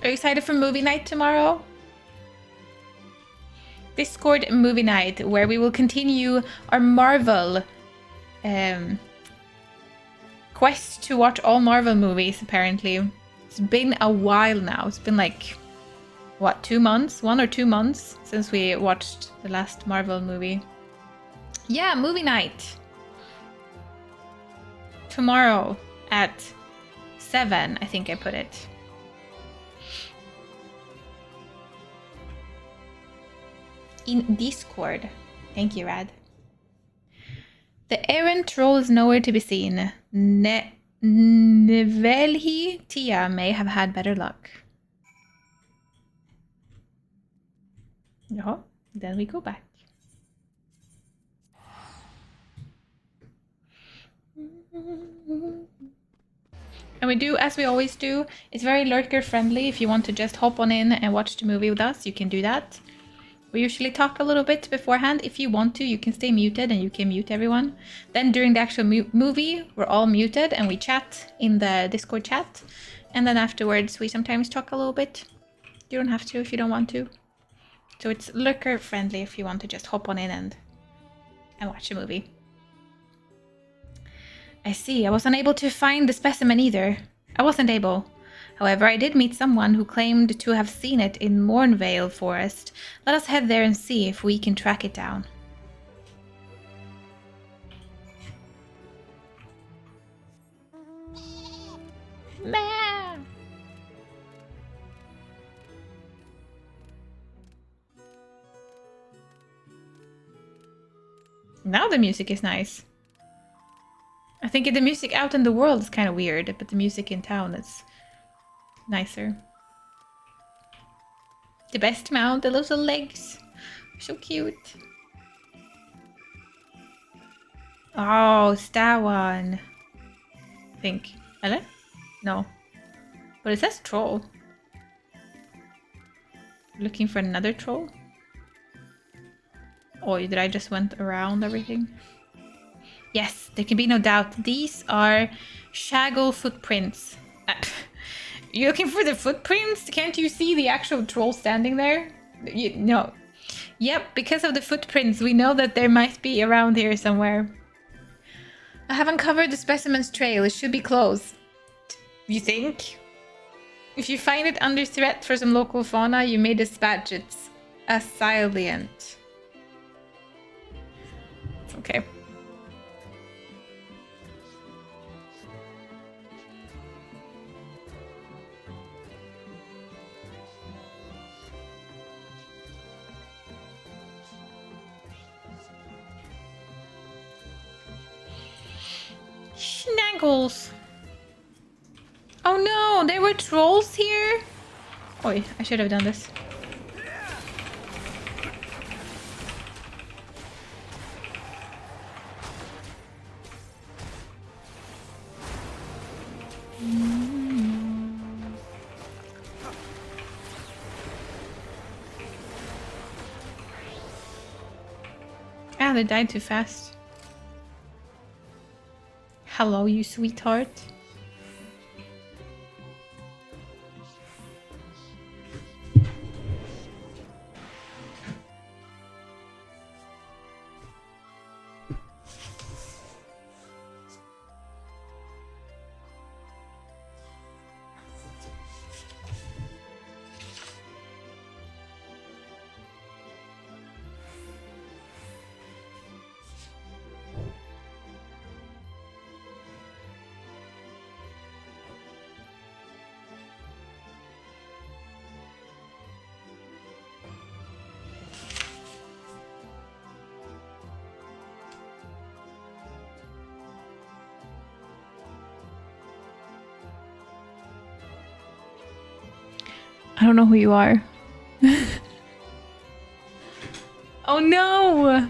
Are you excited for movie night tomorrow? Discord movie night, where we will continue our Marvel quest to watch all Marvel movies, apparently. It's been a while now. It's been like, what, 2 months? 1 or 2 months since we watched the last Marvel movie. Yeah, movie night. Tomorrow at 7, I think I put it. In Discord. Thank you, Rad. The errant troll is nowhere to be seen. Nvelhi Tia may have had better luck. Oh, then we go back. And we do, as we always do, it's very lurker friendly. If you want to just hop on in and watch the movie with us, you can do that. We usually talk a little bit beforehand. If you want to, you can stay muted and you can mute everyone. Then during the actual movie, we're all muted and we chat in the Discord chat. And then afterwards, we sometimes talk a little bit. You don't have to if you don't want to. So it's lurker friendly if you want to just hop on in and watch a movie. I see. I was unable to find the specimen either. I wasn't able. However, I did meet someone who claimed to have seen it in Mornvale Forest. Let us head there and see if we can track it down. Man. Now the music is nice. I think the music out in the world is kind of weird, but the music in town is nicer. The best mount, the little legs. So cute. Oh, it's that one. I think. Hello? No. But it says troll. Looking for another troll? Or did I just went around everything? Yes, there can be no doubt. These are shaggle footprints. You're looking for the footprints? Can't you see the actual troll standing there? No. Yep, because of the footprints, we know that there might be around here somewhere. I haven't covered the specimens trail. It should be closed. You think? If you find it under threat for some local fauna, you may dispatch it as salient. Okay. Snaggles. Oh no, there were trolls here. Oi, I should have done this. Ah, they died too fast. Hello, you sweetheart. I don't know who you are. Oh no!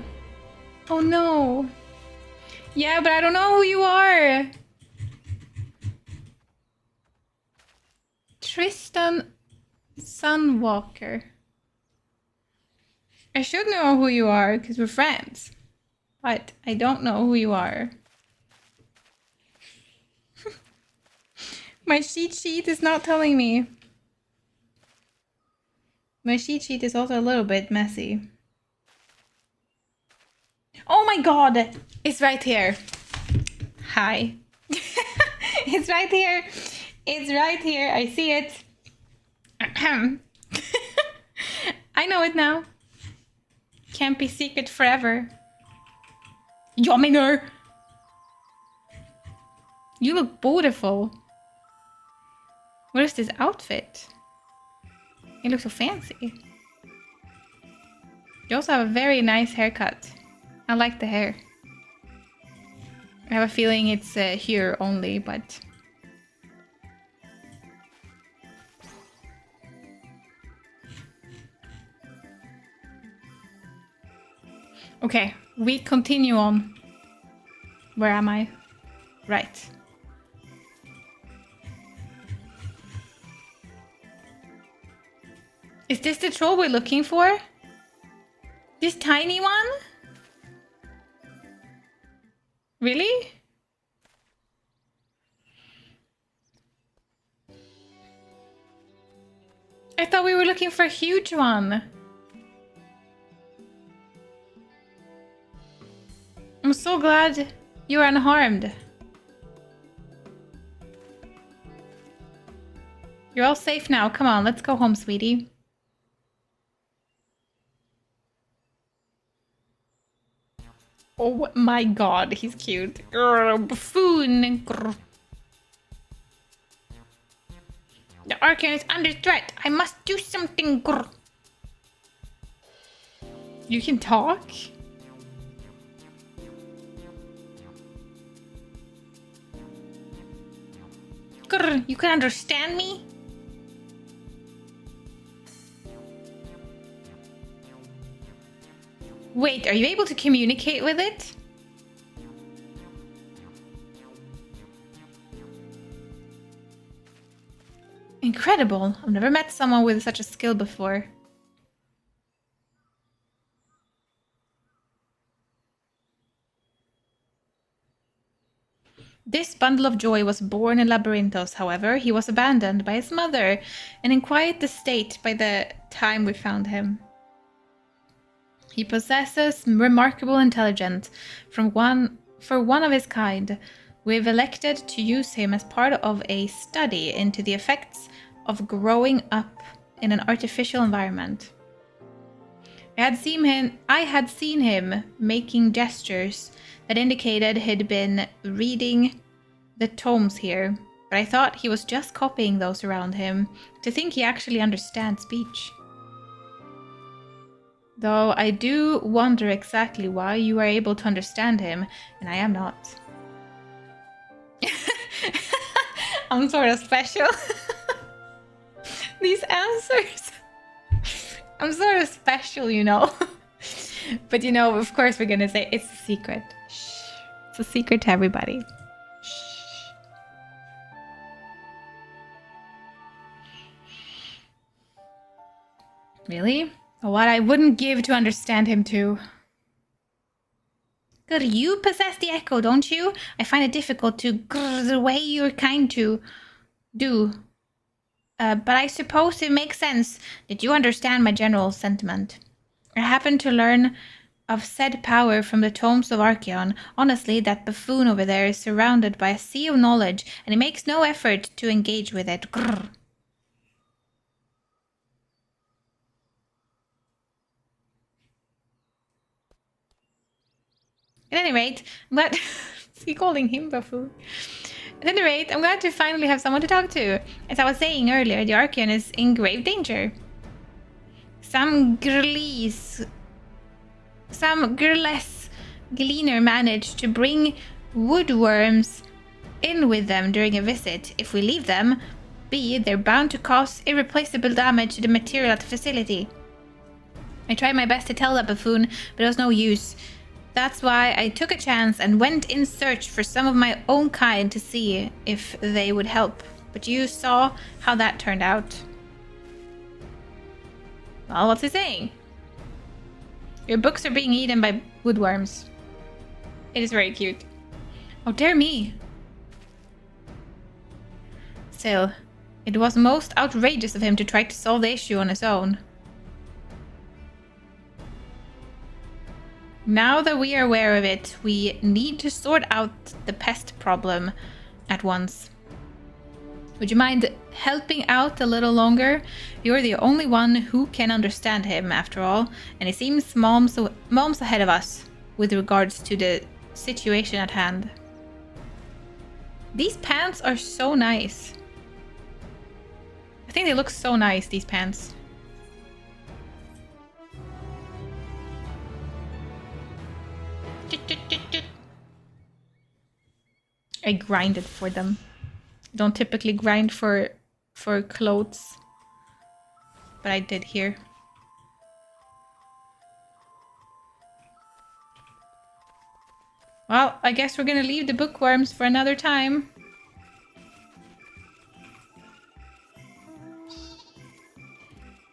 Oh no! Yeah, but I don't know who you are! Tristan Sunwalker. I should know who you are because we're friends. But I don't know who you are. My cheat sheet is not telling me. My cheat sheet is also a little bit messy. Oh my god! It's right here. Hi. It's right here. It's right here. I see it. I know it now. Can't be secret forever. Yominer! You look beautiful. What is this outfit? You look so fancy. You also have a very nice haircut. I like the hair. I have a feeling it's here only, but... Okay, we continue on. Where am I? Right. Is this the troll we're looking for? This tiny one? Really? I thought we were looking for a huge one. I'm so glad you're unharmed. You're all safe now. Come on, let's go home, sweetie. Oh my god, he's cute. Buffoon. The Archon is under threat. I must do something. You can talk? You can understand me? Wait, are you able to communicate with it? Incredible. I've never met someone with such a skill before. This bundle of joy was born in Labyrinthos, however. He was abandoned by his mother and in quite the state by the time we found him. He possesses remarkable intelligence from one for one of his kind. We've elected to use him as part of a study into the effects of growing up in an artificial environment. I had seen him making gestures that indicated he'd been reading the tomes here, but I thought he was just copying those around him. To think he actually understands speech. Though I do wonder exactly why you are able to understand him, and I am not. I'm sort of special. These answers. I'm sort of special, you know. But you know, of course we're gonna say it's a secret. Shh. It's a secret to everybody. Shh. Really? What I wouldn't give to understand him too. Good, you possess the echo, don't you? I find it difficult to grrr the way you're kind to do. But I suppose it makes sense that you understand my general sentiment. I happen to learn of said power from the tomes of Archeon. Honestly, that buffoon over there is surrounded by a sea of knowledge, and he makes no effort to engage with it. Grrr. At any rate, I'm glad... Is he calling him buffoon? At any rate, I'm glad to finally have someone to talk to. As I was saying earlier, the Archeon is in grave danger. Some girless gleaner managed to bring woodworms in with them during a visit. If we leave them be, they're bound to cause irreplaceable damage to the material at the facility. I tried my best to tell that buffoon, but it was no use. That's why I took a chance and went in search for some of my own kind to see if they would help. But you saw how that turned out. Well, what's he saying? Your books are being eaten by woodworms. It is very cute. Oh, dear me. Still, it was most outrageous of him to try to solve the issue on his own. Now that we are aware of it, we need to sort out the pest problem at once. Would you mind helping out a little longer? You're the only one who can understand him, after all, and it seems mom's ahead of us with regards to the situation at hand. These pants are so nice. I think they look so nice, these pants. I grinded for them. I don't typically grind for clothes, but I did here. Well, I guess we're gonna leave the bookworms for another time.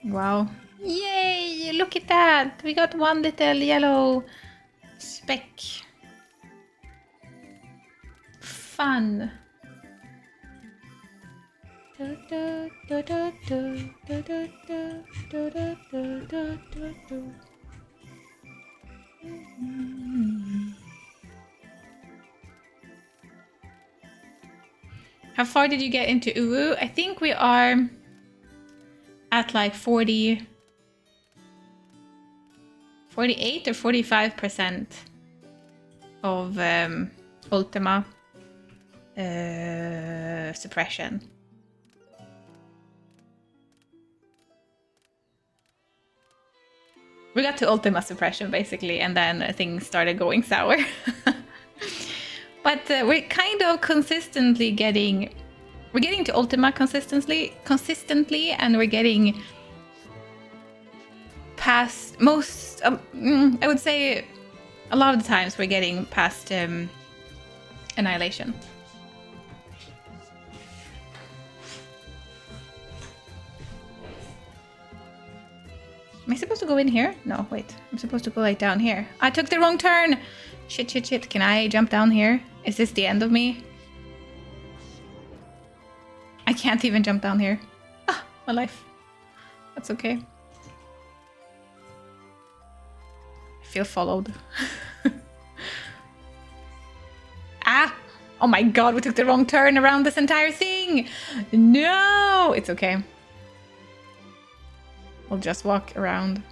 Wow. Yay! Look at that! We got one little yellow speck. Fun. How far did you get into Uwu? I think we are at like 48 or 45% of Ultima suppression. We got to Ultima suppression basically, and then things started going sour. But we're kind of consistently getting... We're getting to Ultima consistently, and we're getting past most... I would say a lot of the times we're getting past Annihilation. Am I supposed to go in here? No, wait. I'm supposed to go like down here. I took the wrong turn! Shit, shit, shit. Can I jump down here? Is this the end of me? I can't even jump down here. Ah, my life. That's okay. I feel followed. Oh my god, we took the wrong turn around this entire thing! No! It's okay. We'll just walk around.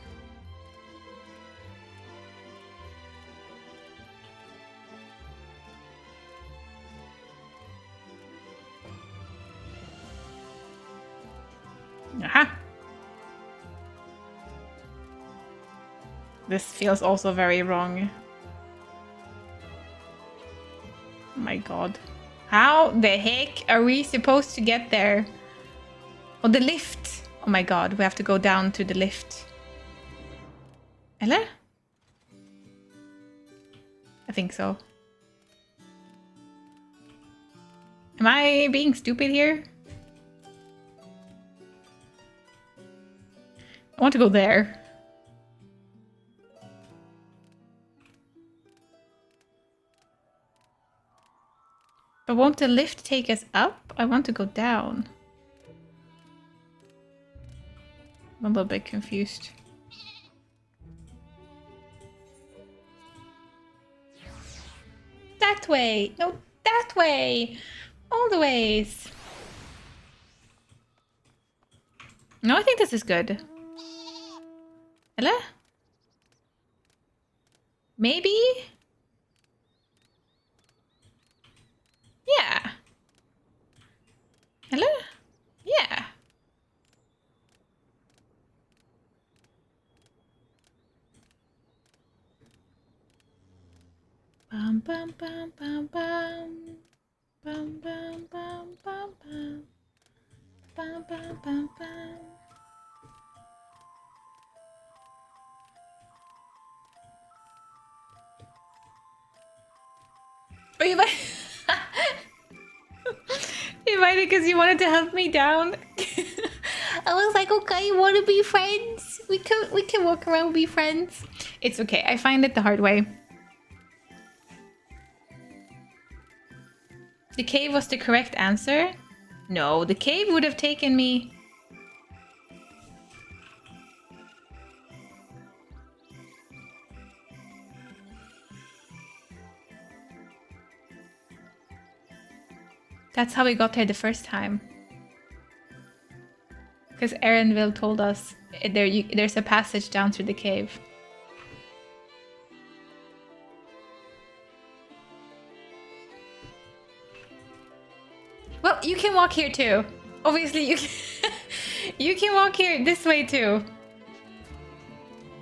Aha! This feels also very wrong. Oh my god. How the heck are we supposed to get there? Oh, the lift! Oh my god, we have to go down to the lift. Eller? I think so. Am I being stupid here? I want to go there. But won't the lift take us up? I want to go down. I'm a little bit confused. That way! No, that way! All the ways! No, I think this is good. Hello? Maybe? Yeah. Hello? Yeah. Bum bum bum bum bum. Bum bum bum bum bum. Bum bum bum bum. Oh, you might. You might because you wanted to help me down. I was like, okay, you want to be friends? We can walk around and be friends. It's okay. I find it the hard way. The cave was the correct answer? No, the cave would have taken me. That's how we got there the first time. Because Erenville told us there's a passage down through the cave. Well, you can walk here too. Obviously, you can, you can walk here this way too.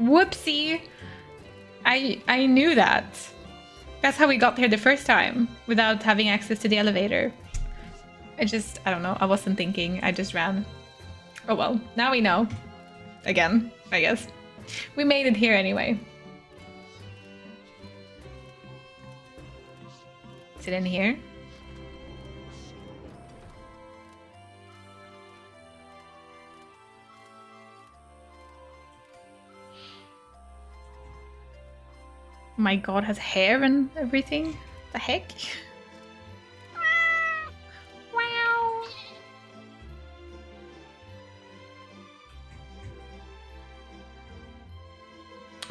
Whoopsie. I knew that. That's how we got here the first time, without having access to the elevator. I don't know, I wasn't thinking, I just ran. Oh well, now we know. Again, I guess. We made it here anyway. Is it in here? My god, has hair and everything? The heck? Wow.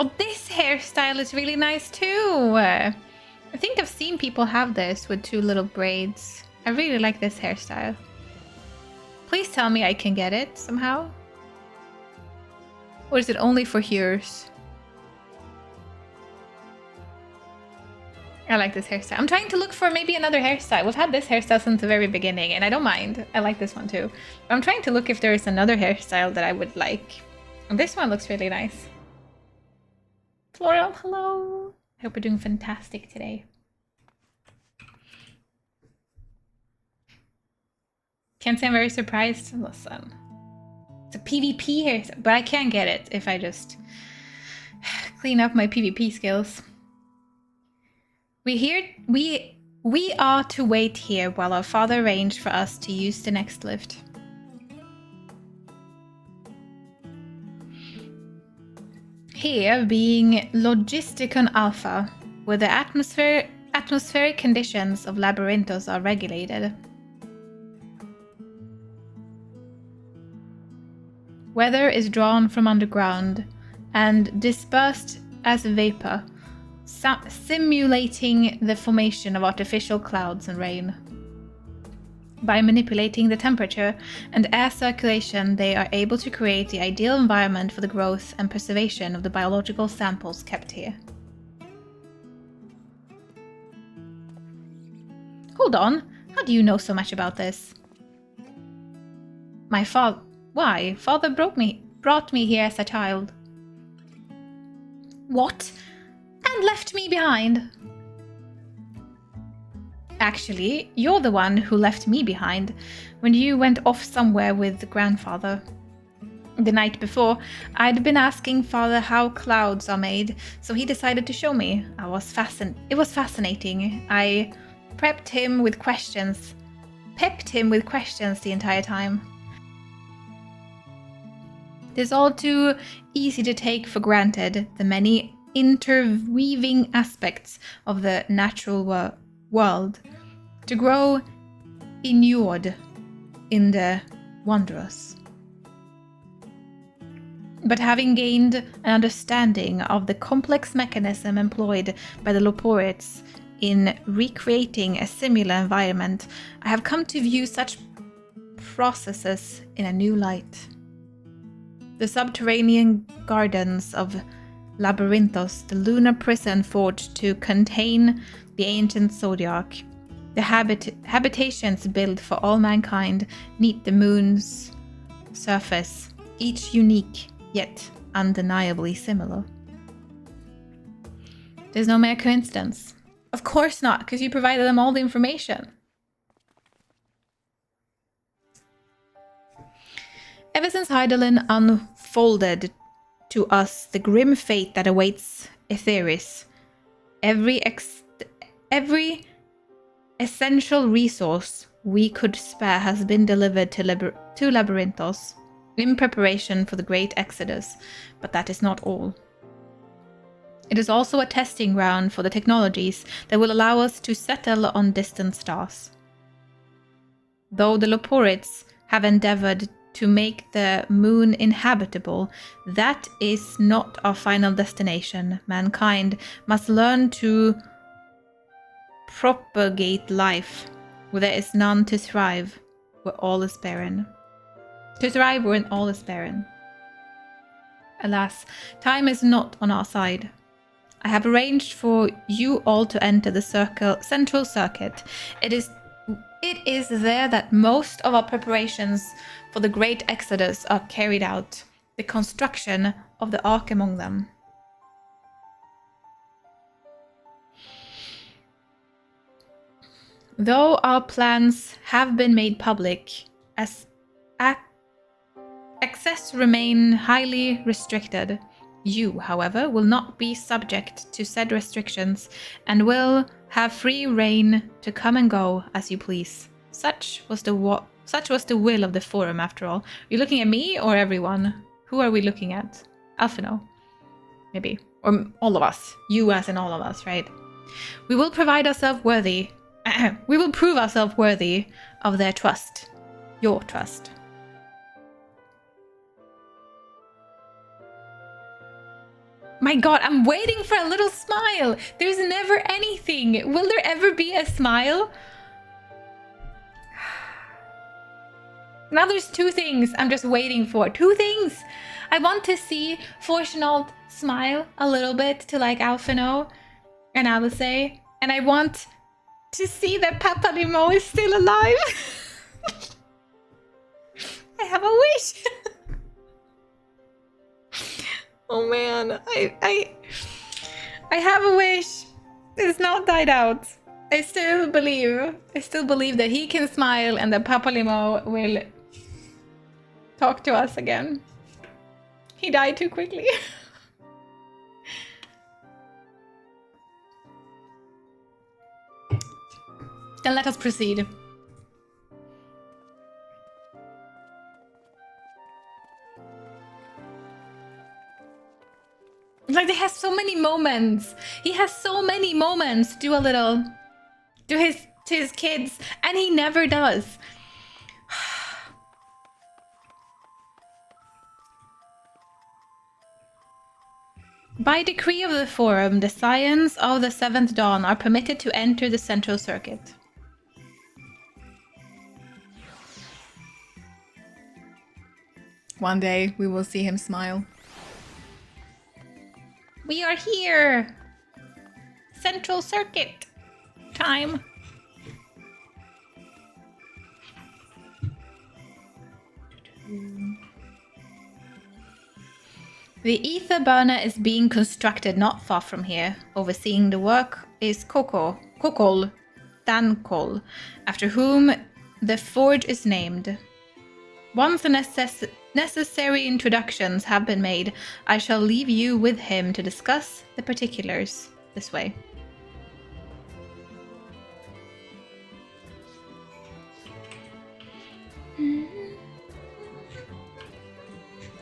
Oh, this hairstyle is really nice too. I think I've seen people have this with two little braids. I really like this hairstyle. Please tell me I can get it somehow. Or is it only for hearers? I like this hairstyle. I'm trying to look for maybe another hairstyle. We've had this hairstyle since the very beginning, and I don't mind. I like this one too. But I'm trying to look if there is another hairstyle that I would like. And this one looks really nice. Floral, hello. I hope we're doing fantastic today. Can't say I'm very surprised. Listen. It's a PvP hairstyle, but I can get it if I just clean up my PvP skills. We are to wait here while our father arranged for us to use the next lift. Here being Logisticon Alpha, where the atmospheric conditions of Labyrinthos are regulated. Weather is drawn from underground and dispersed as vapor, simulating the formation of artificial clouds and rain. By manipulating the temperature and air circulation, they are able to create the ideal environment for the growth and preservation of the biological samples kept here. Hold on, how do you know so much about this? My father... Why? Father brought me here as a child. What? And left me behind? Actually, you're the one who left me behind when you went off somewhere with grandfather. The night before, I'd been asking father how clouds are made, so he decided to show me. It was fascinating. I pepped him with questions the entire time. It is all too easy to take for granted the many interweaving aspects of the natural world, to grow inured in the wondrous. But having gained an understanding of the complex mechanism employed by the Loporites in recreating a similar environment, I have come to view such processes in a new light. The subterranean gardens of Labyrinthos, the lunar prison forged to contain the ancient zodiac, the habitations built for all mankind neath the moon's surface, each unique yet undeniably similar. There's no mere coincidence. Of course not, because you provided them all the information. Ever since Hydaelyn unfolded to us the grim fate that awaits Aetheris, every essential resource we could spare has been delivered to Labyrinthos in preparation for the great exodus, but that is not all. It is also a testing ground for the technologies that will allow us to settle on distant stars. Though the Loporites have endeavored to make the moon inhabitable, that is not our final destination. Mankind must learn to propagate life where there is none to thrive, where all is barren. To thrive when all is barren. Alas, time is not on our side. I have arranged for you all to enter the central circuit. It is there that most of our preparations for the great exodus are carried out, the construction of the ark among them. Though our plans have been made public, access remain highly restricted. You, however, will not be subject to said restrictions and will have free reign to come and go as you please. Such was the will of the Forum, after all. Are you looking at me or everyone? Who are we looking at? Alphino. Maybe. Or all of us. You as in all of us, right? We will provide ourselves worthy. We will prove ourselves worthy of their trust. Your trust. My god, I'm waiting for a little smile. There's never anything. Will there ever be a smile? Now there's two things I'm just waiting for. Two things. I want to see Fortunald smile a little bit to like Alphino and Alice. And I want to see that Papalimo is still alive. I have a wish. Oh man, I have a wish. It's not died out. I still believe that he can smile and that Papalimo will talk to us again. He died too quickly. Then let us proceed. Like, they have so many moments. He has so many moments to do a little to his kids, and he never does. By decree of the Forum, the Scions of the Seventh Dawn are permitted to enter the Central Circuit. One day we will see him smile. We are here! Central Circuit time. The ether burner is being constructed not far from here. Overseeing the work is Kokol Dankol, after whom the forge is named. Once the necessary introductions have been made, I shall leave you with him to discuss the particulars. This way.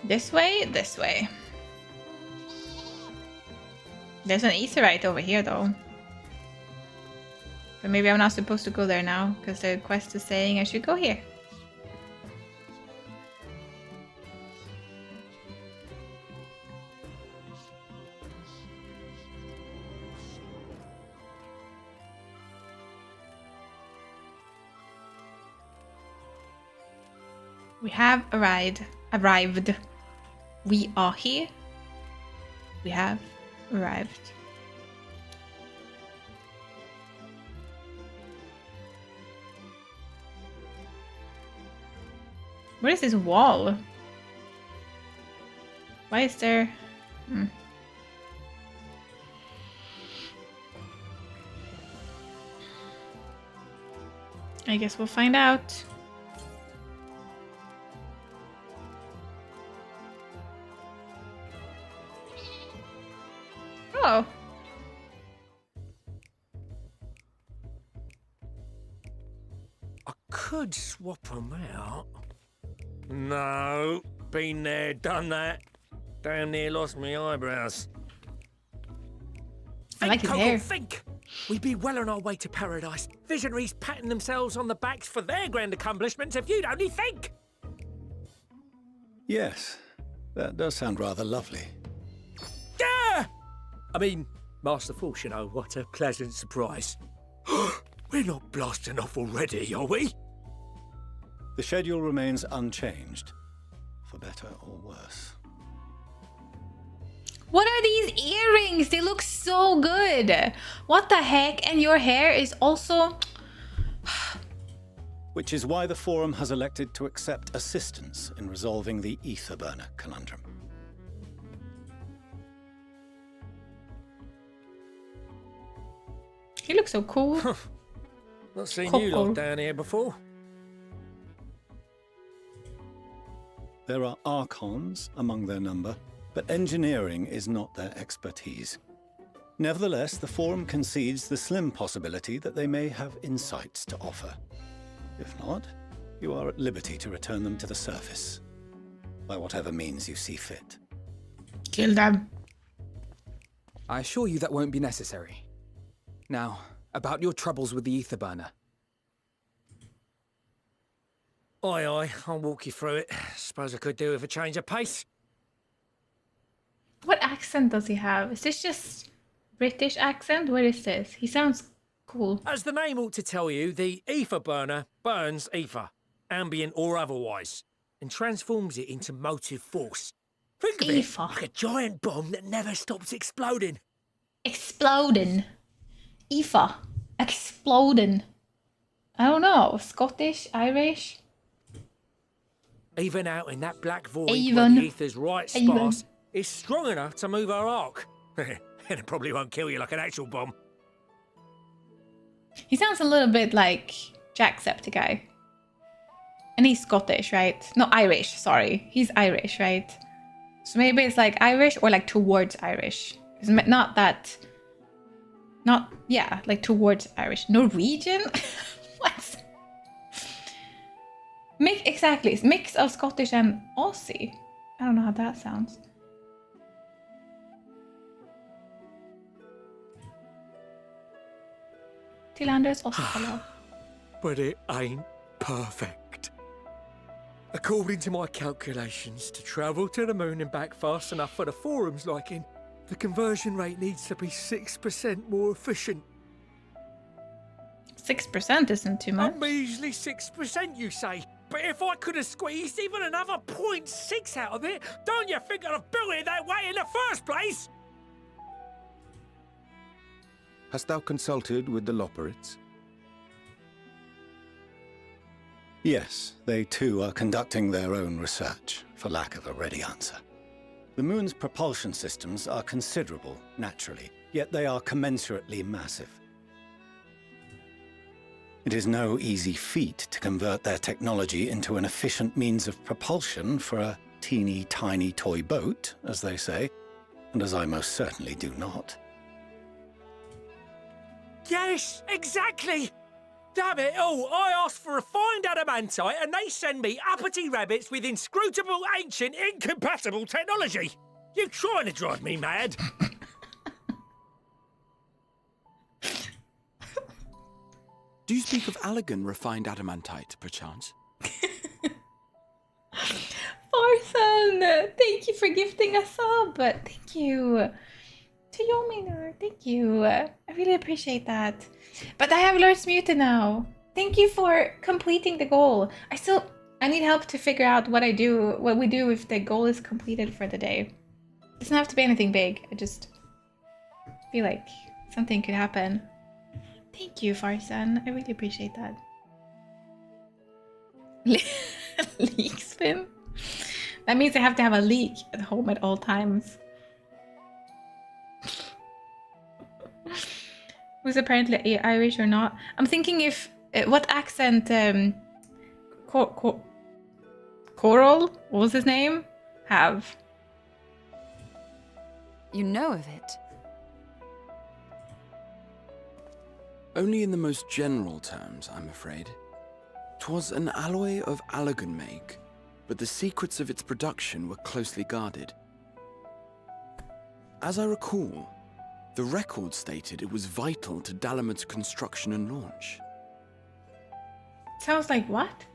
This way, this way. There's an Aetherite over here, though. But maybe I'm not supposed to go there now, because the quest is saying I should go here. We have arrived. We are here. We have arrived. What is this wall? Why is there... I guess we'll find out. Oh. I could swap them out. No, been there, done that. Damn near lost my eyebrows. I like his hair. Think! We'd be well on our way to paradise. Visionaries patting themselves on the backs for their grand accomplishments if you'd only think! Yes, that does sound rather lovely. Yeah! I mean, Master Force, you know, what a pleasant surprise. We're not blasting off already, are we? The schedule remains unchanged, for better or worse. What are these earrings? They look so good. What the heck? And your hair is also... Which is why the Forum has elected to accept assistance in resolving the ether burner conundrum. You look so cool. Not seen you lot down here before. There are Archons among their number, but engineering is not their expertise. Nevertheless, the Forum concedes the slim possibility that they may have insights to offer. If not, you are at liberty to return them to the surface, by whatever means you see fit. Kill them. I assure you that won't be necessary. Now, about your troubles with the ether burner. Aye, aye, I'll walk you through it. Suppose I could do with a change of pace. What accent does he have? Is this just British accent? What is this? He sounds cool. As the name ought to tell you, the ether burner burns ether, ambient or otherwise, and transforms it into motive force. Think of it like a giant bomb that never stops exploding. Exploding. Ether. Exploding. I don't know. Scottish? Irish? Even out in that black void where Even. the ether's right sparse, it's strong enough to move our arc. And it probably won't kill you like an actual bomb. He sounds a little bit like Jacksepticeye. And he's Scottish, right? No, Irish, sorry. He's Irish, right? So maybe it's like Irish or like towards Irish. It's not that... Not... Yeah, like towards Irish. Norwegian? What? Exactly. It's mix of Scottish and Aussie. I don't know how that sounds. Till Anders också follow. But it ain't perfect. According to my calculations, to travel to the moon and back fast enough for the Forum's liking, The conversion rate needs to be 6% more efficient. 6% isn't too much. A measly 6%, you say? But if I could have squeezed even another 0.6 out of it, don't you think I'd have built it that way in the first place? Hast thou consulted with the Loperites? Yes, they too are conducting their own research, for lack of a ready answer. The moon's propulsion systems are considerable, naturally, yet they are commensurately massive. It is no easy feat to convert their technology into an efficient means of propulsion for a teeny tiny toy boat, as they say, and as I most certainly do not. Yes, exactly! Damn it all, I asked for refined adamantite and they send me uppity rabbits with inscrutable, ancient, incompatible technology! You trying to drive me mad? Do you speak of Allegan refined adamantite, perchance? Farson, thank you for gifting us up. Thank you. To Yominer, thank you. I really appreciate that. But I have Lord's Muted now. Thank you for completing the goal. I need help to figure out what we do if the goal is completed for the day. It doesn't have to be anything big. I just feel like something could happen. Thank you, Farson. I really appreciate that. Leak spin? That means I have to have a leak at home at all times. Who's apparently Irish or not. I'm thinking if... what accent... Coral? What was his name? Have? You know of it? Only in the most general terms, I'm afraid. 'Twas an alloy of Allegan make, but the secrets of its production were closely guarded. As I recall, the record stated it was vital to Dalamud's construction and launch. Sounds like what?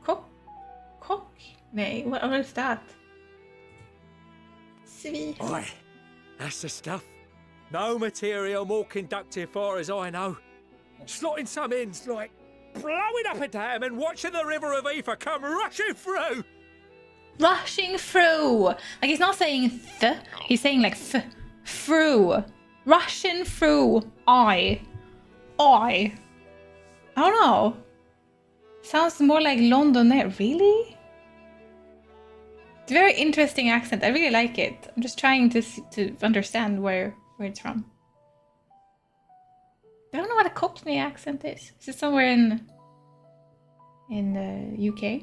Cockney? What is that? Sweet. Oi, that's the stuff. No material more conductive far as I know. Slotting some ends like blowing up a dam and watching the river of ether come rushing through. Rushing through. Like he's not saying th, he's saying like th. Through. Rushing through. I don't know. Sounds more like Londonere. Really? It's a very interesting accent. I really like it. I'm just trying to understand where it's from. I don't know what a Cockney accent is. Is it somewhere in the UK?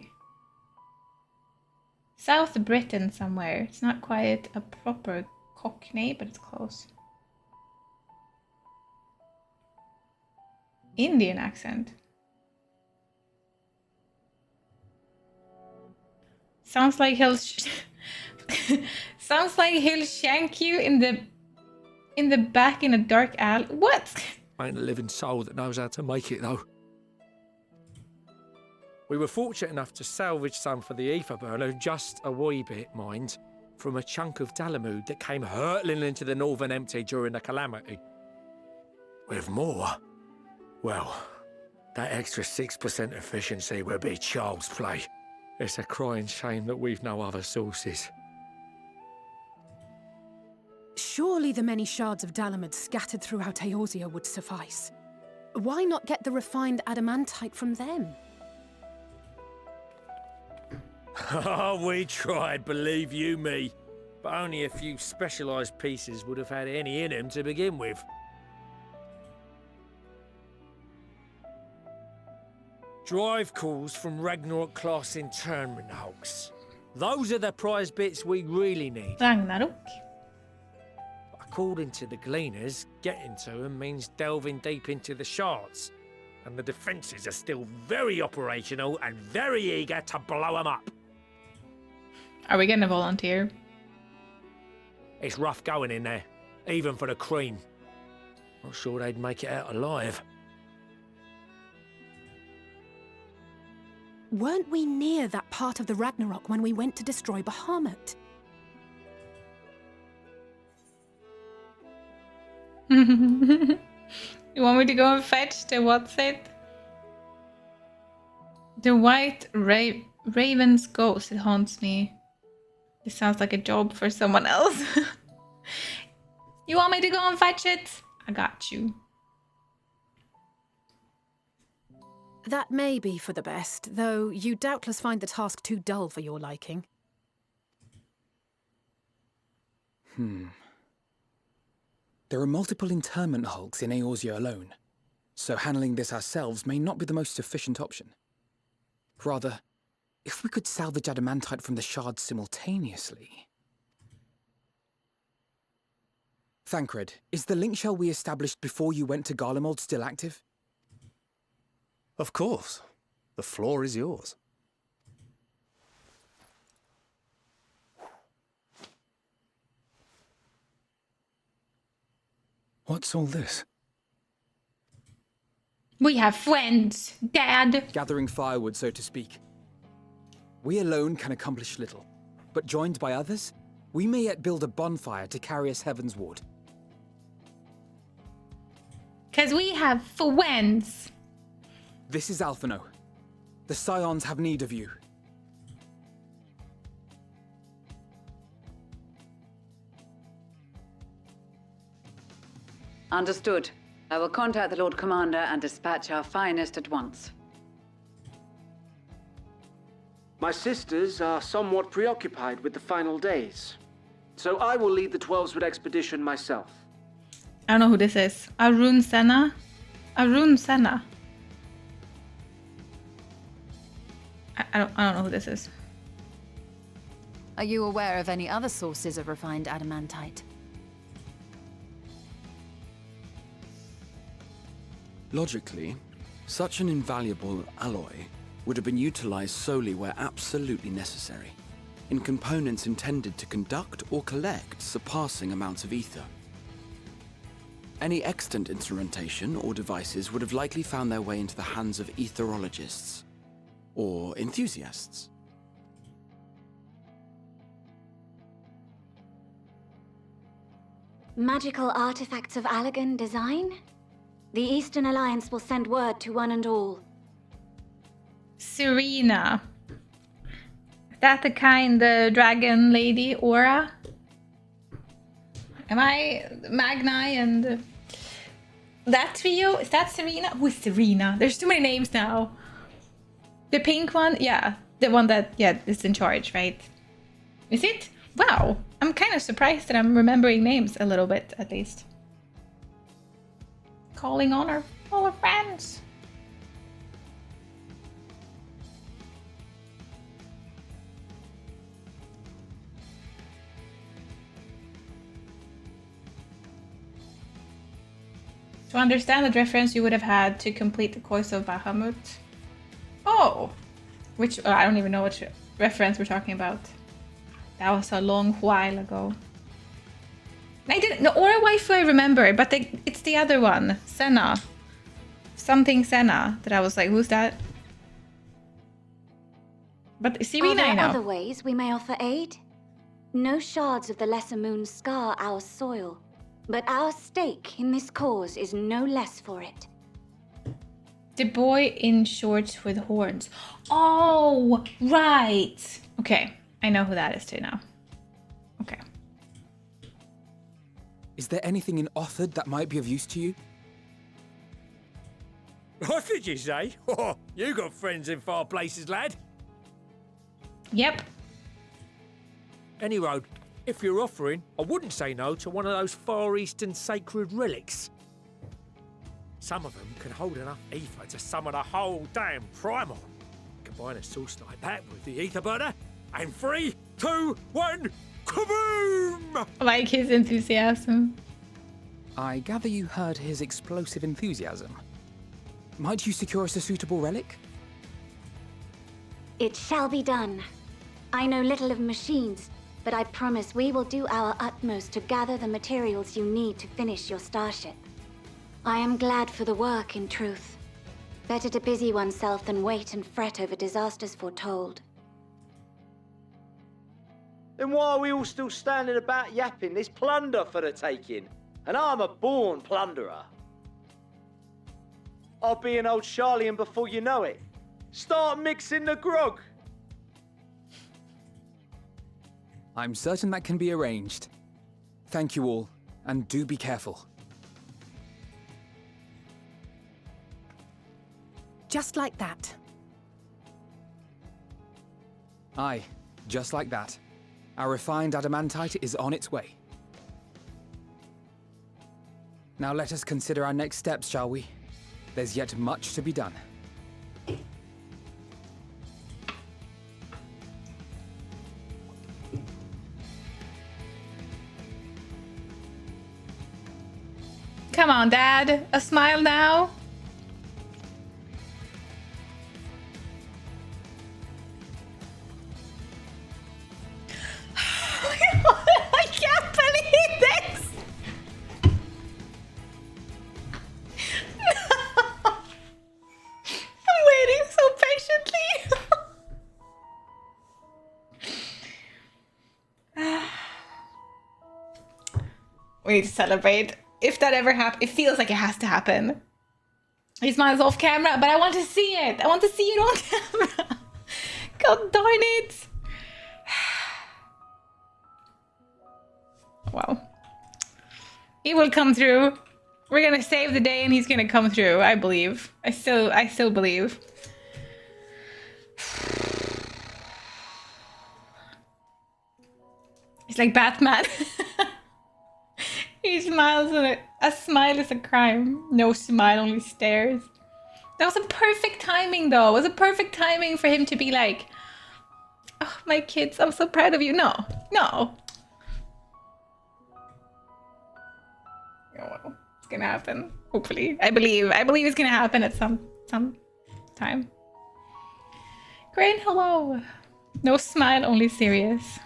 South Britain somewhere. It's not quite a proper Cockney, but it's close. Indian accent. Sounds like he'll sounds like he'll shank you in the back in a dark alley. What? Ain't a living soul that knows how to make it, though. We were fortunate enough to salvage some for the ether burner, just a wee bit, mind, from a chunk of Dalamud that came hurtling into the Northern Empty during the calamity. With more, well, that extra 6% efficiency will be child's play. It's a crying shame that we've no other sources. Surely the many shards of Dalamud scattered throughout Eorzea would suffice. Why not get the refined adamantite from them? Oh, we tried, believe you me. But only a few specialised pieces would have had any in them to begin with. Drive calls from Ragnarok class internment hulks. Those are the prize bits we really need. Ragnarok? According to the Gleaners, getting to them means delving deep into the shards. And the defences are still very operational and very eager to blow them up. Are we gonna volunteer? It's rough going in there, even for the cream. Not sure they'd make it out alive. Weren't we near that part of the Ragnarok when we went to destroy Bahamut? You want me to go and fetch the what's it? The white raven's ghost. It haunts me. This sounds like a job for someone else. You want me to go and fetch it? I got you. That may be for the best, though you doubtless find the task too dull for your liking. There are multiple internment hulks in Eorzea alone, so handling this ourselves may not be the most efficient option. Rather, if we could salvage adamantite from the shards simultaneously... Thancred, is the link shell we established before you went to Garlemald still active? Of course. The floor is yours. What's all this? We have friends, Dad. Gathering firewood, so to speak. We alone can accomplish little, but joined by others, we may yet build a bonfire to carry us heavensward. 'Cause we have friends. This is Alphino. The Scions have need of you. Understood. I will contact the Lord Commander and dispatch our finest at once. My sisters are somewhat preoccupied with the final days, so I will lead the 12-Sword expedition myself. I don't know who this is. Arun Senna? Arun Senna. I don't know who this is. Are you aware of any other sources of refined adamantite? Logically, such an invaluable alloy would have been utilized solely where absolutely necessary, in components intended to conduct or collect surpassing amounts of ether. Any extant instrumentation or devices would have likely found their way into the hands of etherologists, or enthusiasts. Magical artifacts of Allagan design? The Eastern Alliance will send word to one and all. Serena. Is that the kind dragon lady, Aura? Am I Magni and that trio? Is that Serena? Who is Serena? There's too many names now. The pink one? Yeah. The one that, is in charge, right? Is it? Wow. I'm kind of surprised that I'm remembering names a little bit, at least. Calling on all our friends. To understand the reference, you would have had to complete the course of Bahamut. Oh! Which, I don't even know which reference we're talking about. That was a long while ago. I didn't, the Aura waifu I remember, but it's the other one. Senna. Something Senna. That I was like, who's that? But Serena, I know. Are there other ways we may offer aid? No shards of the Lesser Moon scar our soil, but our stake in this cause is no less for it. The boy in shorts with horns. Oh, right. Okay, I know who that is too now. Okay. Is there anything in Othard that might be of use to you? What did you say? Oh, you got friends in far places, lad. Yep. Anyway, if you're offering, I wouldn't say no to one of those Far Eastern sacred relics. Some of them can hold enough ether to summon a whole damn primal. Combine a source like that with the ether burner, and 3, 2, 1, kaboom! I like his enthusiasm. I gather you heard his explosive enthusiasm. Might you secure us a suitable relic? It shall be done. I know little of machines, but I promise we will do our utmost to gather the materials you need to finish your starship. I am glad for the work, in truth. Better to busy oneself than wait and fret over disasters foretold. Then why are we all still standing about yapping? There's plunder for the taking. and I'm a born plunderer. I'll be an old Charlian before you know it. Start mixing the grog. I'm certain that can be arranged. Thank you all, and do be careful. Just like that. Aye, just like that. Our refined adamantite is on its way. Now let us consider our next steps, shall we? There's yet much to be done. Come on, Dad. A smile now. I can't believe this. I'm waiting so patiently. We need to celebrate. If that ever happens, it feels like it has to happen. He smiles off camera, but I want to see it. I want to see it on camera. God darn it. Wow. He will come through. We're gonna save the day and he's gonna come through. I believe. I still believe. He's like Batman. He smiles and a smile is a crime. No smile, only stares. That was a perfect timing though. It was a perfect timing for him to be like, oh, my kids, I'm so proud of you. No. No. Oh, well, it's gonna happen. Hopefully. I believe it's gonna happen at some time. Crane, hello. No smile, only serious.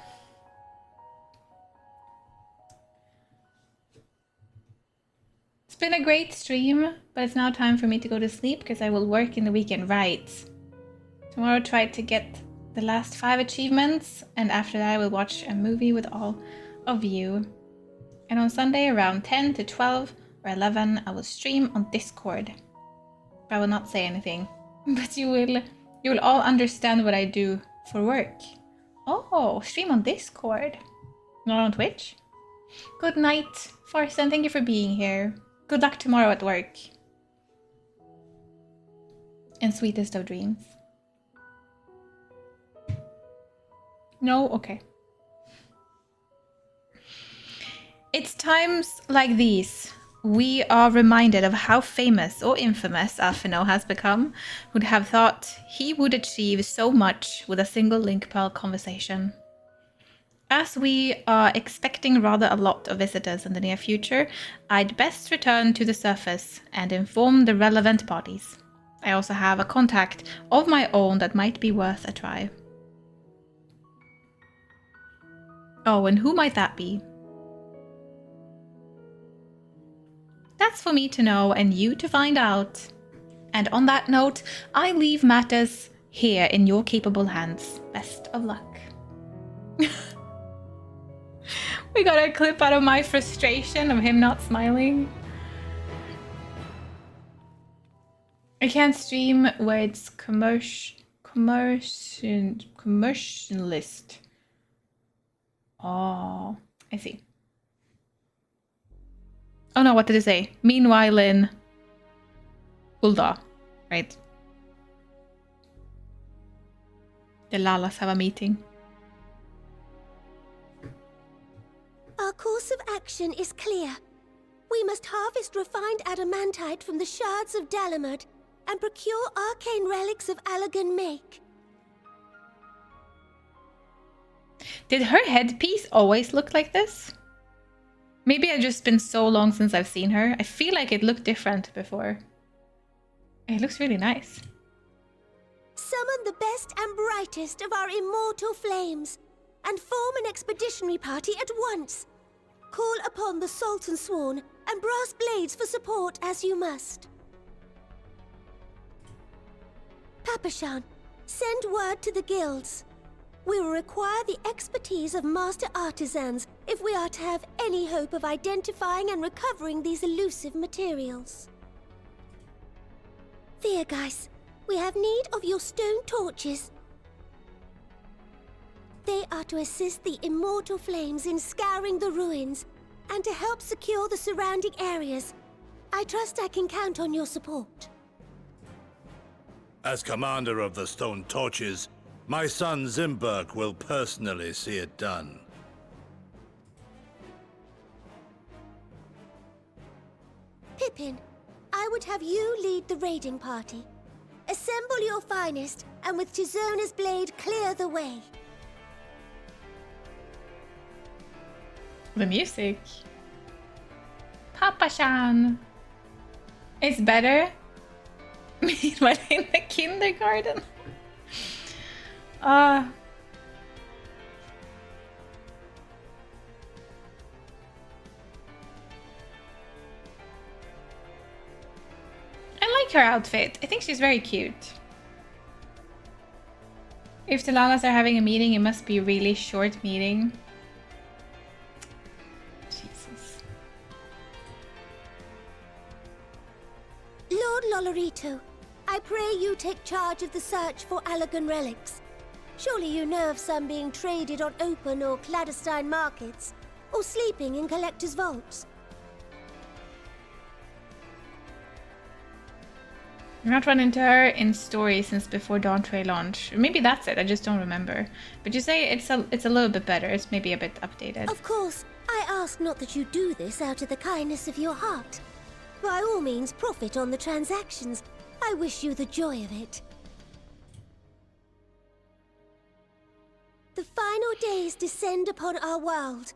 It's been a great stream, but it's now time for me to go to sleep because I will work in the weekend, right? Tomorrow try to get the last 5 achievements, and after that I will watch a movie with all of you. And on Sunday around 10 to 12 or 11 I will stream on Discord. I will not say anything, but you will all understand what I do for work. Oh, stream on Discord, not on Twitch. Good night, Farson, thank you for being here. Good luck tomorrow at work. And sweetest of dreams. No? Okay. It's times like these we are reminded of how famous or infamous Alphino has become. Would have thought he would achieve so much with a single link pearl conversation. As we are expecting rather a lot of visitors in the near future, I'd best return to the surface and inform the relevant bodies. I also have a contact of my own that might be worth a try. Oh, and who might that be? That's for me to know and you to find out. And on that note, I leave matters here in your capable hands. Best of luck. We got a clip out of my frustration of him not smiling. I can't stream where it's commercialist. Oh, I see. Oh no, what did it say? Meanwhile in Ulda, right? The Lalas have a meeting. Our course of action is clear. We must harvest refined adamantite from the shards of Dalamud and procure arcane relics of Allagan make. Did her headpiece always look like this? Maybe it's just been so long since I've seen her. I feel like it looked different before. It looks really nice. Summon the best and brightest of our immortal flames and form an expeditionary party at once. Call upon the Salt and Sworn and Brass Blades for support as you must. Papashan, send word to the guilds. We will require the expertise of master artisans if we are to have any hope of identifying and recovering these elusive materials. Viergeist, we have need of your stone torches. They are to assist the immortal flames in scouring the ruins and to help secure the surrounding areas. I trust I can count on your support. As commander of the Stone Torches, my son Zimberg will personally see it done. Pippin, I would have you lead the raiding party. Assemble your finest, and with Tizona's blade, clear the way. The music. Papa-chan. It's better. Meanwhile in the kindergarten. I like her outfit. I think she's very cute. If the Lalas are having a meeting, it must be a really short meeting. Jesus. Lord Lolorito, I pray you take charge of the search for Allagan relics. Surely you know of some being traded on open or clandestine markets, or sleeping in collectors' vaults. I've not run into her in story since before Dawntree launch. Maybe that's it, I just don't remember. But you say it's a little bit better, it's maybe a bit updated. Of course, I ask not that you do this out of the kindness of your heart. By all means, profit on the transactions. I wish you the joy of it. The final days descend upon our world.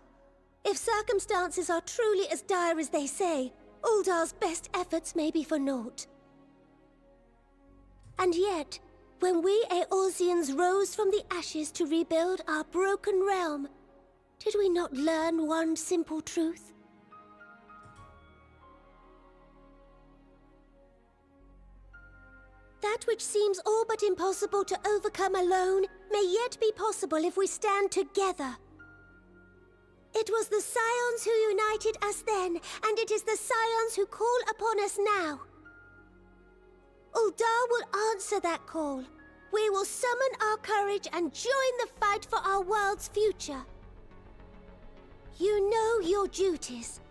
If circumstances are truly as dire as they say, Uldar's best efforts may be for naught. And yet, when we Eorzeans rose from the ashes to rebuild our broken realm, did we not learn one simple truth? That which seems all but impossible to overcome alone may yet be possible if we stand together. It was the Scions who united us then, and it is the Scions who call upon us now. Uldar will answer that call. We will summon our courage and join the fight for our world's future. You know your duties.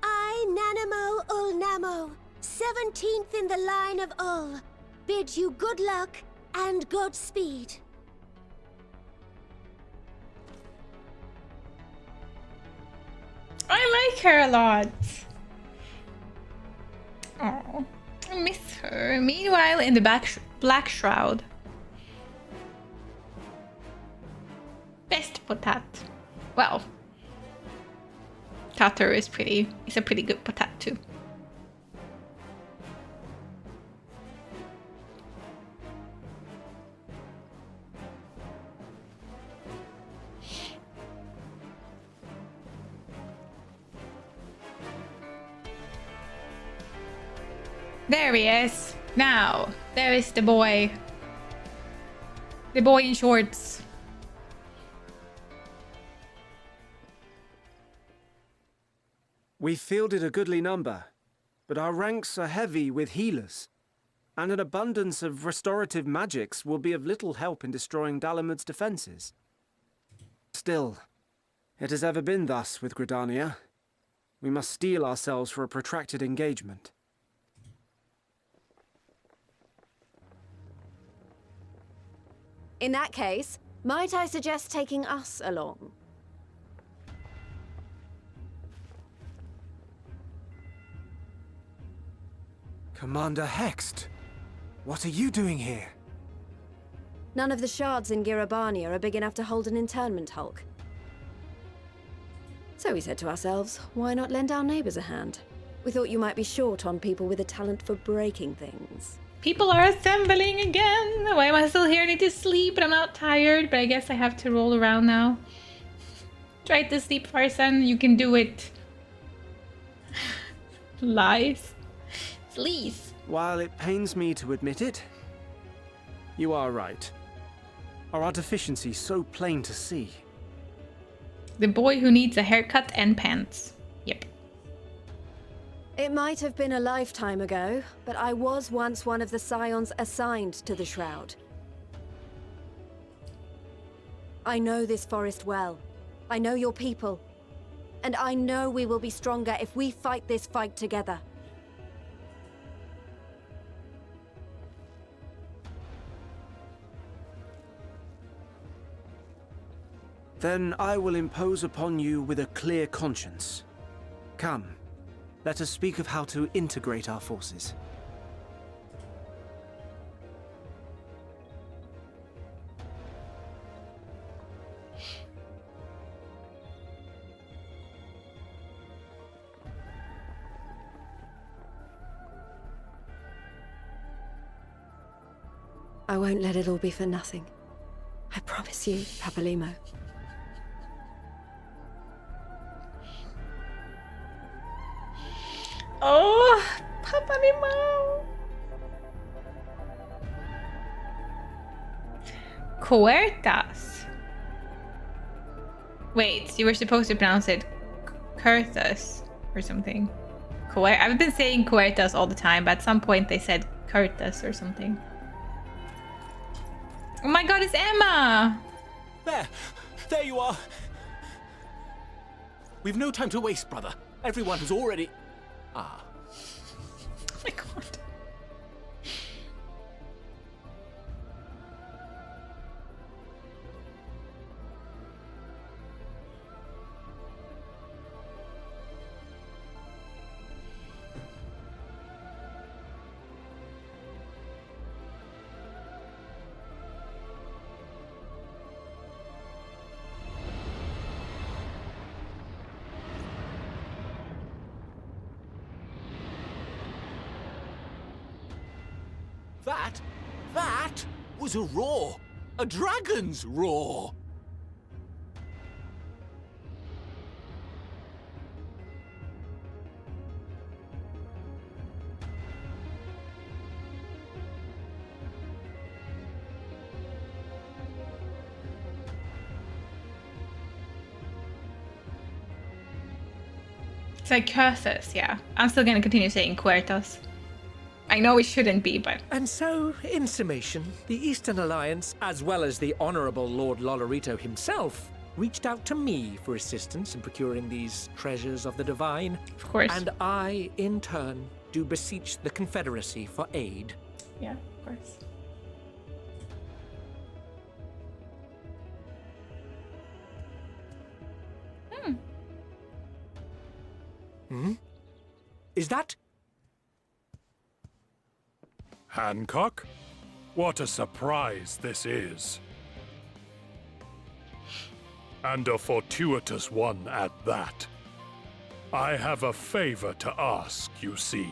I, Nanamo Ulnamo, 17th in the line of Ul, bid you good luck and Godspeed. I like her a lot. Oh, I miss her. Meanwhile, in the Black Shroud. Best potat. Well, Tatter is a pretty good potat too. There he is. Now, there is the boy. The boy in shorts. We fielded a goodly number, but our ranks are heavy with healers, and an abundance of restorative magics will be of little help in destroying Dalamud's defenses. Still, it has ever been thus with Gridania. We must steel ourselves for a protracted engagement. In that case, might I suggest taking us along? Commander Hext, what are you doing here? None of the shards in Girabania are big enough to hold an internment hulk. So we said to ourselves, why not lend our neighbors a hand? We thought you might be short on people with a talent for breaking things. People are assembling again. Why am I still here? I need to sleep, but I'm not tired. But I guess I have to roll around now. Try to sleep, Farsan. You can do it. Lies. Please. While it pains me to admit it, you are right. Are our deficiencies so plain to see? The boy who needs a haircut and pants. Yep. It might have been a lifetime ago, but I was once one of the Scions assigned to the Shroud. I know this forest well. I know your people. And I know we will be stronger if we fight this fight together. Then I will impose upon you with a clear conscience. Come, let us speak of how to integrate our forces. I won't let it all be for nothing. I promise you, Papalimo. Oh, Papalimo. Coertas. Wait, you were supposed to pronounce it Curthus or something. I've been saying Coertas all the time, but at some point they said Curthus or something. Oh my god, it's Emma! There you are! We've no time to waste, brother. Everyone has already... Ah. Oh my god. That was a roar. A dragon's roar. It's like curses, yeah. I'm still gonna continue saying Cuertos. I know it shouldn't be, but... And so, in summation, the Eastern Alliance, as well as the Honourable Lord Lolorito himself, reached out to me for assistance in procuring these treasures of the divine. Of course. And I, in turn, do beseech the Confederacy for aid. Yeah, of course. Is that... Hancock? What a surprise this is. And a fortuitous one at that. I have a favor to ask, you see.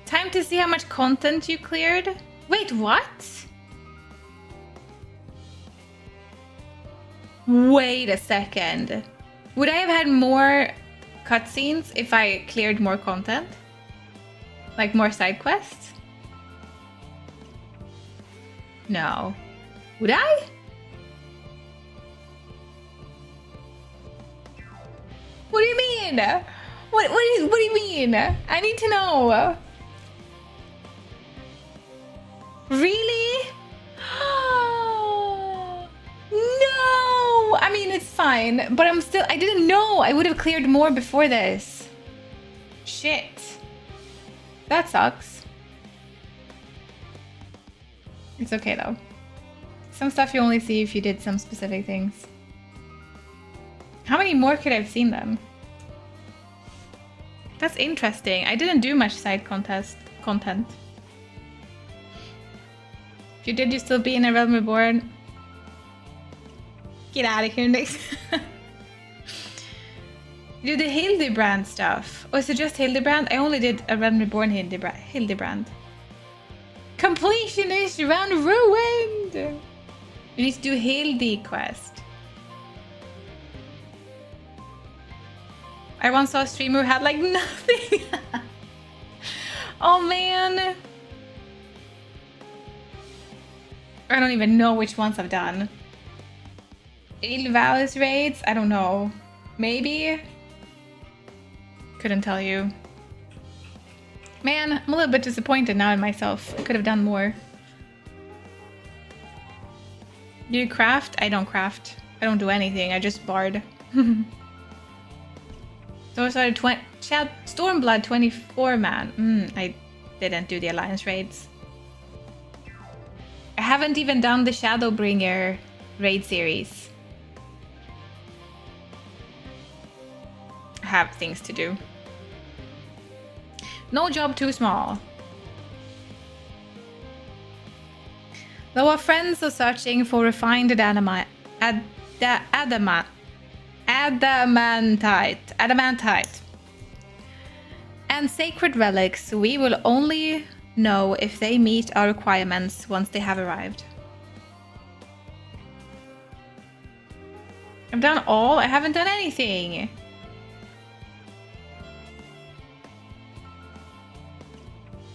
Time to see how much content you cleared? Wait, what? Wait a second. Would I have had more cutscenes if I cleared more content? Like more side quests? No. Would I? What do you mean? What do you mean? I need to know. Really? No! I mean, it's fine, but I didn't know. I would have cleared more before this. Shit. That sucks. It's okay though. Some stuff you only see if you did some specific things. How many more could I have seen then? That's interesting. I didn't do much side content. If you did, you still be in a Realm Reborn. Get out of here, Nix. Do the Hildebrand stuff. Oh, is it just Hildebrand? I only did a Realm Reborn Hildebrand. Completionist run ruined! You need to do Hildy quest. I once saw a streamer who had like nothing. Oh man. I don't even know which ones I've done. Ilvalis raids? I don't know. Maybe? Couldn't tell you. Man, I'm a little bit disappointed now in myself. I could have done more. Do you craft? I don't craft. I don't do anything. I just bard. So I started Stormblood 24 man. I didn't do the Alliance raids. I haven't even done the Shadowbringer raid series. I have things to do. No job too small. Though our friends are searching for refined adamantite, and sacred relics, we will only know if they meet our requirements once they have arrived. I've done all. I haven't done anything.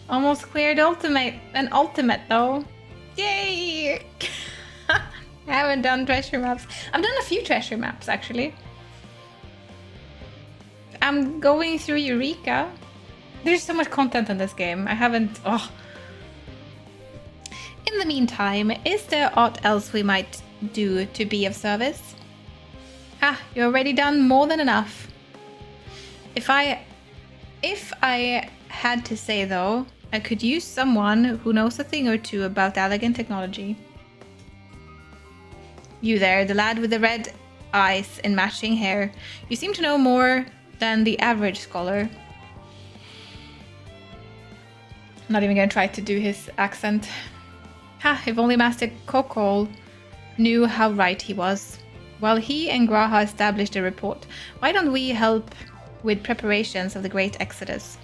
Almost cleared ultimate though. Yay! I haven't done treasure maps. I've done a few treasure maps actually. I'm going through Eureka. There's so much content in this game. I haven't. Oh. In the meantime, is there aught else we might do to be of service? Ah, you already done more than enough. If I had to say though, I could use someone who knows a thing or two about elegant technology. You there, the lad with the red eyes and matching hair. You seem to know more than the average scholar. I'm not even gonna try to do his accent. Ha, if only Master Kokol knew how right he was. While he and Graha established a report, why don't we help with preparations of the Great Exodus?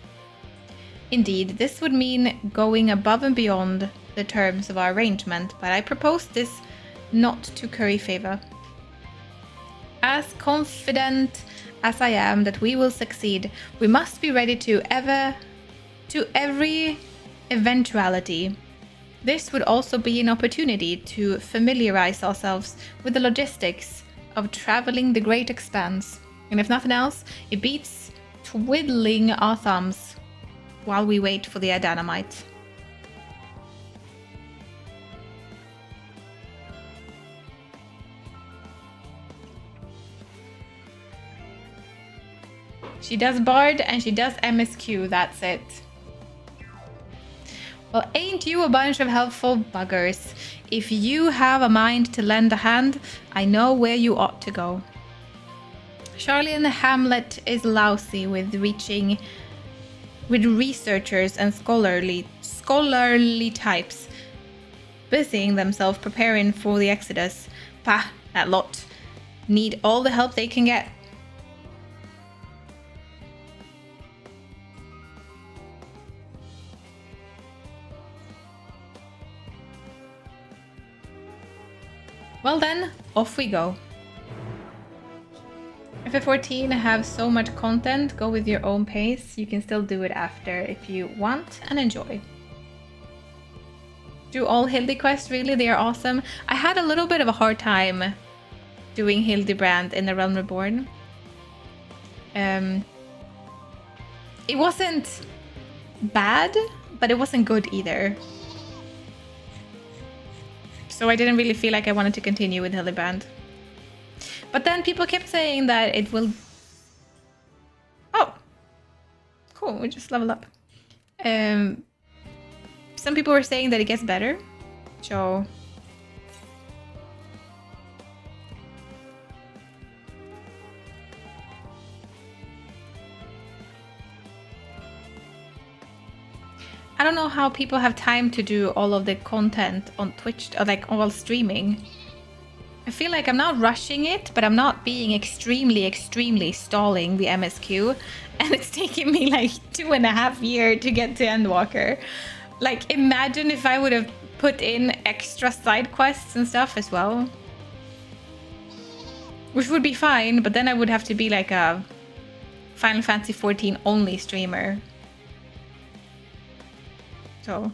Indeed, this would mean going above and beyond the terms of our arrangement, but I propose this not to curry favor. As confident as I am that we will succeed, we must be ready to every eventuality. This would also be an opportunity to familiarize ourselves with the logistics of traveling the great expanse. And if nothing else, it beats twiddling our thumbs while we wait for the Adamite. She does Bard and she does MSQ, that's it. Well, ain't you a bunch of helpful buggers? If you have a mind to lend a hand, I know where you ought to go. Charlie in the Hamlet is lousy with researchers and scholarly types, busying themselves preparing for the Exodus. Pah, that lot need all the help they can get. Well then, off we go. FF14 have so much content, go with your own pace. You can still do it after if you want and enjoy. Do all Hildy quests, really? They are awesome. I had a little bit of a hard time doing Hildebrand in the Realm Reborn. It wasn't bad, but it wasn't good either. So I didn't really feel like I wanted to continue with Hildebrand. But then people kept saying that it will... Oh! Cool, we just leveled up. Some people were saying that it gets better. So... I don't know how people have time to do all of the content on Twitch, or like while streaming. I feel like I'm not rushing it, but I'm not being extremely stalling the MSQ. And it's taking me like 2.5 years to get to Endwalker. Like, imagine if I would have put in extra side quests and stuff as well. Which would be fine, but then I would have to be like a Final Fantasy XIV only streamer. So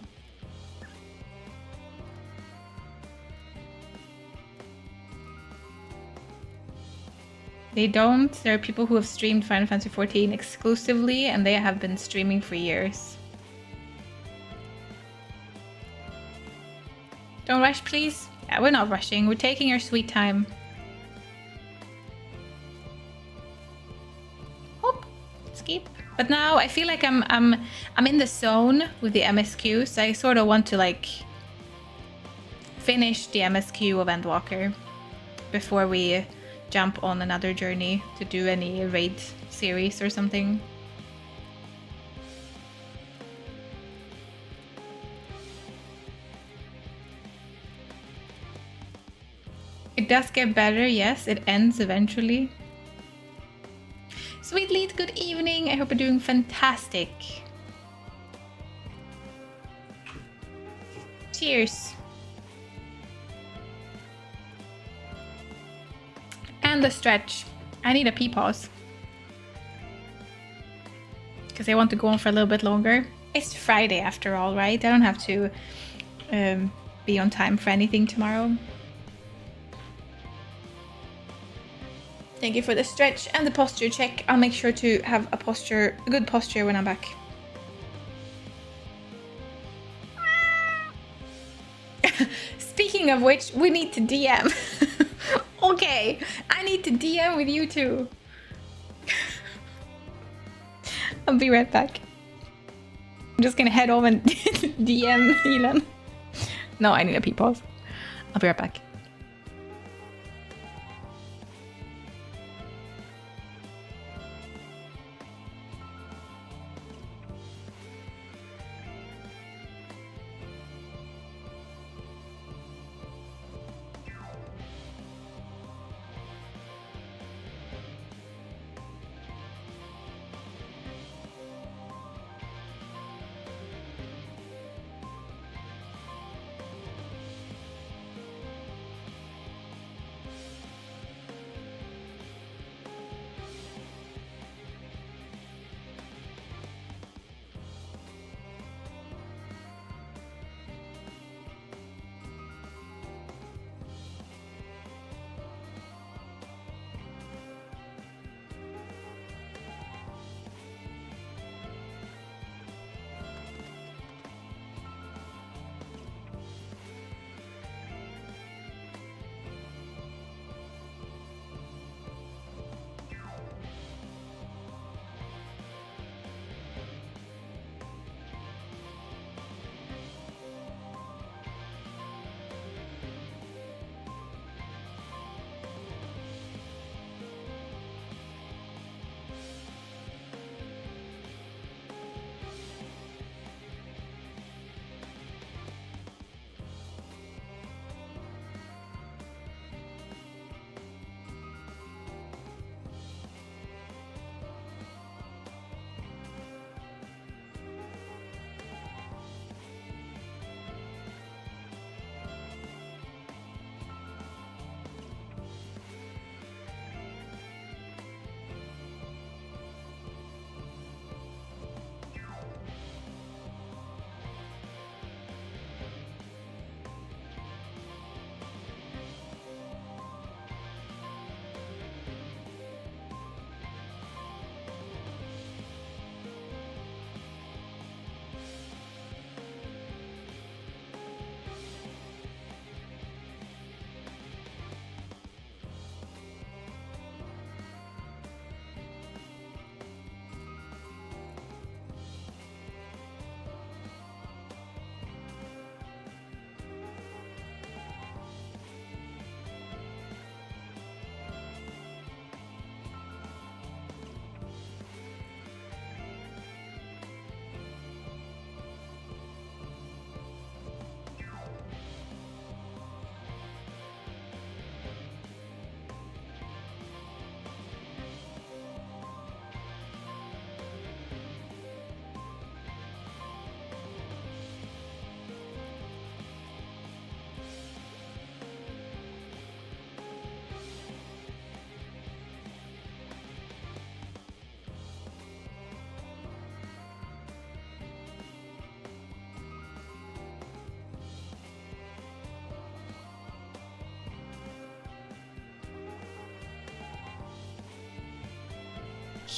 they don't. There are people who have streamed Final Fantasy XIV exclusively, and they have been streaming for years. Don't rush, please. Yeah, we're not rushing. We're taking our sweet time. Hop, skip. But now I feel like I'm in the zone with the MSQ, so I sort of want to like finish the MSQ of Endwalker before we jump on another journey to do any raid series or something. It does get better, yes, it ends eventually. Sweet Lead, good evening. I hope you're doing fantastic. Cheers. And the stretch. I need a pee pause. Because I want to go on for a little bit longer. It's Friday after all, right? I don't have to be on time for anything tomorrow. Thank you for the stretch and the posture check. I'll make sure to have a good posture when I'm back. Speaking of which, we need to DM. Okay, I need to DM with you too. I'll be right back. I'm just gonna head home and DM Elon. No, I need a pee pause. I'll be right back.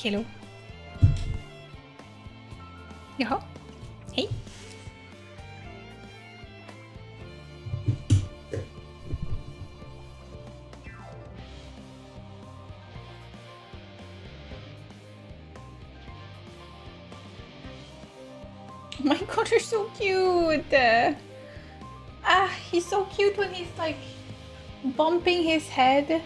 Hello. Jaha. Hej. Oh my god, you're so cute! He's so cute when he's like bumping his head.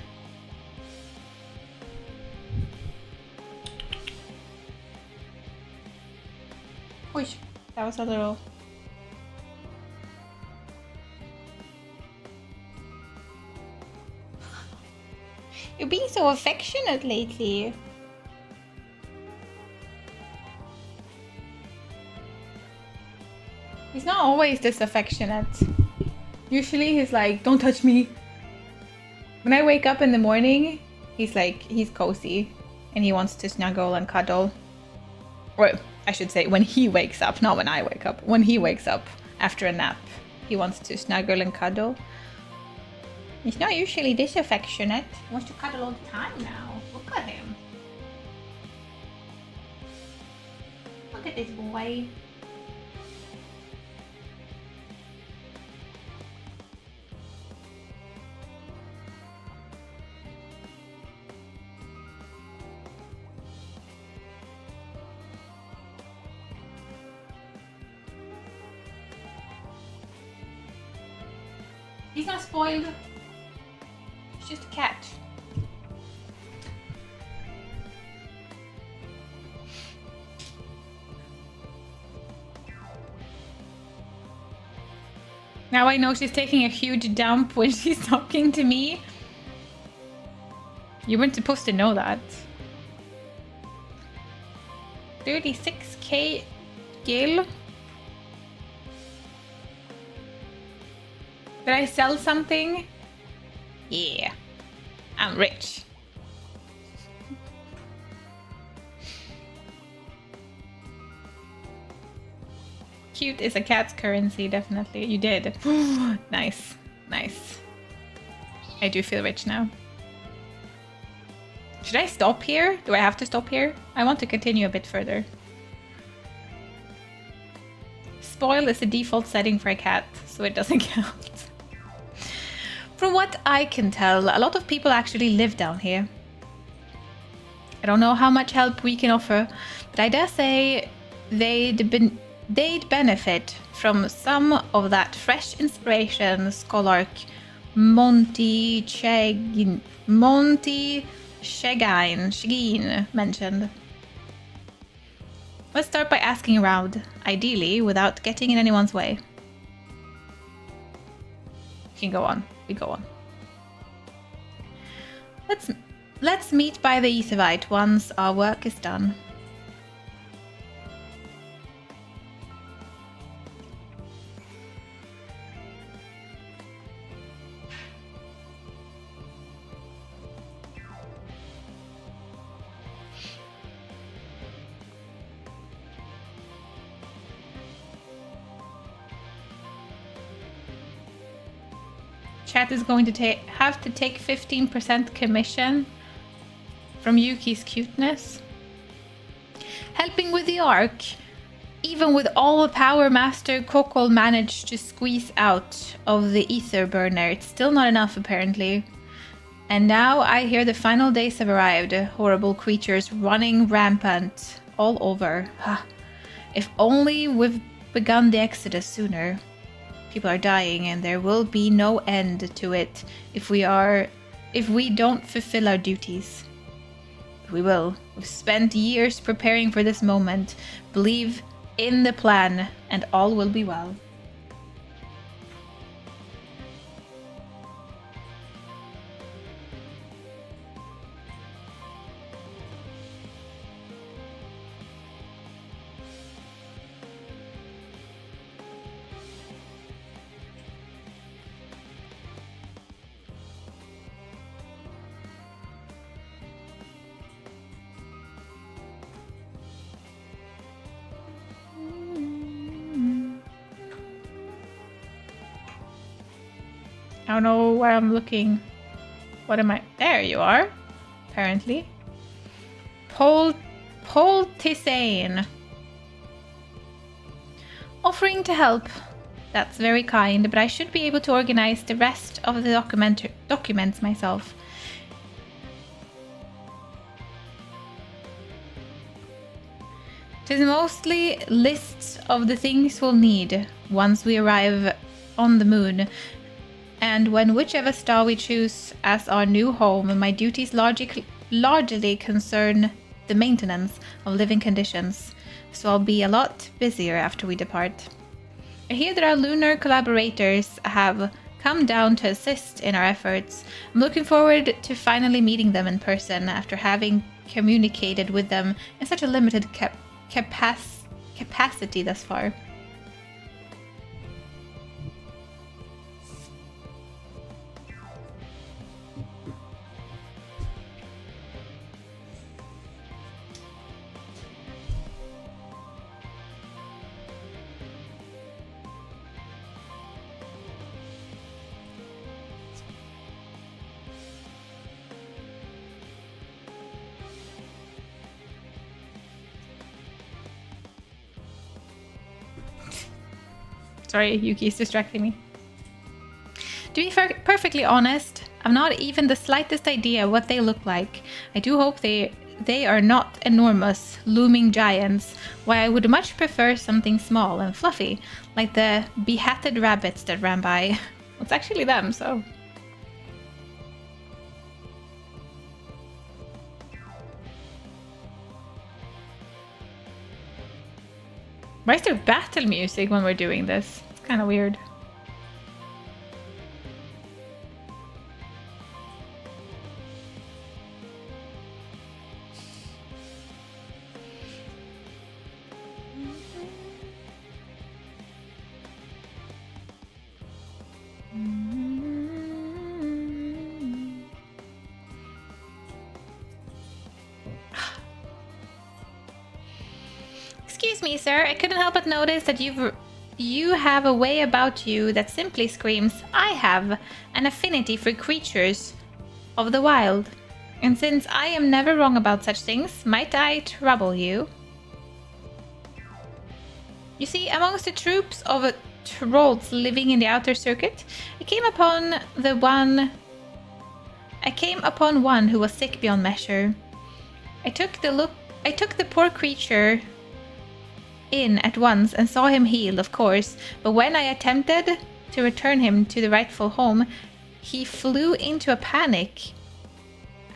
Oish, that was a little... You're being so affectionate lately. He's not always this affectionate. Usually he's like, don't touch me. When I wake up in the morning, he's like, he's cozy and he wants to snuggle and cuddle. Or I should say when he wakes up, not when I wake up. When he wakes up after a nap, he wants to snuggle and cuddle. He's not usually this affectionate. He wants to cuddle all the time now. Look at him. Look at this boy. He's not spoiled. He's just a cat. Now I know she's taking a huge dump when she's talking to me. You weren't supposed to know that. 36k gil. Did I sell something? Yeah, I'm rich. Cute is a cat's currency, definitely. You did. Nice, nice. I do feel rich now. Should I stop here? Do I have to stop here? I want to continue a bit further. Spoil is the default setting for a cat, so it doesn't count. From what I can tell, a lot of people actually live down here. I don't know how much help we can offer, but I dare say they'd benefit from some of that fresh inspiration Scholark Monty Shegin mentioned. Let's start by asking around, ideally without getting in anyone's way. You can go on. We go on. Let's meet by the Aetheryte once our work is done. Chat is going to have to take 15% commission from Yuki's cuteness. Helping with the arc. Even with all the power Master Kokol managed to squeeze out of the ether burner, it's still not enough apparently. And now I hear the final days have arrived. Horrible creatures running rampant all over. If only we've begun the exodus sooner. People are dying and there will be no end to it if we don't fulfill our duties. But we will. We've spent years preparing for this moment. Believe in the plan and all will be well. I don't know where I'm looking. What am I? There you are, apparently. Tisane. Offering to help. That's very kind, but I should be able to organize the rest of the documents myself. It is mostly lists of the things we'll need once we arrive on the moon, and when whichever star we choose as our new home. My duties largely concern the maintenance of living conditions, so I'll be a lot busier after we depart. I hear that our lunar collaborators have come down to assist in our efforts. I'm looking forward to finally meeting them in person after having communicated with them in such a limited capacity thus far. Sorry, Yuki's distracting me. To be perfectly honest, I've not even the slightest idea what they look like. I do hope they are not enormous, looming giants, while I would much prefer something small and fluffy, like the behatted rabbits that ran by. It's actually them, so... Why is there battle music when we're doing this? It's kind of weird. Excuse me, sir. I couldn't help but notice that you have a way about you that simply screams, I have an affinity for creatures of the wild. And since I am never wrong about such things, might I trouble you? You see, amongst the troops of trolls living in the outer circuit, I came upon one who was sick beyond measure. I took the poor creature in at once and saw him healed, of course, but when I attempted to return him to the rightful home, he flew into a panic,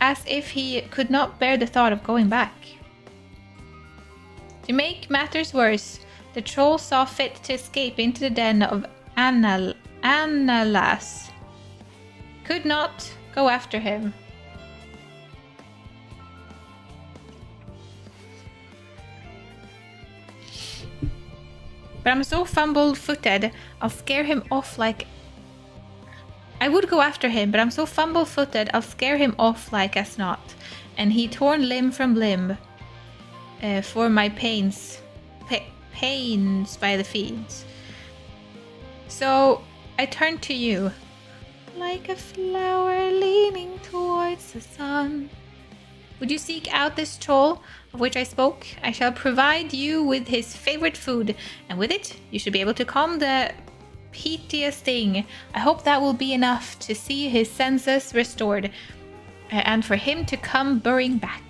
as if he could not bear the thought of going back. To make matters worse, the troll saw fit to escape into the den of Analas. Could not go after him. But I'm so fumble-footed, I'll scare him off like... I would go after him, but I'm so fumble-footed, I'll scare him off like as not. And he torn limb from limb for my pains by the fiends. So I turned to you, like a flower leaning towards the sun. Would you seek out this troll of which I spoke? I shall provide you with his favorite food, and with it you should be able to calm the piteous thing. I hope that will be enough to see his senses restored, and for him to come burrowing back.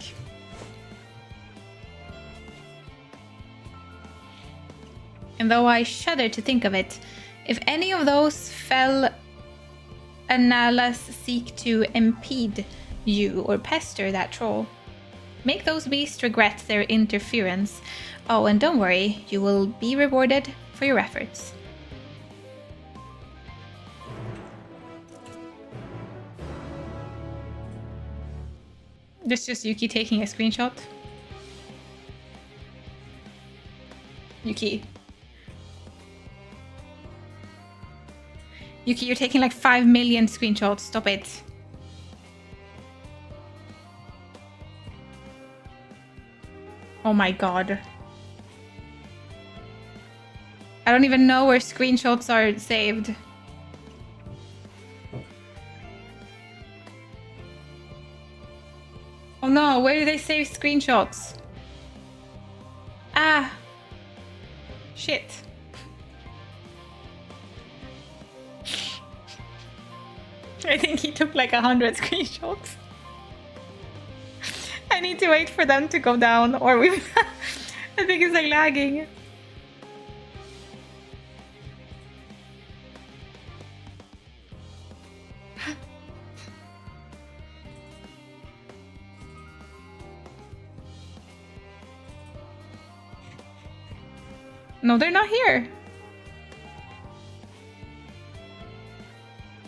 And though I shudder to think of it, if any of those fell Analas seek to impede you or pester that troll, make those beasts regret their interference. Oh, and don't worry, you will be rewarded for your efforts. This is just Yuki taking a screenshot. Yuki, you're taking like 5 million screenshots. Stop it. Oh my god. I don't even know where screenshots are saved. Oh no. No, where do they save screenshots? Ah. Shit. I think he took like 100 screenshots. I need to wait for them to go down or we I think it's like lagging. No, they're not here.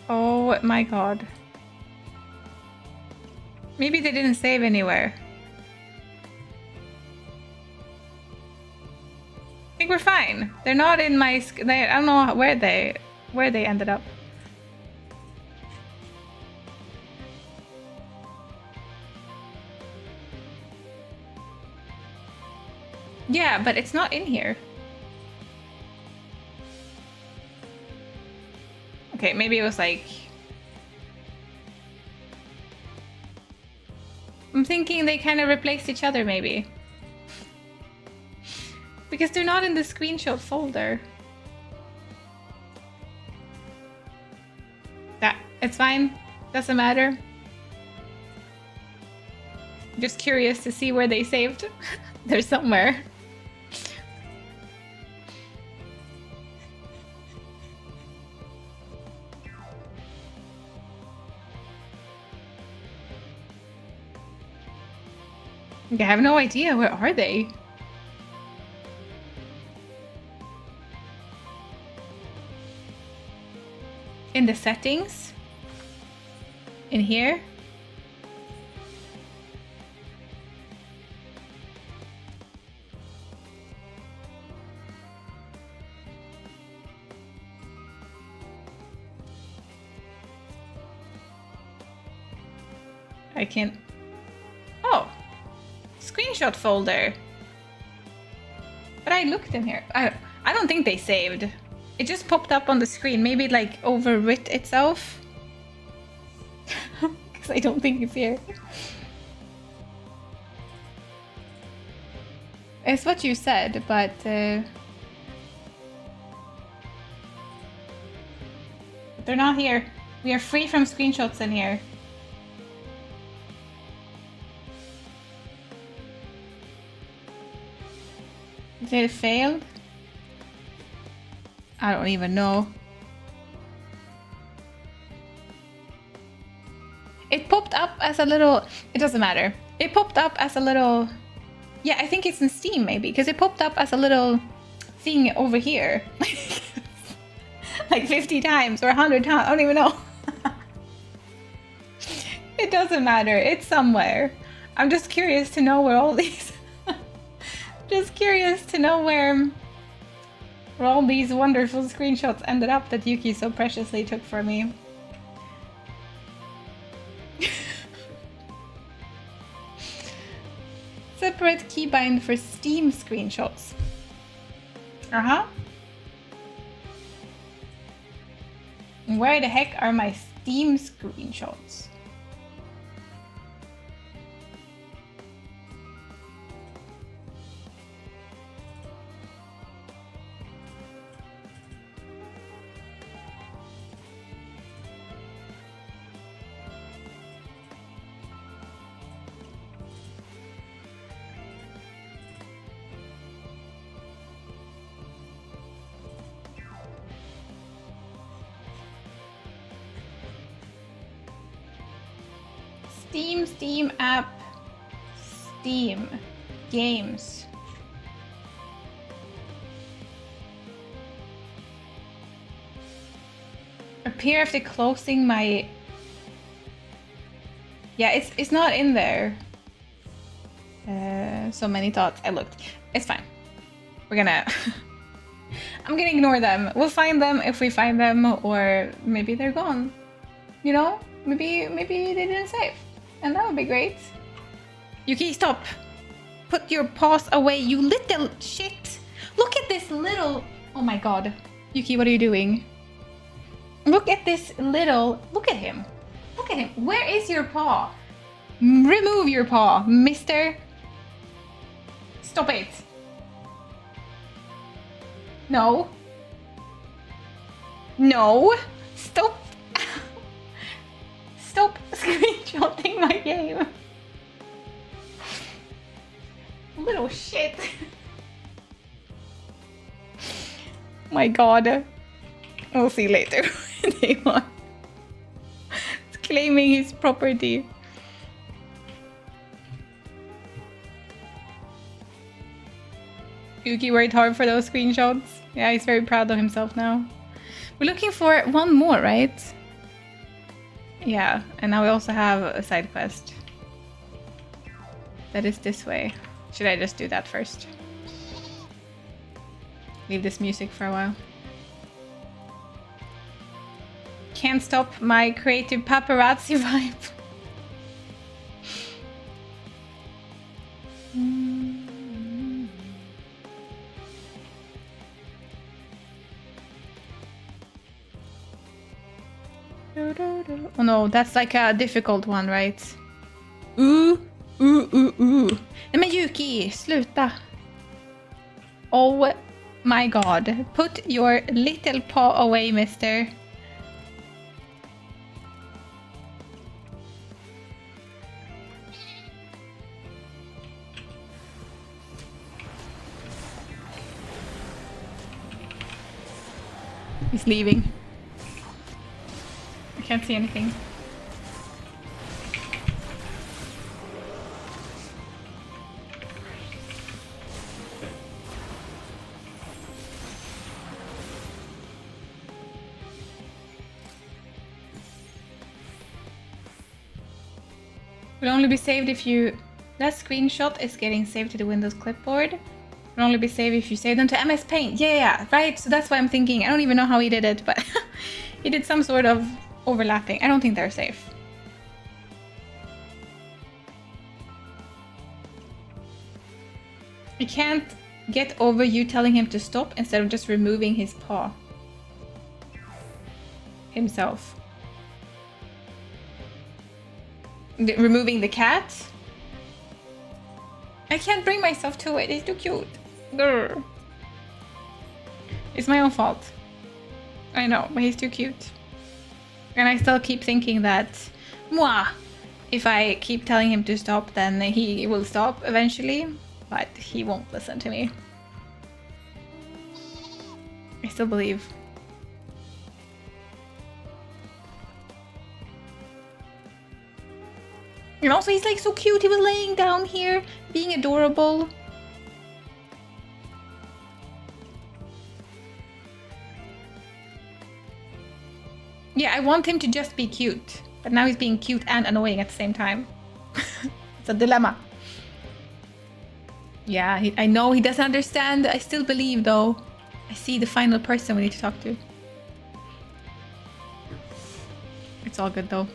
Oh my god. Maybe they didn't save anywhere. I think we're fine. They're not in my... I don't know where they ended up. Yeah, but it's not in here. Okay, maybe it was like... I'm thinking they kind of replaced each other, maybe. Because they're not in the screenshot folder. It's fine. Doesn't matter. Just curious to see where they saved. They're somewhere. I have no idea. Where are they? In the settings? In here? I can't... Oh! Screenshot folder. But I looked in here. I don't think they saved. It just popped up on the screen. Maybe it like overwrit itself. Because I don't think it's here. It's what you said, but... They're not here. We are free from screenshots in here. Did it fail? I don't even know. It popped up as a little... It doesn't matter. It popped up as a little... Yeah, I think it's in Steam maybe, because it popped up as a little thing over here. Like 50 times or 100 times. I don't even know. It doesn't matter. It's somewhere. I'm just curious to know where all these... Just curious to know where all these wonderful screenshots ended up that Yuki so preciously took for me. Separate keybind for Steam screenshots. Uh-huh. Where the heck are my Steam screenshots? Steam app, Steam, games. Appear after closing my... Yeah, it's not in there. So many thoughts. I looked. It's fine. We're gonna... I'm gonna ignore them. We'll find them if we find them, or maybe they're gone. You know? Maybe they didn't save. And that would be great. Yuki, stop! Put your paws away, you little shit! Look at this little... Oh my god. Yuki, what are you doing? Look at this little... Look at him. Look at him. Where is your paw? Remove your paw, mister. Stop it. No. No. Stop. Stop screenshotting my game. Little shit. My god. We'll see later. Day one. It's claiming his property. Yuki worked hard for those screenshots. Yeah, he's very proud of himself now. We're looking for one more, right? Yeah, and now we also have a side quest. That is this way. Should I just do that first? Leave this music for a while. Can't stop my creative paparazzi vibe. Oh no, that's like a difficult one, right? Ooh. Nej men Yuki, sluta. Oh my god. Put your little paw away, mister. He's leaving. I can't see anything. Will only be saved if you... That screenshot is getting saved to the Windows clipboard. Will only be saved if you save them to MS Paint. Yeah, right. So that's why I'm thinking. I don't even know how he did it, but he did some sort of overlapping. I don't think they're safe. I can't get over you telling him to stop instead of just removing his paw. Himself. Removing the cat? I can't bring myself to it. It's too cute. Grr. It's my own fault. I know, but he's too cute. And I still keep thinking that, mwah, if I keep telling him to stop, then he will stop eventually. But he won't listen to me. I still believe. And also he's like so cute. He was laying down here, being adorable. Yeah, I want him to just be cute. But now he's being cute and annoying at the same time. It's a dilemma. Yeah, I know he doesn't understand. I still believe though. I see the final person we need to talk to. It's all good though.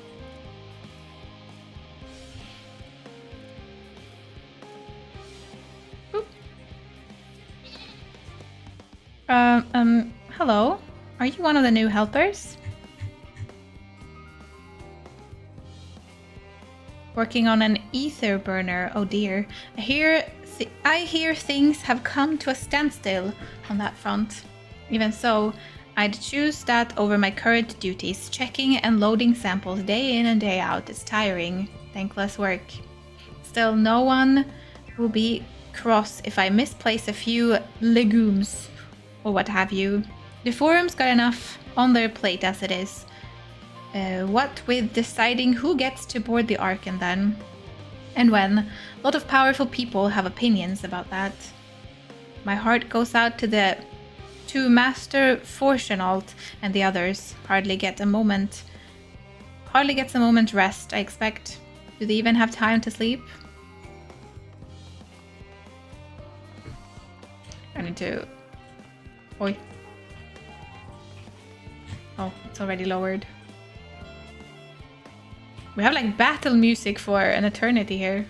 Hello? Are you one of the new helpers? Working on an ether burner. Oh dear. I hear things have come to a standstill on that front. Even so, I'd choose that over my current duties. Checking and loading samples day in and day out is tiring, thankless work. Still, no one will be cross if I misplace a few legumes or what have you. The forum's got enough on their plate as it is. What with deciding who gets to board the Ark and then, and when, a lot of powerful people have opinions about that. My heart goes out to Master Fortunault and the others. Hardly gets a moment rest, I expect. Do they even have time to sleep? I need to... Oi. Oh, it's already lowered. We have like battle music for an eternity here.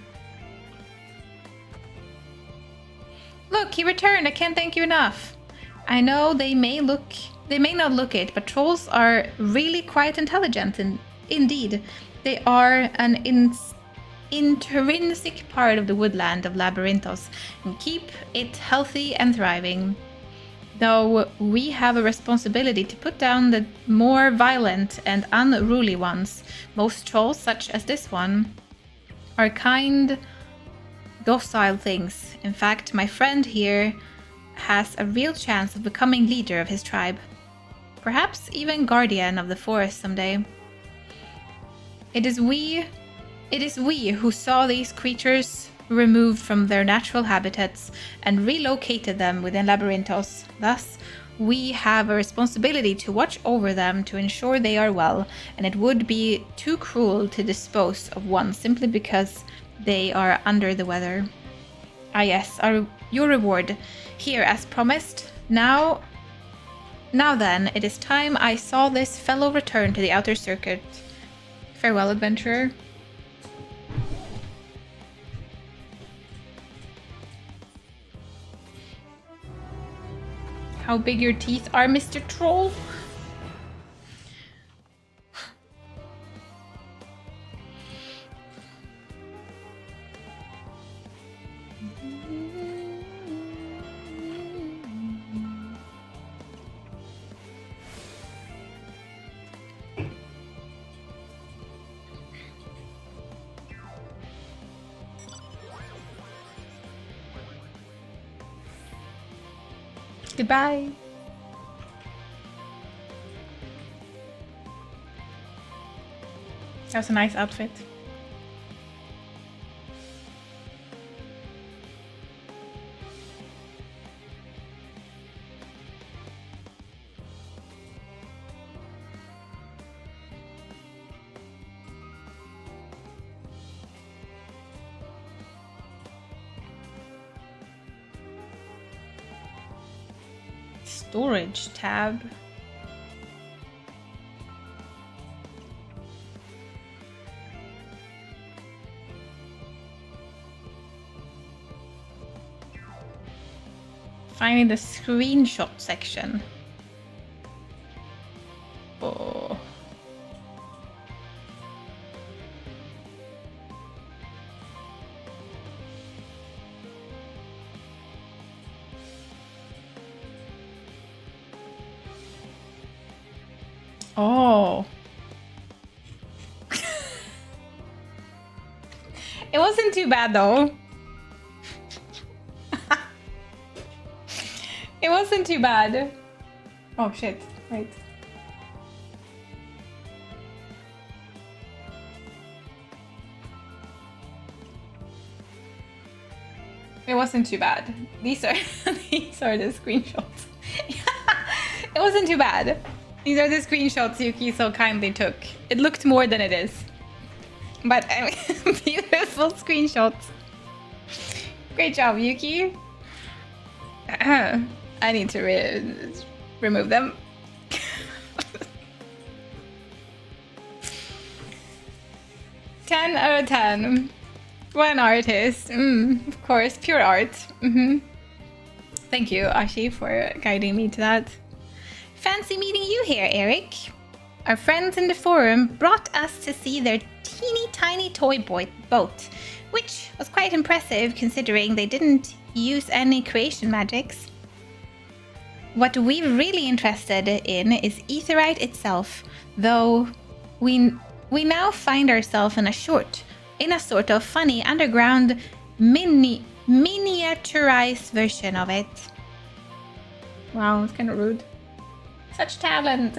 Look, he returned. I can't thank you enough. I know they may not look it, but trolls are really quite intelligent and indeed. They are an intrinsic part of the woodland of Labyrinthos and keep it healthy and thriving. Though we have a responsibility to put down the more violent and unruly ones. Most trolls, such as this one, are kind, docile things. In fact, my friend here has a real chance of becoming leader of his tribe. Perhaps even guardian of the forest someday. It is we who saw these creatures removed from their natural habitats and relocated them within Labyrinthos. Thus, we have a responsibility to watch over them to ensure they are well, and it would be too cruel to dispose of one simply because they are under the weather. Ah yes, your reward. Here, as promised. Now then, it is time I saw this fellow return to the outer circuit. Farewell, adventurer. How big your teeth are, Mr. Troll? Goodbye. That was a nice outfit. Storage tab. Finding the screenshot section. Oh. Oh. It wasn't too bad though. It wasn't too bad. Oh shit, wait. It wasn't too bad. These are these are the screenshots. It wasn't too bad. These are the screenshots Yuki so kindly took. It looked more than it is. But I mean, beautiful screenshots. Great job, Yuki. I need to remove them. 10 out of 10. What an artist. Of course, pure art. Thank you, Ashi, for guiding me to that. Fancy meeting you here, Eric. Our friends in the forum brought us to see their teeny tiny toy boat, which was quite impressive considering they didn't use any creation magics. What we're really interested in is Aetheryte itself, though we now find ourselves in a sort of funny underground miniaturized version of it. Wow, it's kind of rude. Such talent.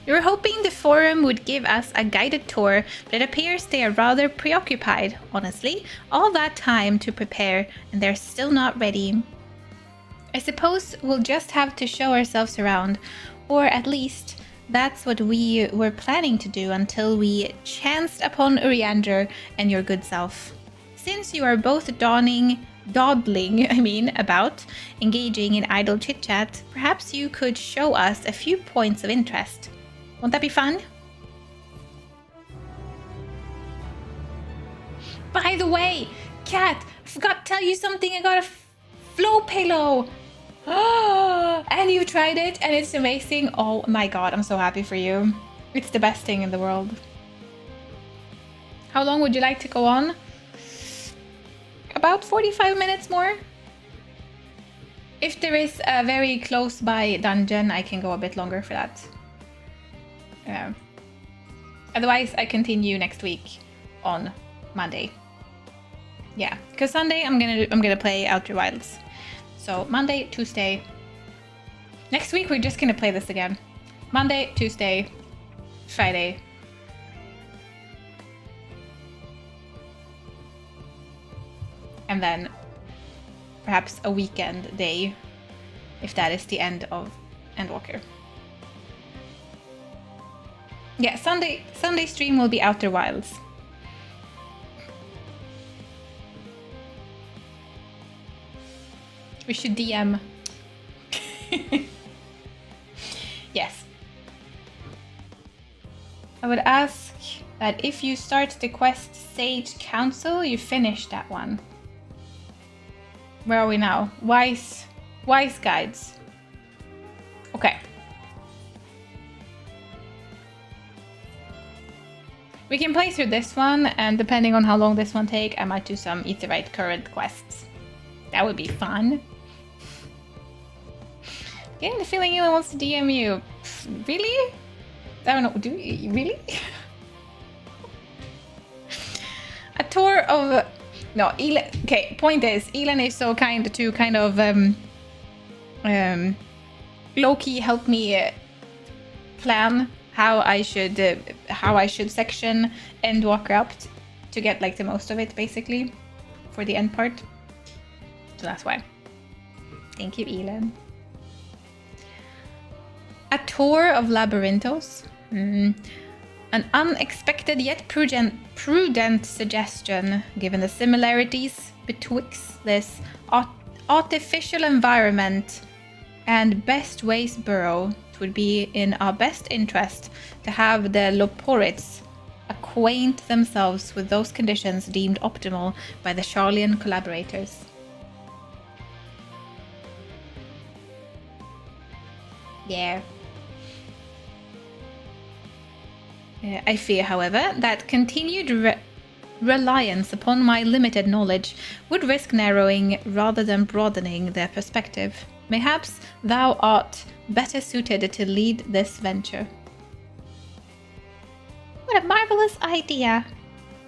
We were hoping the forum would give us a guided tour, but it appears they are rather preoccupied, honestly. All that time to prepare, and they're still not ready. I suppose we'll just have to show ourselves around, or at least that's what we were planning to do until we chanced upon Uriander and your good self. Since you are both dawdling about engaging in idle chit-chat, perhaps you could show us a few points of interest. Won't that be fun? By the way, Kat, I forgot to tell you something. I got a flow pillow. And you tried it and it's amazing. Oh my god, I'm so happy for you. It's the best thing in the world. How long would you like to go on? About 45 minutes more. If there is a very close by dungeon, I can go a bit longer for that. Otherwise, I continue next week on Monday. Yeah, because Sunday I'm gonna play Outer Wilds. So Monday, Tuesday. Next week we're just gonna play this again. Monday, Tuesday, Friday. And then perhaps a weekend day, if that is the end of Endwalker. Yeah, Sunday stream will be Outer Wilds. We should DM. Yes. I would ask that if you start the quest Sage Council, you finish that one. Where are we now? Wise guides. Okay. We can play through this one, and depending on how long this one takes, I might do some Aetheryte current quests. That would be fun. Getting the feeling Elin wants to DM you. Really? I don't know. Do you really? A tour of... No, Elin... Okay, point is, Elin is so kind to kind of... low-key help me plan how I should section Endwalker up to get like the most of it, basically, for the end part. So that's why. Thank you, Elin. A tour of Labyrinthos. An unexpected yet prudent suggestion, given the similarities betwixt this artificial environment and Best Ways Burrow. It would be in our best interest to have the Loporites acquaint themselves with those conditions deemed optimal by the Charlian collaborators. Yeah. I fear, however, that continued reliance upon my limited knowledge would risk narrowing rather than broadening their perspective. Perhaps thou art better suited to lead this venture. What a marvelous idea!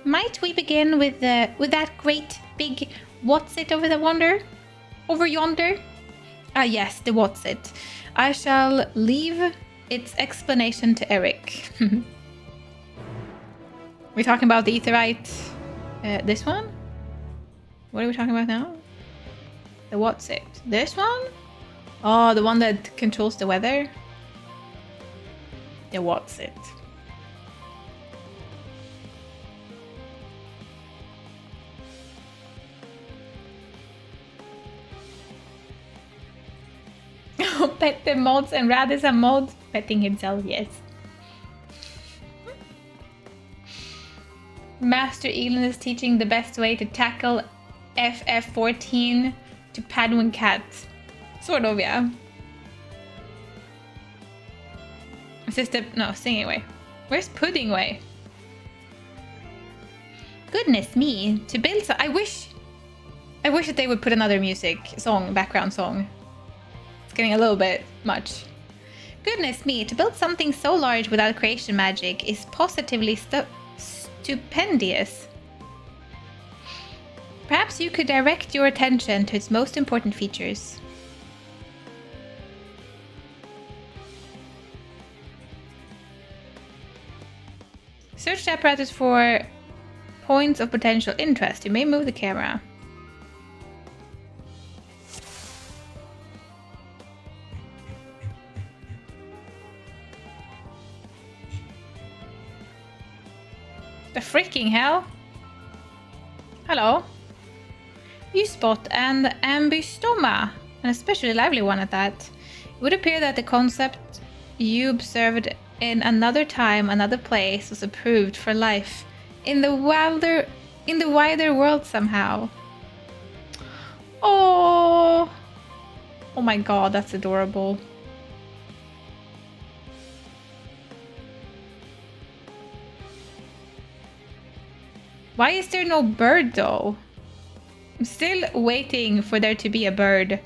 Might we begin with that great big what's it over yonder? Ah yes, the what's it. I shall leave its explanation to Eric. We're talking about the Aetheryte. This one? What are we talking about now? The what's it? This one? Oh, the one that controls the weather? The what's it? Pet the mods and Rad is a mod. Petting himself, yes. Master Elin is teaching the best way to tackle FF14 to Padwin Cat. Sort of, yeah. Sister, no, Singing Way. Where's Pudding Way? Goodness me, to build so I wish that they would put another background song. It's getting a little bit much. Goodness me, to build something so large without creation magic is positively stupendous. Perhaps you could direct your attention to its most important features. Search the apparatus for points of potential interest. You may move the camera. The freaking hell? Hello. You spot an ambystoma, an especially lively one at that. It would appear that the concept you observed in another time, another place, was approved for life in the wider world somehow. Oh my god, that's adorable. Why is there no bird though? I'm still waiting for there to be a bird.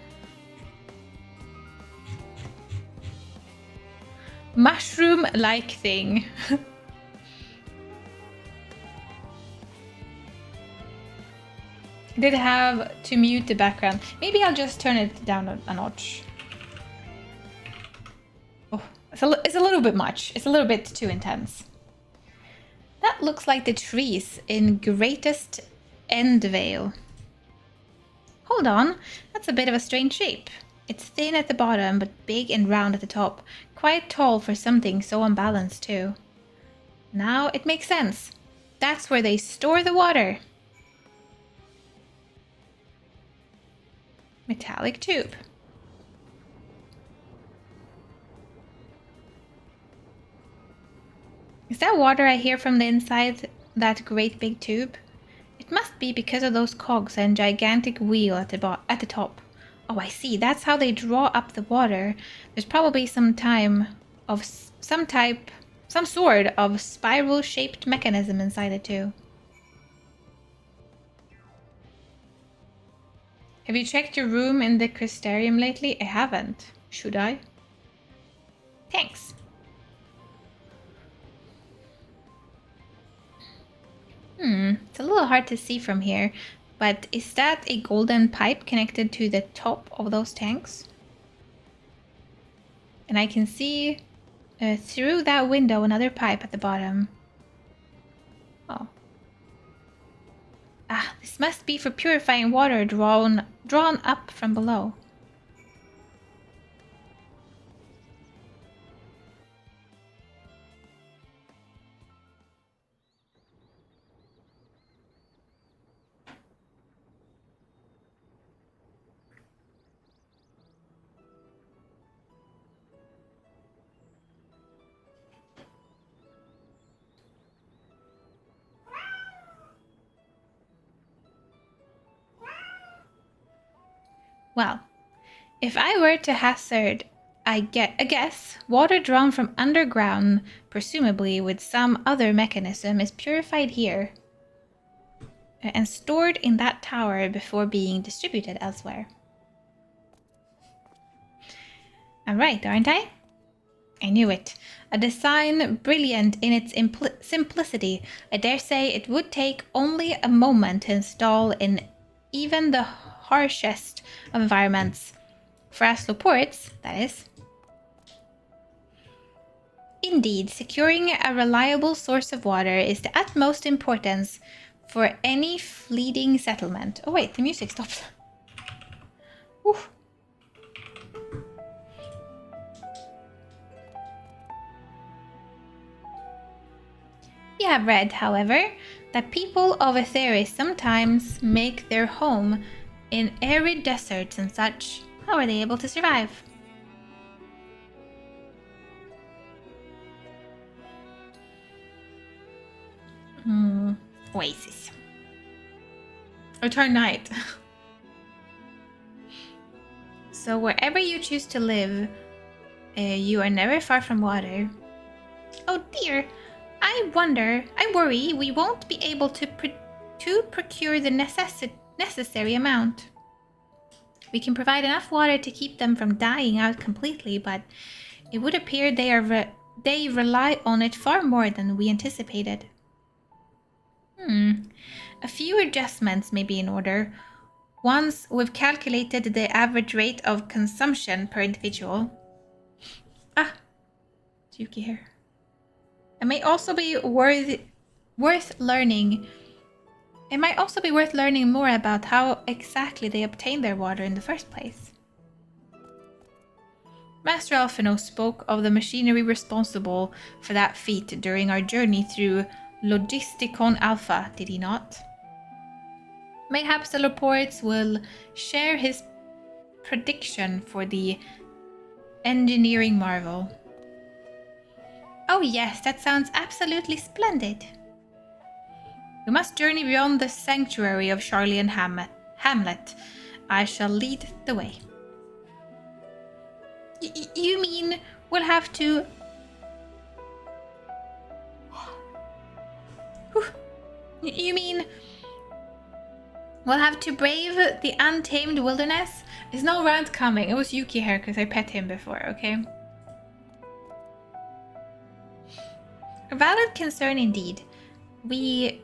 Mushroom-like thing. Did have to mute the background. Maybe I'll just turn it down a notch. Oh, it's a little bit much. It's a little bit too intense. That looks like the trees in Greatest Endvale. Hold on, that's a bit of a strange shape. It's thin at the bottom, but big and round at the top. Quite tall for something so unbalanced too. Now it makes sense. That's where they store the water. Metallic tube. Is that water I hear from the inside that great big tube? It must be because of those cogs and gigantic wheel at the top. Oh, I see. That's how they draw up the water. There's probably some sort of spiral-shaped mechanism inside it too. Have you checked your room in the Crystarium lately? I haven't. Should I? Thanks. It's a little hard to see from here, but is that a golden pipe connected to the top of those tanks? And I can see through that window another pipe at the bottom. Oh. Ah, this must be for purifying water drawn up from below. Well, if I were to hazard a guess, water drawn from underground, presumably with some other mechanism, is purified here and stored in that tower before being distributed elsewhere. I'm right, aren't I? I knew it. A design brilliant in its simplicity. I dare say it would take only a moment to install in even the harshest of environments. For Asloports, that is. Indeed, securing a reliable source of water is the utmost importance for any fleeting settlement. Oh wait, the music stopped. Oof. We have read, however, that people of Aetheris sometimes make their home in arid deserts and such. How are they able to survive? Oasis. Return night. So wherever you choose to live, you are never far from water. Oh dear, I worry we won't be able to procure the necessary amount. We can provide enough water to keep them from dying out completely, but it would appear they rely on it far more than we anticipated. A few adjustments may be in order. Once we've calculated the average rate of consumption per individual. Ah, Yuki here. It may also be worth learning. It might also be worth learning more about how exactly they obtain their water in the first place. Master Alphino spoke of the machinery responsible for that feat during our journey through Logisticon Alpha, did he not? Mayhaps the reports will share his prediction for the engineering marvel. Oh yes, that sounds absolutely splendid. We must journey beyond the sanctuary of Charlian Hamlet. I shall lead the way. You mean we'll have to... You mean we'll have to brave the untamed wilderness? There's no round coming. It was Yuki here because I pet him before, okay? A valid concern indeed. We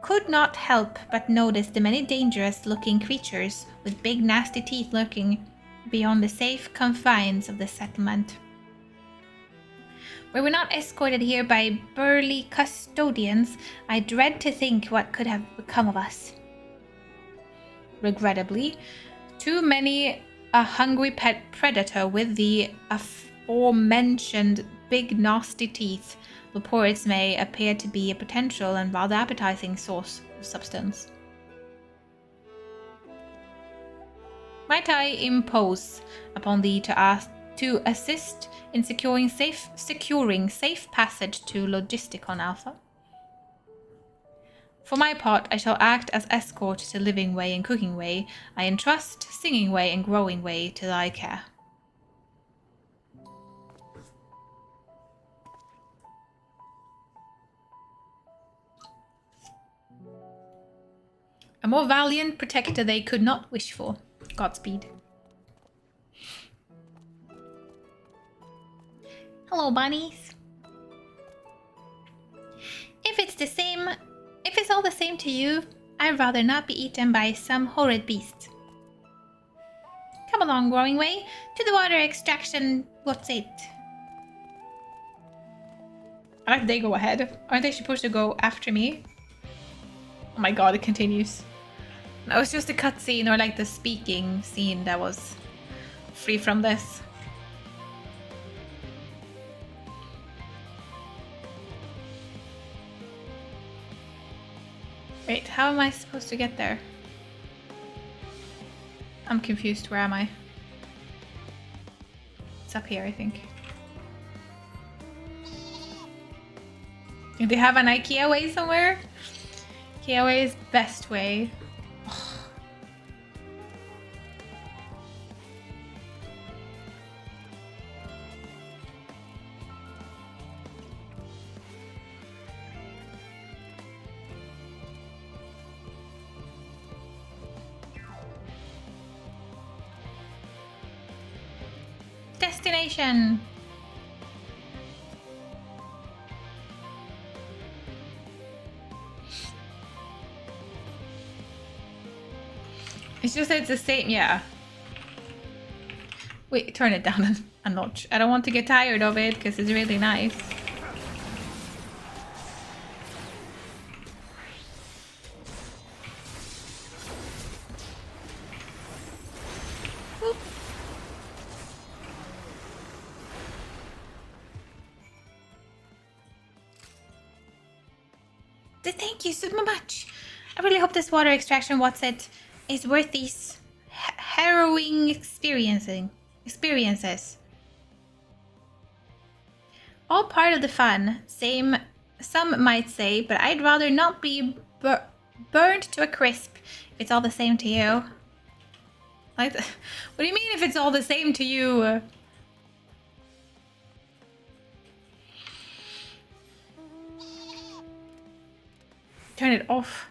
could not help but notice the many dangerous-looking creatures with big nasty teeth lurking beyond the safe confines of the settlement. Were we not escorted here by burly custodians, I dread to think what could have become of us. Regrettably, too many a hungry pet predator with the aforementioned big nasty teeth, Leporits may appear to be a potential and rather appetizing source of substance. Might I impose upon thee to assist in securing safe passage to Logisticon Alpha? For my part, I shall act as escort to Living Way and Cooking Way. I entrust Singing Way and Growing Way to thy care. A more valiant protector they could not wish for. Godspeed. Hello, bunnies. If it's all the same to you, I'd rather not be eaten by some horrid beast. Come along, Growing Way, to the water extraction. What's it? I like they go ahead. Aren't they supposed to go after me? Oh my god, it continues. That was just a cutscene or like the speaking scene that was free from this. Wait, how am I supposed to get there? I'm confused. Where am I? It's up here, I think. Do they have an IKEA way somewhere? IKEA way is best way. Destination. It's just that it's the same, yeah. Wait, turn it down a notch. I don't want to get tired of it because it's really nice. Whoop. Thank you so much. I really hope this water extraction, what's it, is worth these harrowing experiences. All part of the fun, some might say, but I'd rather not be burned to a crisp if it's all the same to you. Like, what do you mean if it's all the same to you? Turn it off.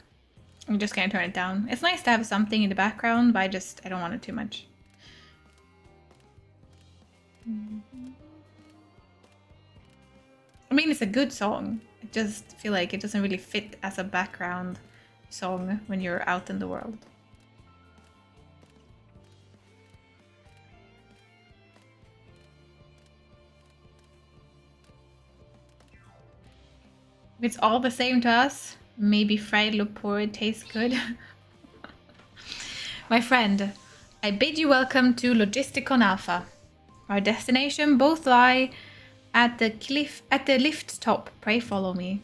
I'm just gonna turn it down. It's nice to have something in the background, but I don't want it too much. I mean, it's a good song. I just feel like it doesn't really fit as a background song when you're out in the world. If it's all the same to us, maybe fried Lepore tastes good. My friend, I bid you welcome to Logisticon Alpha. Our destination both lie at the lift top. Pray follow me.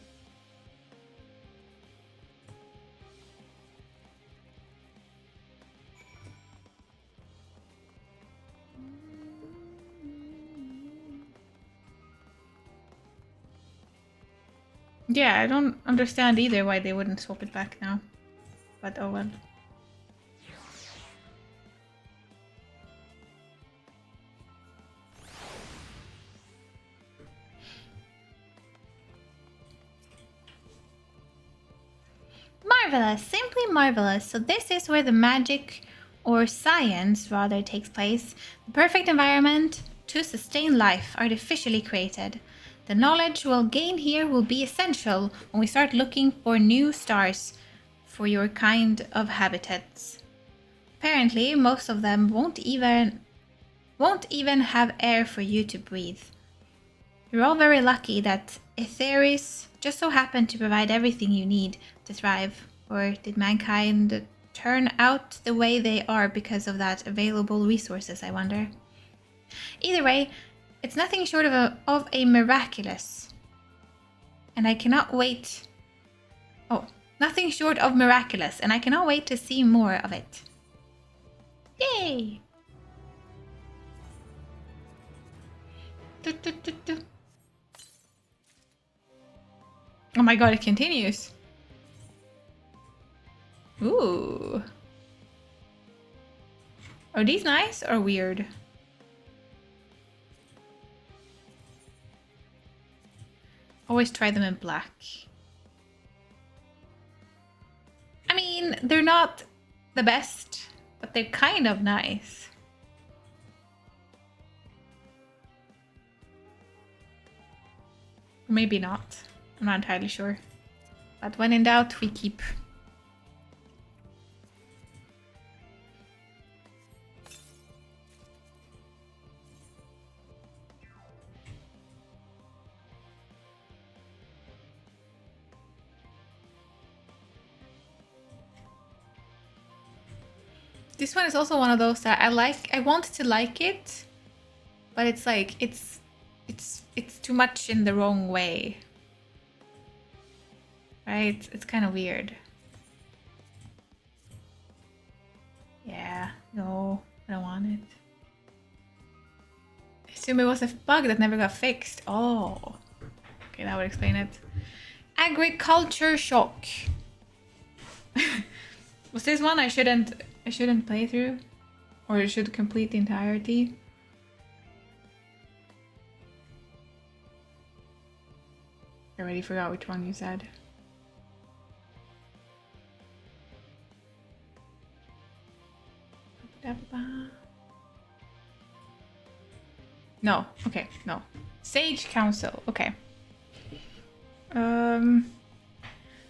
Yeah, I don't understand either why they wouldn't swap it back now. But oh well. Marvelous, simply marvelous. So this is where the magic, or science rather, takes place. The perfect environment to sustain life, artificially created. The knowledge we'll gain here will be essential when we start looking for new stars for your kind of habitats. Apparently, most of them won't even have air for you to breathe. You're all very lucky that Aetheris just so happened to provide everything you need to thrive. Or did mankind turn out the way they are because of that available resources, I wonder? Either way, it's nothing short of a miraculous. And I cannot wait... Oh, nothing short of miraculous, and I cannot wait to see more of it. Yay! Oh my god, it continues. Ooh. Are these nice or weird? Always try them in black. I mean, they're not the best, but they're kind of nice. Maybe not. I'm not entirely sure. But when in doubt, we keep. This one is also one of those that I like. I want to like it, but it's like it's too much in the wrong way. Right? It's kind of weird. Yeah, no, I don't want it. I assume it was a bug that never got fixed. Oh, okay, that would explain it. Agriculture shock. Was this one I shouldn't play through, or I should complete the entirety? I already forgot which one you said. No, okay, no. Sage Council, okay.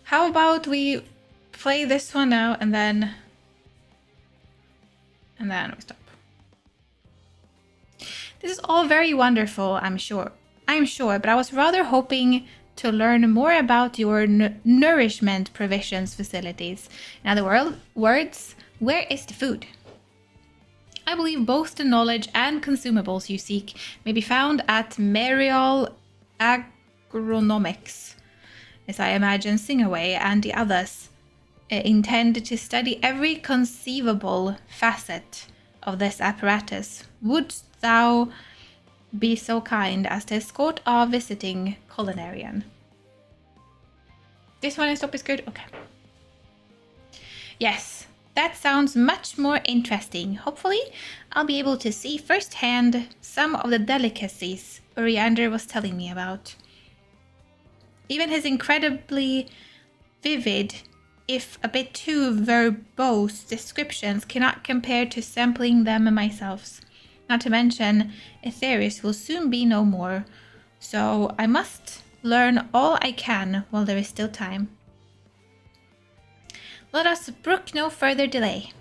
How about we play this one now and then we stop. This is all very wonderful, I'm sure, but I was rather hoping to learn more about your nourishment provisions facilities. In other words, where is the food? I believe both the knowledge and consumables you seek may be found at Merial Agronomics, as I imagine Singaway and the others intend to study every conceivable facet of this apparatus. Wouldst thou be so kind as to escort our visiting culinarian? This one is stop is good? Okay. Yes, that sounds much more interesting. Hopefully, I'll be able to see firsthand some of the delicacies Uriander was telling me about. Even his incredibly vivid, if a bit too verbose, descriptions cannot compare to sampling them myself. Not to mention, Aetheris will soon be no more, so I must learn all I can while there is still time. Let us brook no further delay.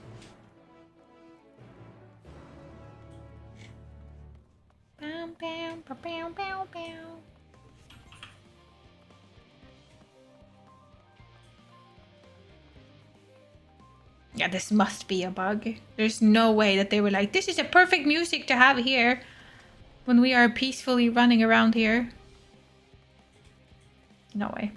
Yeah, this must be a bug. There's no way that they were like, this is a perfect music to have here when we are peacefully running around here. No way.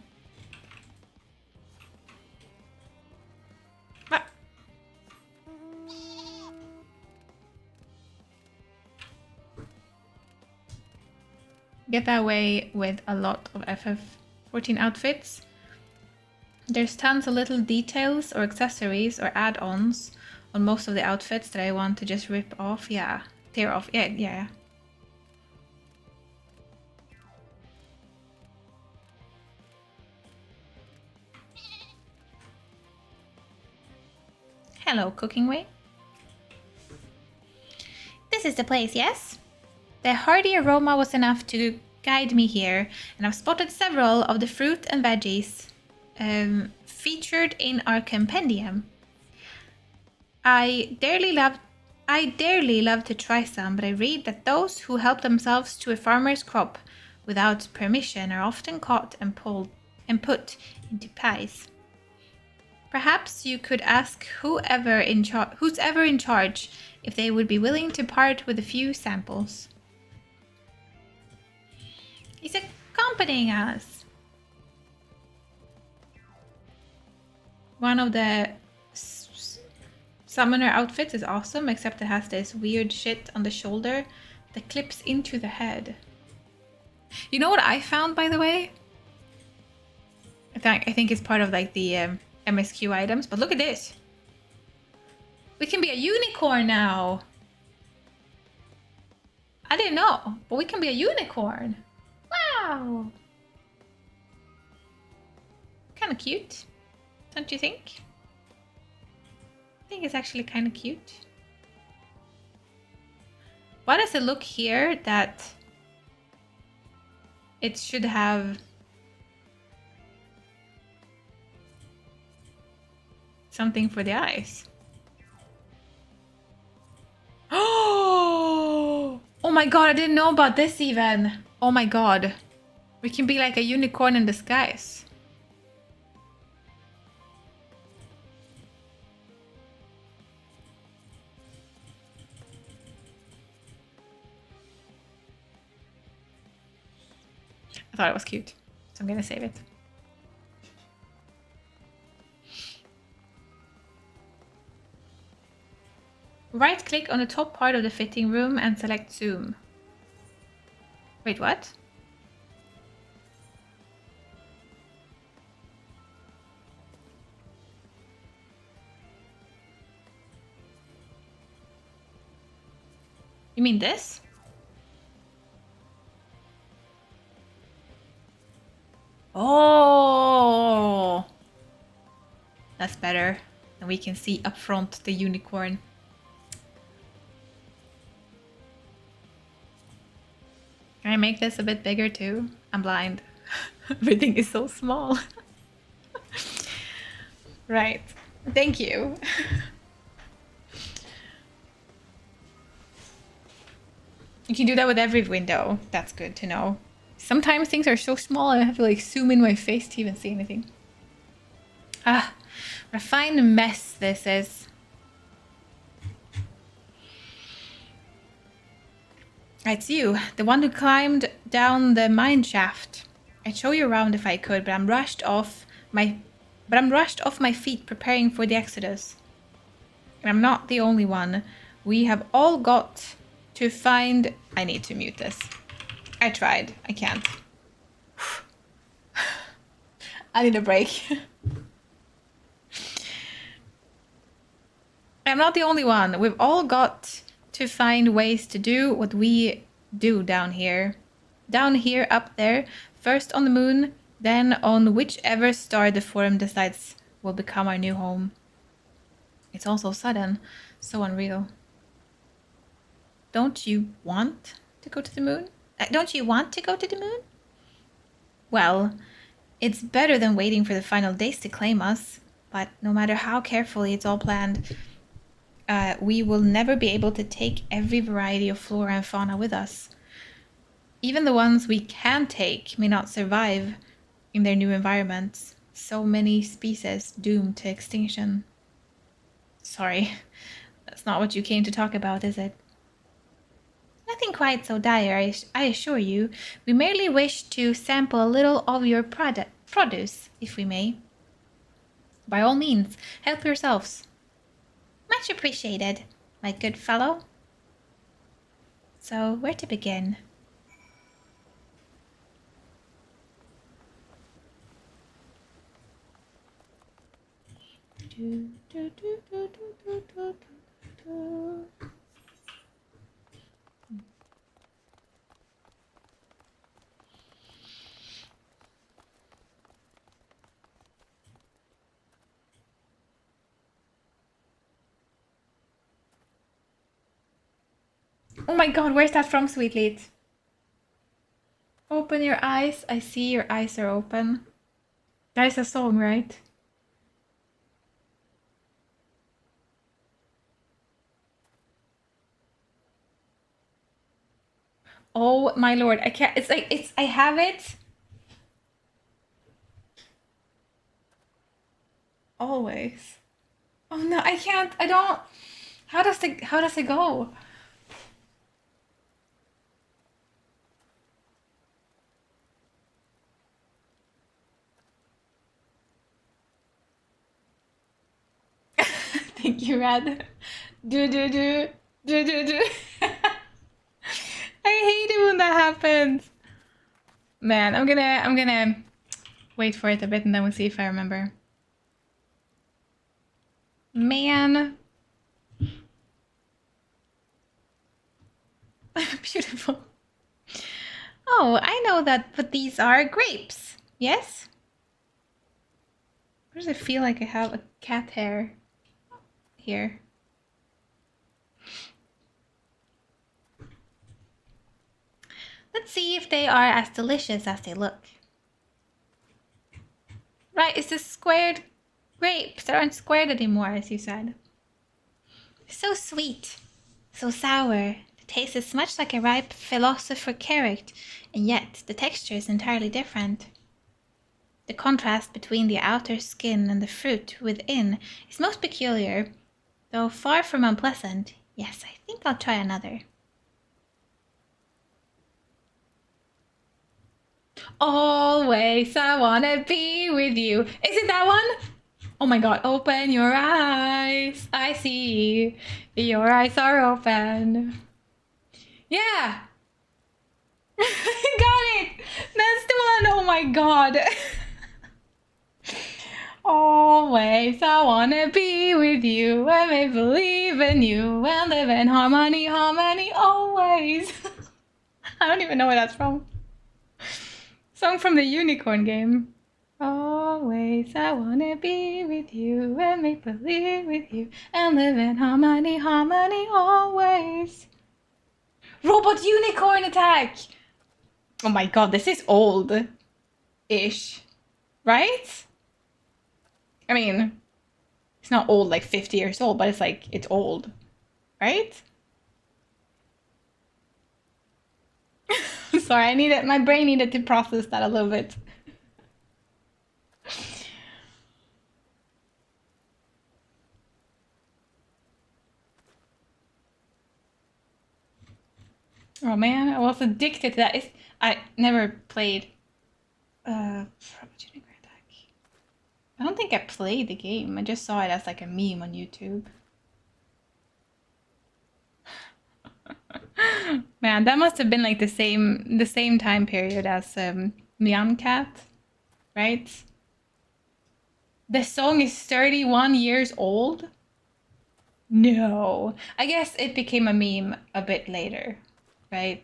Get that way with a lot of FF14 outfits. There's tons of little details or accessories or add-ons on most of the outfits that I want to just rip off. Yeah, tear off. Yeah. Hello, cooking way. This is the place, yes? The hearty aroma was enough to guide me here, and I've spotted several of the fruit and veggies featured in our compendium. I dearly love to try some, but I read that those who help themselves to a farmer's crop without permission are often caught and put into pies. Perhaps you could ask who's ever in charge if they would be willing to part with a few samples. He's accompanying us. One of the summoner outfits is awesome, except it has this weird shit on the shoulder that clips into the head. You know what I found, by the way? I think it's part of like the MSQ items, but look at this. We can be a unicorn now. I didn't know, but we can be a unicorn. Wow. Kind of cute, don't you think? I think it's actually kind of cute. Why does it look here that it should have something for the eyes? Oh my god, I didn't know about this even. Oh my god. We can be like a unicorn in disguise. I thought it was cute, so I'm gonna save it. Right-click on the top part of the fitting room and select zoom. Wait, what? You mean this? Oh, that's better. And we can see up front the unicorn. Can I make this a bit bigger too? I'm blind. Everything is so small. Right. Thank you. You can do that with every window. That's good to know. Sometimes things are so small I have to like zoom in my face to even see anything. Ah, what a fine mess this is. It's you, the one who climbed down the mine shaft. I'd show you around if I could, but I'm rushed off my feet preparing for the exodus. And I'm not the only one. We have all got to find... I need to mute this. I tried. I can't. I need a break. I'm not the only one. We've all got to find ways to do what we do down here. Down here, up there. First on the moon, then on whichever star the Forum decides will become our new home. It's all so sudden. So unreal. Don't you want to go to the moon? Don't you want to go to the moon? Well, it's better than waiting for the final days to claim us. But no matter how carefully it's all planned, we will never be able to take every variety of flora and fauna with us. Even the ones we can take may not survive in their new environments. So many species doomed to extinction. Sorry, that's not what you came to talk about, is it? Nothing quite so dire, I assure you. We merely wish to sample a little of your produce, if we may. By all means, help yourselves. Much appreciated, my good fellow. So, where to begin? Oh my god, where's that from, Sweetleet? Open your eyes. I see your eyes are open. That is a song, right? Oh my lord, I can't. It's like, I have it. Always. Oh no, I can't. I don't. How does it go? Thank you, Rad. Do do do do do do. I hate it when that happens. Man, I'm gonna wait for it a bit and then we'll see if I remember. Man. Beautiful. Oh, I know that, but these are grapes. Yes? Why does it feel like I have a cat hair here? Let's see if they are as delicious as they look. Right, it's the squared grapes. They aren't squared anymore, as you said. So sweet, so sour. The taste is much like a ripe philosopher carrot, and yet the texture is entirely different. The contrast between the outer skin and the fruit within is most peculiar, though far from unpleasant. Yes, I think I'll try another. Always I wanna be with you. Is it that one? Oh my god, open your eyes. I see. Your eyes are open. Yeah. Got it. That's the one. Oh my god. Always I wanna be with you and may believe in you and live in harmony, harmony, always. I don't even know where that's from. Song from the Unicorn game. Always I wanna be with you and make believe with you and live in harmony, harmony, always. Robot unicorn attack! Oh my god, this is old-ish. Right? I mean, it's not old like 50 years old, but it's like, it's old. Right? Sorry, my brain needed to process that a little bit. Oh man, I was addicted to that. I never played Robot Unicorn Attack. I don't think I played the game. I just saw it as like a meme on YouTube. Man, that must have been like the same time period as Nyan Cat, right? The song is 31 years old? No. I guess it became a meme a bit later, right?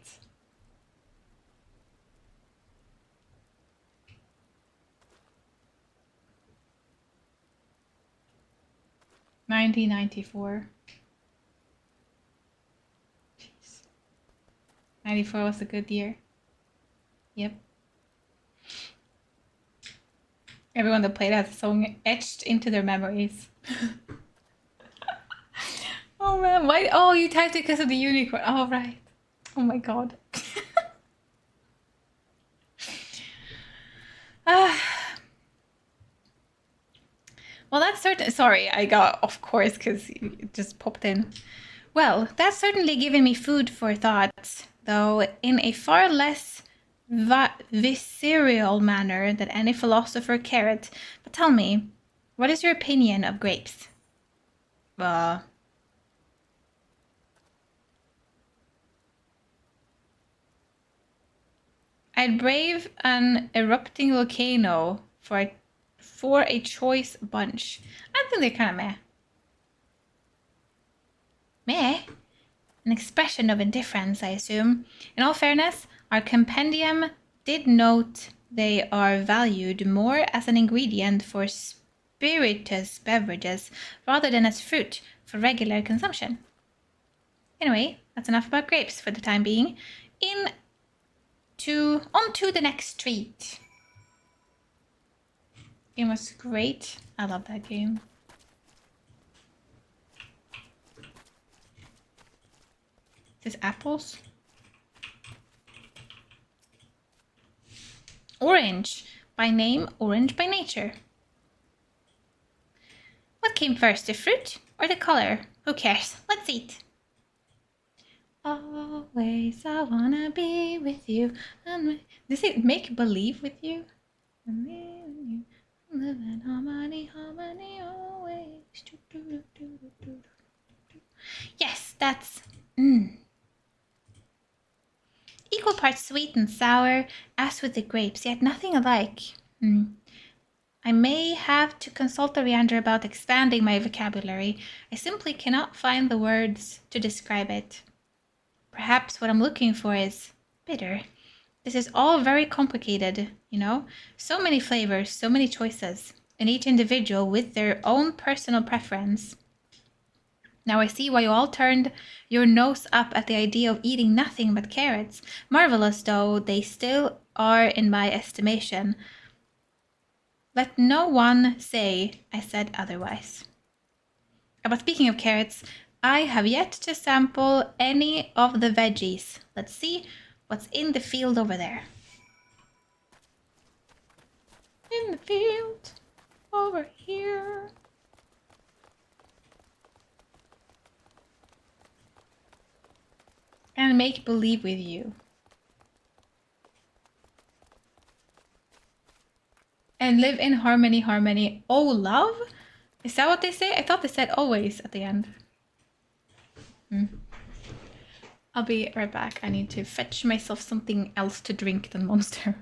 $1994. 94 was a good year. Yep. Everyone that played that song etched into their memories. Oh man, why? Oh, you typed it because of the unicorn. Oh, right. Oh my god. Well, that's certain. Sorry, I got off course because it just popped in. Well, that's certainly given me food for thought, though in a far less visceral manner than any philosopher carrot. But tell me, what is your opinion of grapes? I'd brave an erupting volcano for a choice bunch. I think they're kind of meh. Meh? An expression of indifference, I assume. In all fairness, our compendium did note they are valued more as an ingredient for spirituous beverages rather than as fruit for regular consumption. Anyway, that's enough about grapes for the time being. On to the next street. It was great. I love that game. Is this apples? Orange. By name, orange by nature. What came first, the fruit or the color? Who cares? Let's eat. Always I wanna be with you. Does it make believe with you? Live in harmony, harmony always. Yes, that's equal parts sweet and sour, as with the grapes, yet nothing alike. I may have to consult Ariander about expanding my vocabulary. I simply cannot find the words to describe it. Perhaps what I'm looking for is bitter. This is all very complicated, you know? So many flavors, so many choices, and each individual with their own personal preference. Now I see why you all turned your nose up at the idea of eating nothing but carrots. Marvelous though they still are in my estimation. Let no one say I said otherwise. But speaking of carrots, I have yet to sample any of the veggies. Let's see what's in the field over there. In the field over here. And make believe with you. And live in harmony, harmony. Oh, love? Is that what they say? I thought they said always at the end. I'll be right back. I need to fetch myself something else to drink than Monster.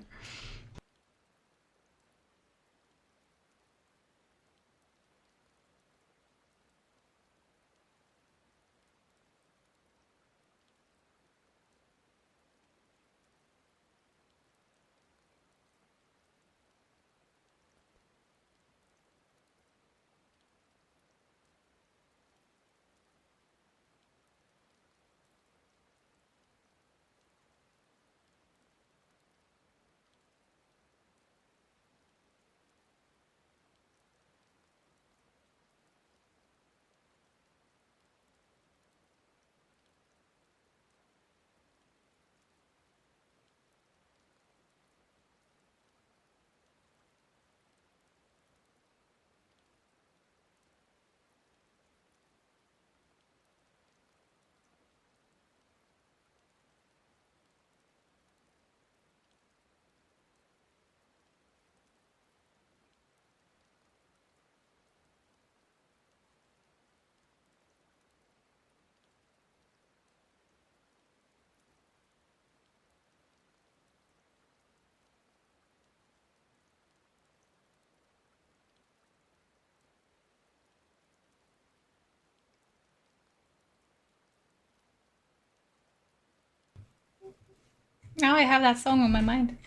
Now I have that song on my mind.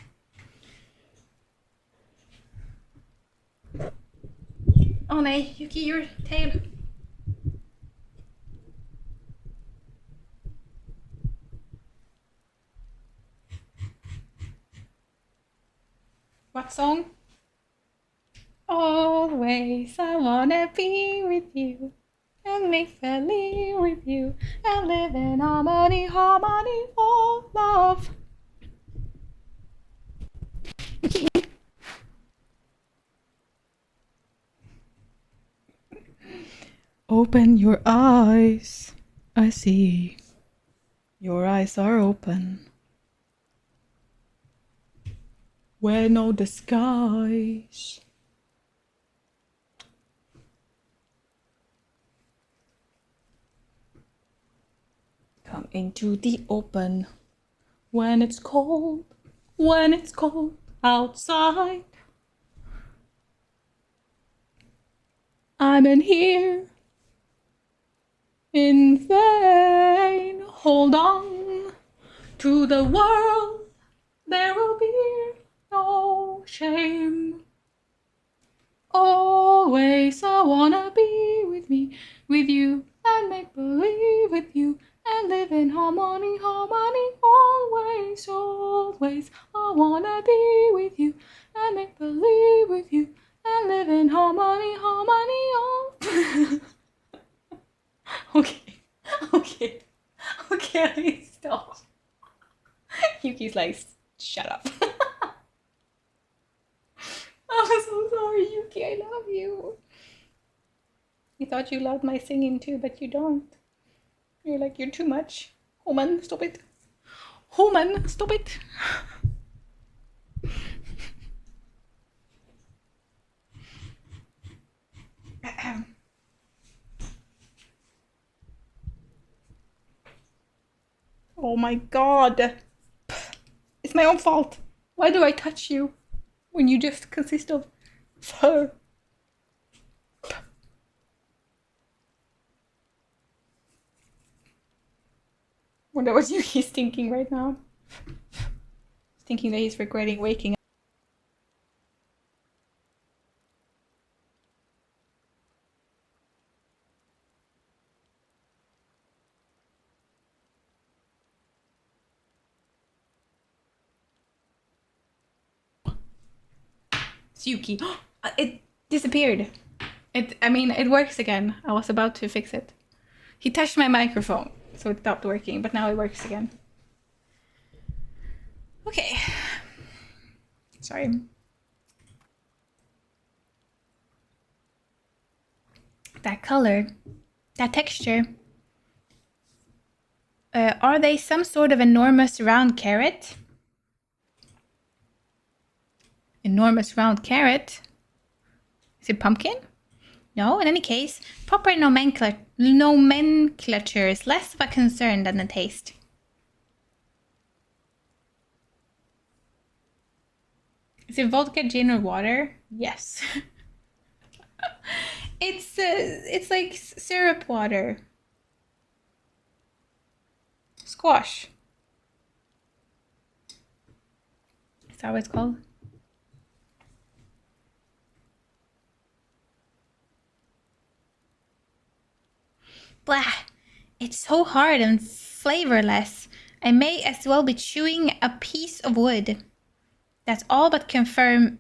Oh nej, Yuki, your tail. What song? Always I wanna be with you and make believe with you and live in harmony, harmony, all love. Open your eyes. I see. Your eyes are open. Wear no disguise. Come into the open when it's cold outside. I'm in here in vain. Hold on to the world. There will be no shame. Always I wanna be with me, with you, and make believe with you, and Okay. Okay, stop. Yuki's like, shut up. I'm so sorry, Yuki. I love you. You thought you loved my singing too, but you don't. You're like, you're too much. Homan, stop it. Homan, stop it. Oh my god. It's my own fault. Why do I touch you when you just consist of fur? Wonder what Yuki's thinking right now. He's thinking that he's regretting waking up. It's Yuki. It disappeared. I mean, it works again. I was about to fix it. He touched my microphone, so it stopped working, but now it works again. Okay. Sorry. That color, that texture. Are they some sort of enormous round carrot? Enormous round carrot? Is it pumpkin? No, in any case, proper nomenclature is less of a concern than the taste. Is it vodka, gin, or water? Yes. It's like syrup water. Squash. Is that what it's called? Blah! It's so hard and flavorless. I may as well be chewing a piece of wood. That's all but confirms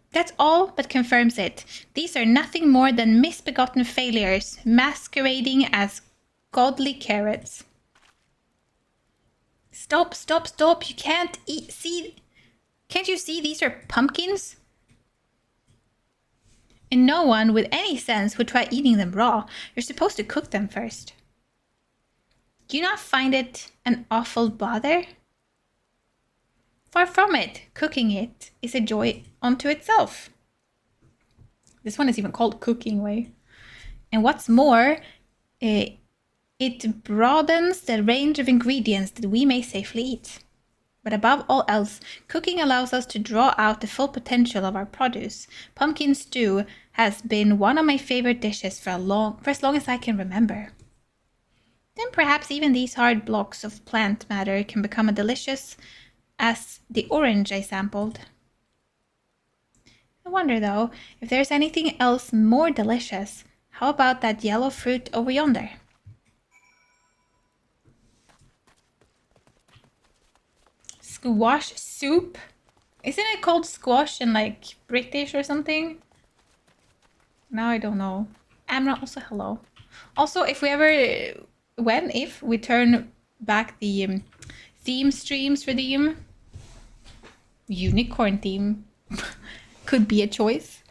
it. These are nothing more than misbegotten failures, masquerading as godly carrots. Stop, stop, stop. You can't see. Can't you see these are pumpkins? And no one with any sense would try eating them raw. You're supposed to cook them first. Do you not find it an awful bother? Far from it. Cooking it is a joy unto itself. This one is even called Cooking Way. And what's more, it broadens the range of ingredients that we may safely eat. But above all else, cooking allows us to draw out the full potential of our produce. Pumpkin stew has been one of my favorite dishes for as long as I can remember. Then perhaps even these hard blocks of plant matter can become as delicious as the orange I sampled. I wonder though, if there's anything else more delicious. How about that yellow fruit over yonder? Squash soup? Isn't it called squash in like British or something? Now I don't know. Amra, also hello. Also, if we turn back the theme streams for the unicorn theme could be a choice.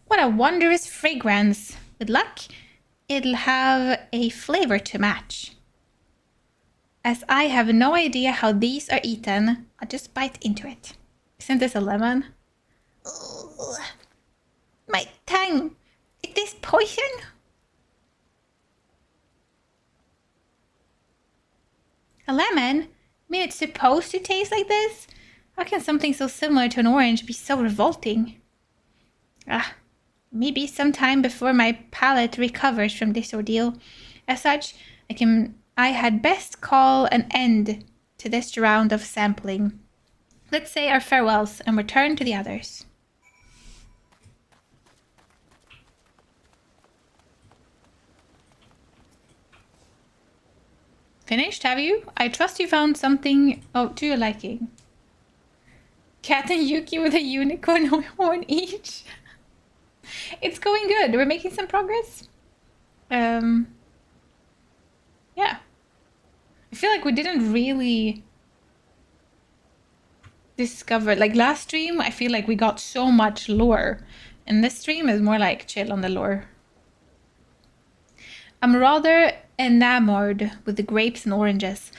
What a wondrous fragrance. With luck, it'll have a flavor to match. As I have no idea how these are eaten, I'll just bite into it. Isn't this a lemon? Ugh. My tongue! Is this poison? A lemon? I mean, it's supposed to taste like this? How can something so similar to an orange be so revolting? Maybe sometime before my palate recovers from this ordeal. As such, I had best call an end to this round of sampling. Let's say our farewells and return to the others. Finished, have you? I trust you found something to your liking. Cat and Yuki with a unicorn horn each. It's going good. We're making some progress. like we didn't really discover, like last stream, I feel like we got so much lore. And this stream is more like chill on the lore. I'm rather enamored with the grapes and oranges.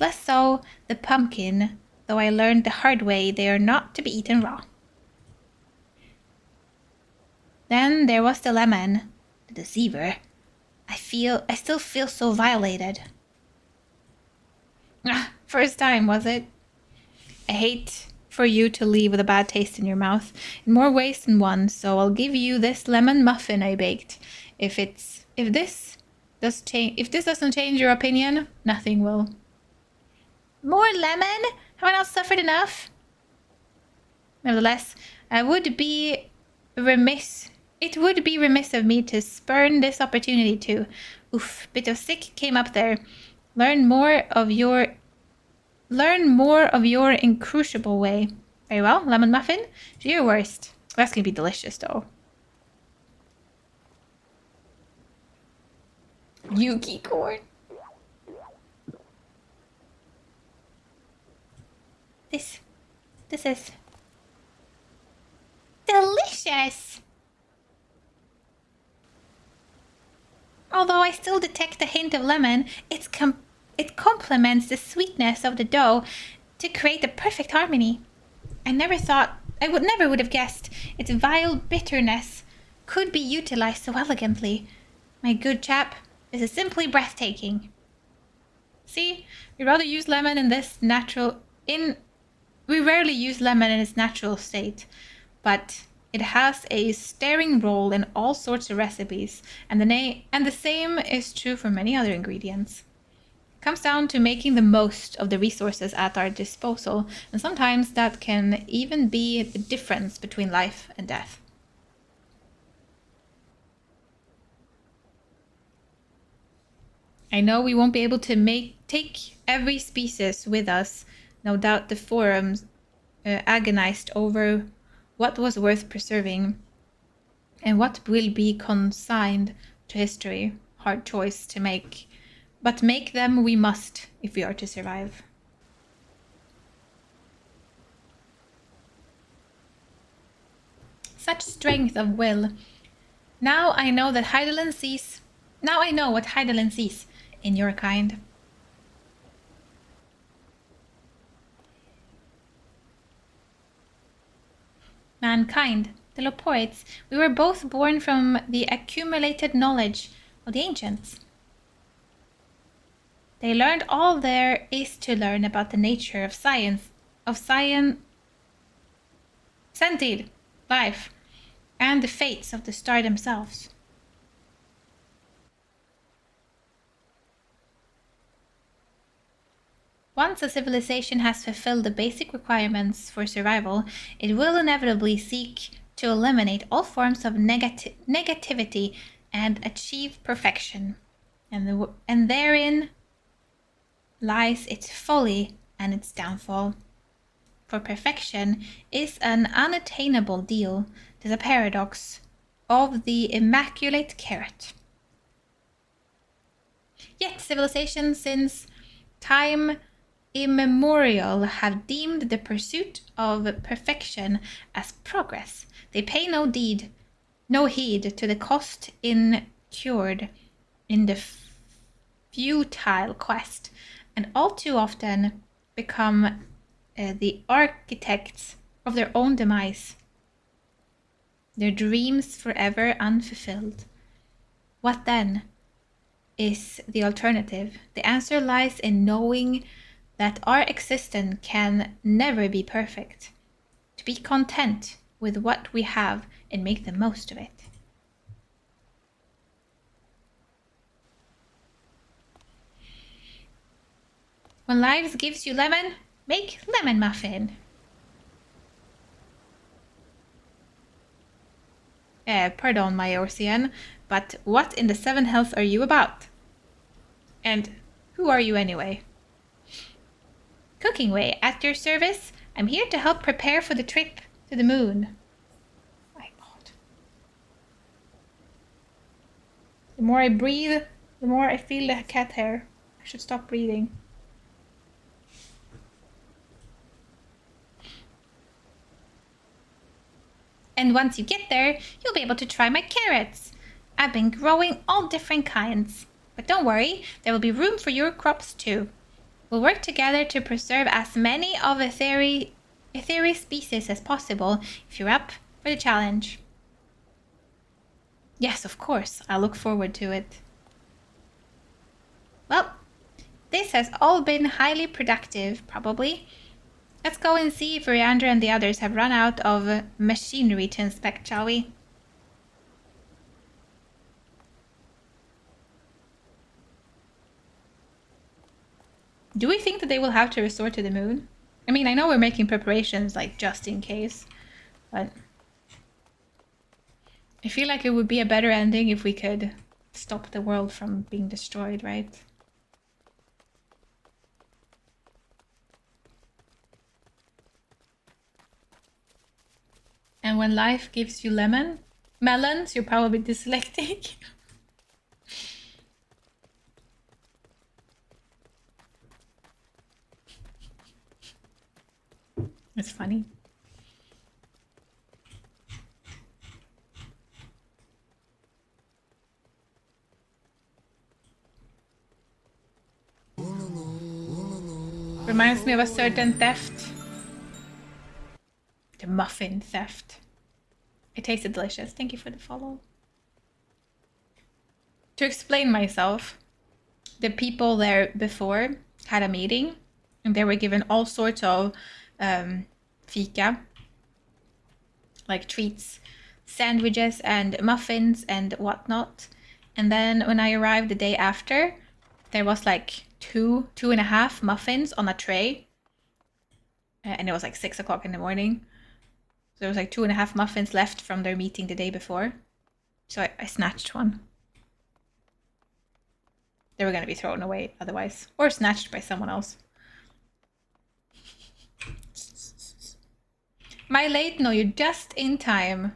Less so the pumpkin, though I learned the hard way they are not to be eaten raw. Then there was the lemon, the deceiver. I still feel so violated. First time, was it? I hate for you to leave with a bad taste in your mouth in more ways than one, so I'll give you this lemon muffin I baked. If this doesn't change your opinion, nothing will. More lemon? Have I not suffered enough? Nevertheless, it would be remiss of me to spurn this opportunity to. Oof, bit of sick came up there. Learn more of your incrucible way. Very well, lemon muffin. Do your worst. That's gonna be delicious though. Yuki corn. This is delicious. Although I still detect a hint of lemon, it complements the sweetness of the dough to create a perfect harmony. I never would have guessed its vile bitterness could be utilized so elegantly. My good chap, this is simply breathtaking. See, we rarely use lemon in its natural state, but it has a staring role in all sorts of recipes, and the same is true for many other ingredients. It comes down to making the most of the resources at our disposal, and sometimes that can even be the difference between life and death. I know we won't be able to take every species with us. No doubt the forums agonized over what was worth preserving and what will be consigned to history. Hard choice to make, but make them we must if we are to survive. Such strength of will. Now I know what Heidelin sees in your kind. Mankind, the Loporites, we were both born from the accumulated knowledge of the ancients. They learned all there is to learn about the nature of sentient life, and the fates of the stars themselves. Once a civilization has fulfilled the basic requirements for survival, it will inevitably seek to eliminate all forms of negativity and achieve perfection. And therein lies its folly and its downfall. For perfection is an unattainable ideal, to the paradox of the immaculate carrot. Yet civilizations since time immemorial have deemed the pursuit of perfection as progress. They pay no heed to the cost incurred in the futile quest, and all too often become the architects of their own demise, their dreams forever unfulfilled. What then is the alternative? The answer lies in knowing that our existence can never be perfect, to be content with what we have and make the most of it. When life gives you lemon, make lemon muffin. Pardon my Orsian, but what in the seven hells are you about? And who are you anyway? Cooking Way, at your service. I'm here to help prepare for the trip to the moon. My God. The more I breathe, The more I feel the cat hair. I should stop breathing. And once you get there, you'll be able to try my carrots. I've been growing all different kinds. But don't worry, there will be room for your crops too. We'll work together to preserve as many of Etheri species as possible if you're up for the challenge. Yes, of course. I look forward to it. Well, this has all been highly productive, probably. Let's go and see if Riandra and the others have run out of machinery to inspect, shall we? Do we think that they will have to resort to the moon? I mean, I know we're making preparations, like, just in case, but I feel like it would be a better ending if we could stop the world from being destroyed, right? And when life gives you melons, you're probably dyslexic. It's funny. Reminds me of a certain theft. The muffin theft. It tasted delicious. Thank you for the follow. To explain myself, the people there before had a meeting and they were given all sorts of fika, like treats, sandwiches and muffins and whatnot. And then when I arrived the day after, there was like two and a half muffins on a tray. And it was like 6 o'clock in the morning. So there was like 2.5 muffins left from their meeting the day before. So I snatched one. They were going to be thrown away otherwise. Or snatched by someone else. Am I late? No, you're just in time.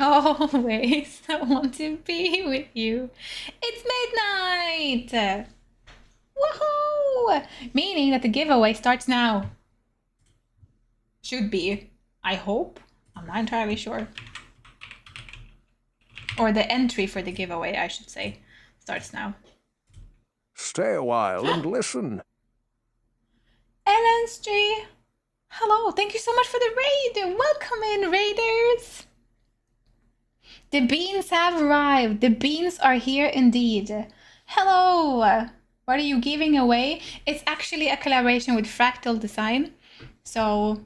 Always. I want to be with you. It's midnight! Woohoo! Meaning that the giveaway starts now. Should be. I hope. I'm not entirely sure. Or the entry for the giveaway, I should say, starts now. Stay a while and listen. LNSG! Hello, thank you so much for the raid! Welcome in, raiders! The beans have arrived. The beans are here indeed. Hello! What are you giving away? It's actually a collaboration with Fractal Design. So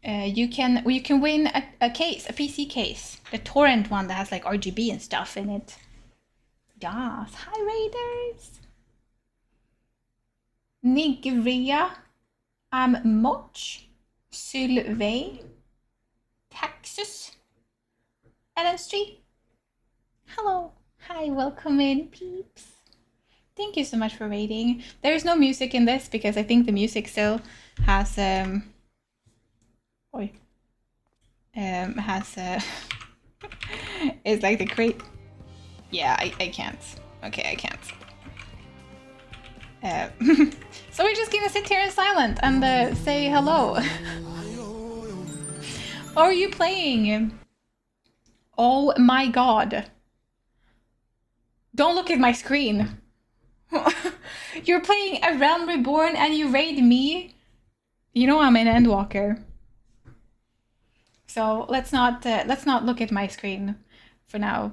you can win a case, a PC case. The torrent one that has like RGB and stuff in it. Yes. Hi, raiders! Nigria, Moch, Sylvain, Taxus, Ellen Street. Hello. Hi, welcome in, peeps. Thank you so much for raiding. There is no music in this because I think the music still has it's like the crate. Yeah, I can't. Okay, I can't. So we're just gonna sit here in silent and say hello. What are you playing? Oh my god. Don't look at my screen. You're playing A Realm Reborn and you raid me? You know I'm an Endwalker. So let's not look at my screen for now.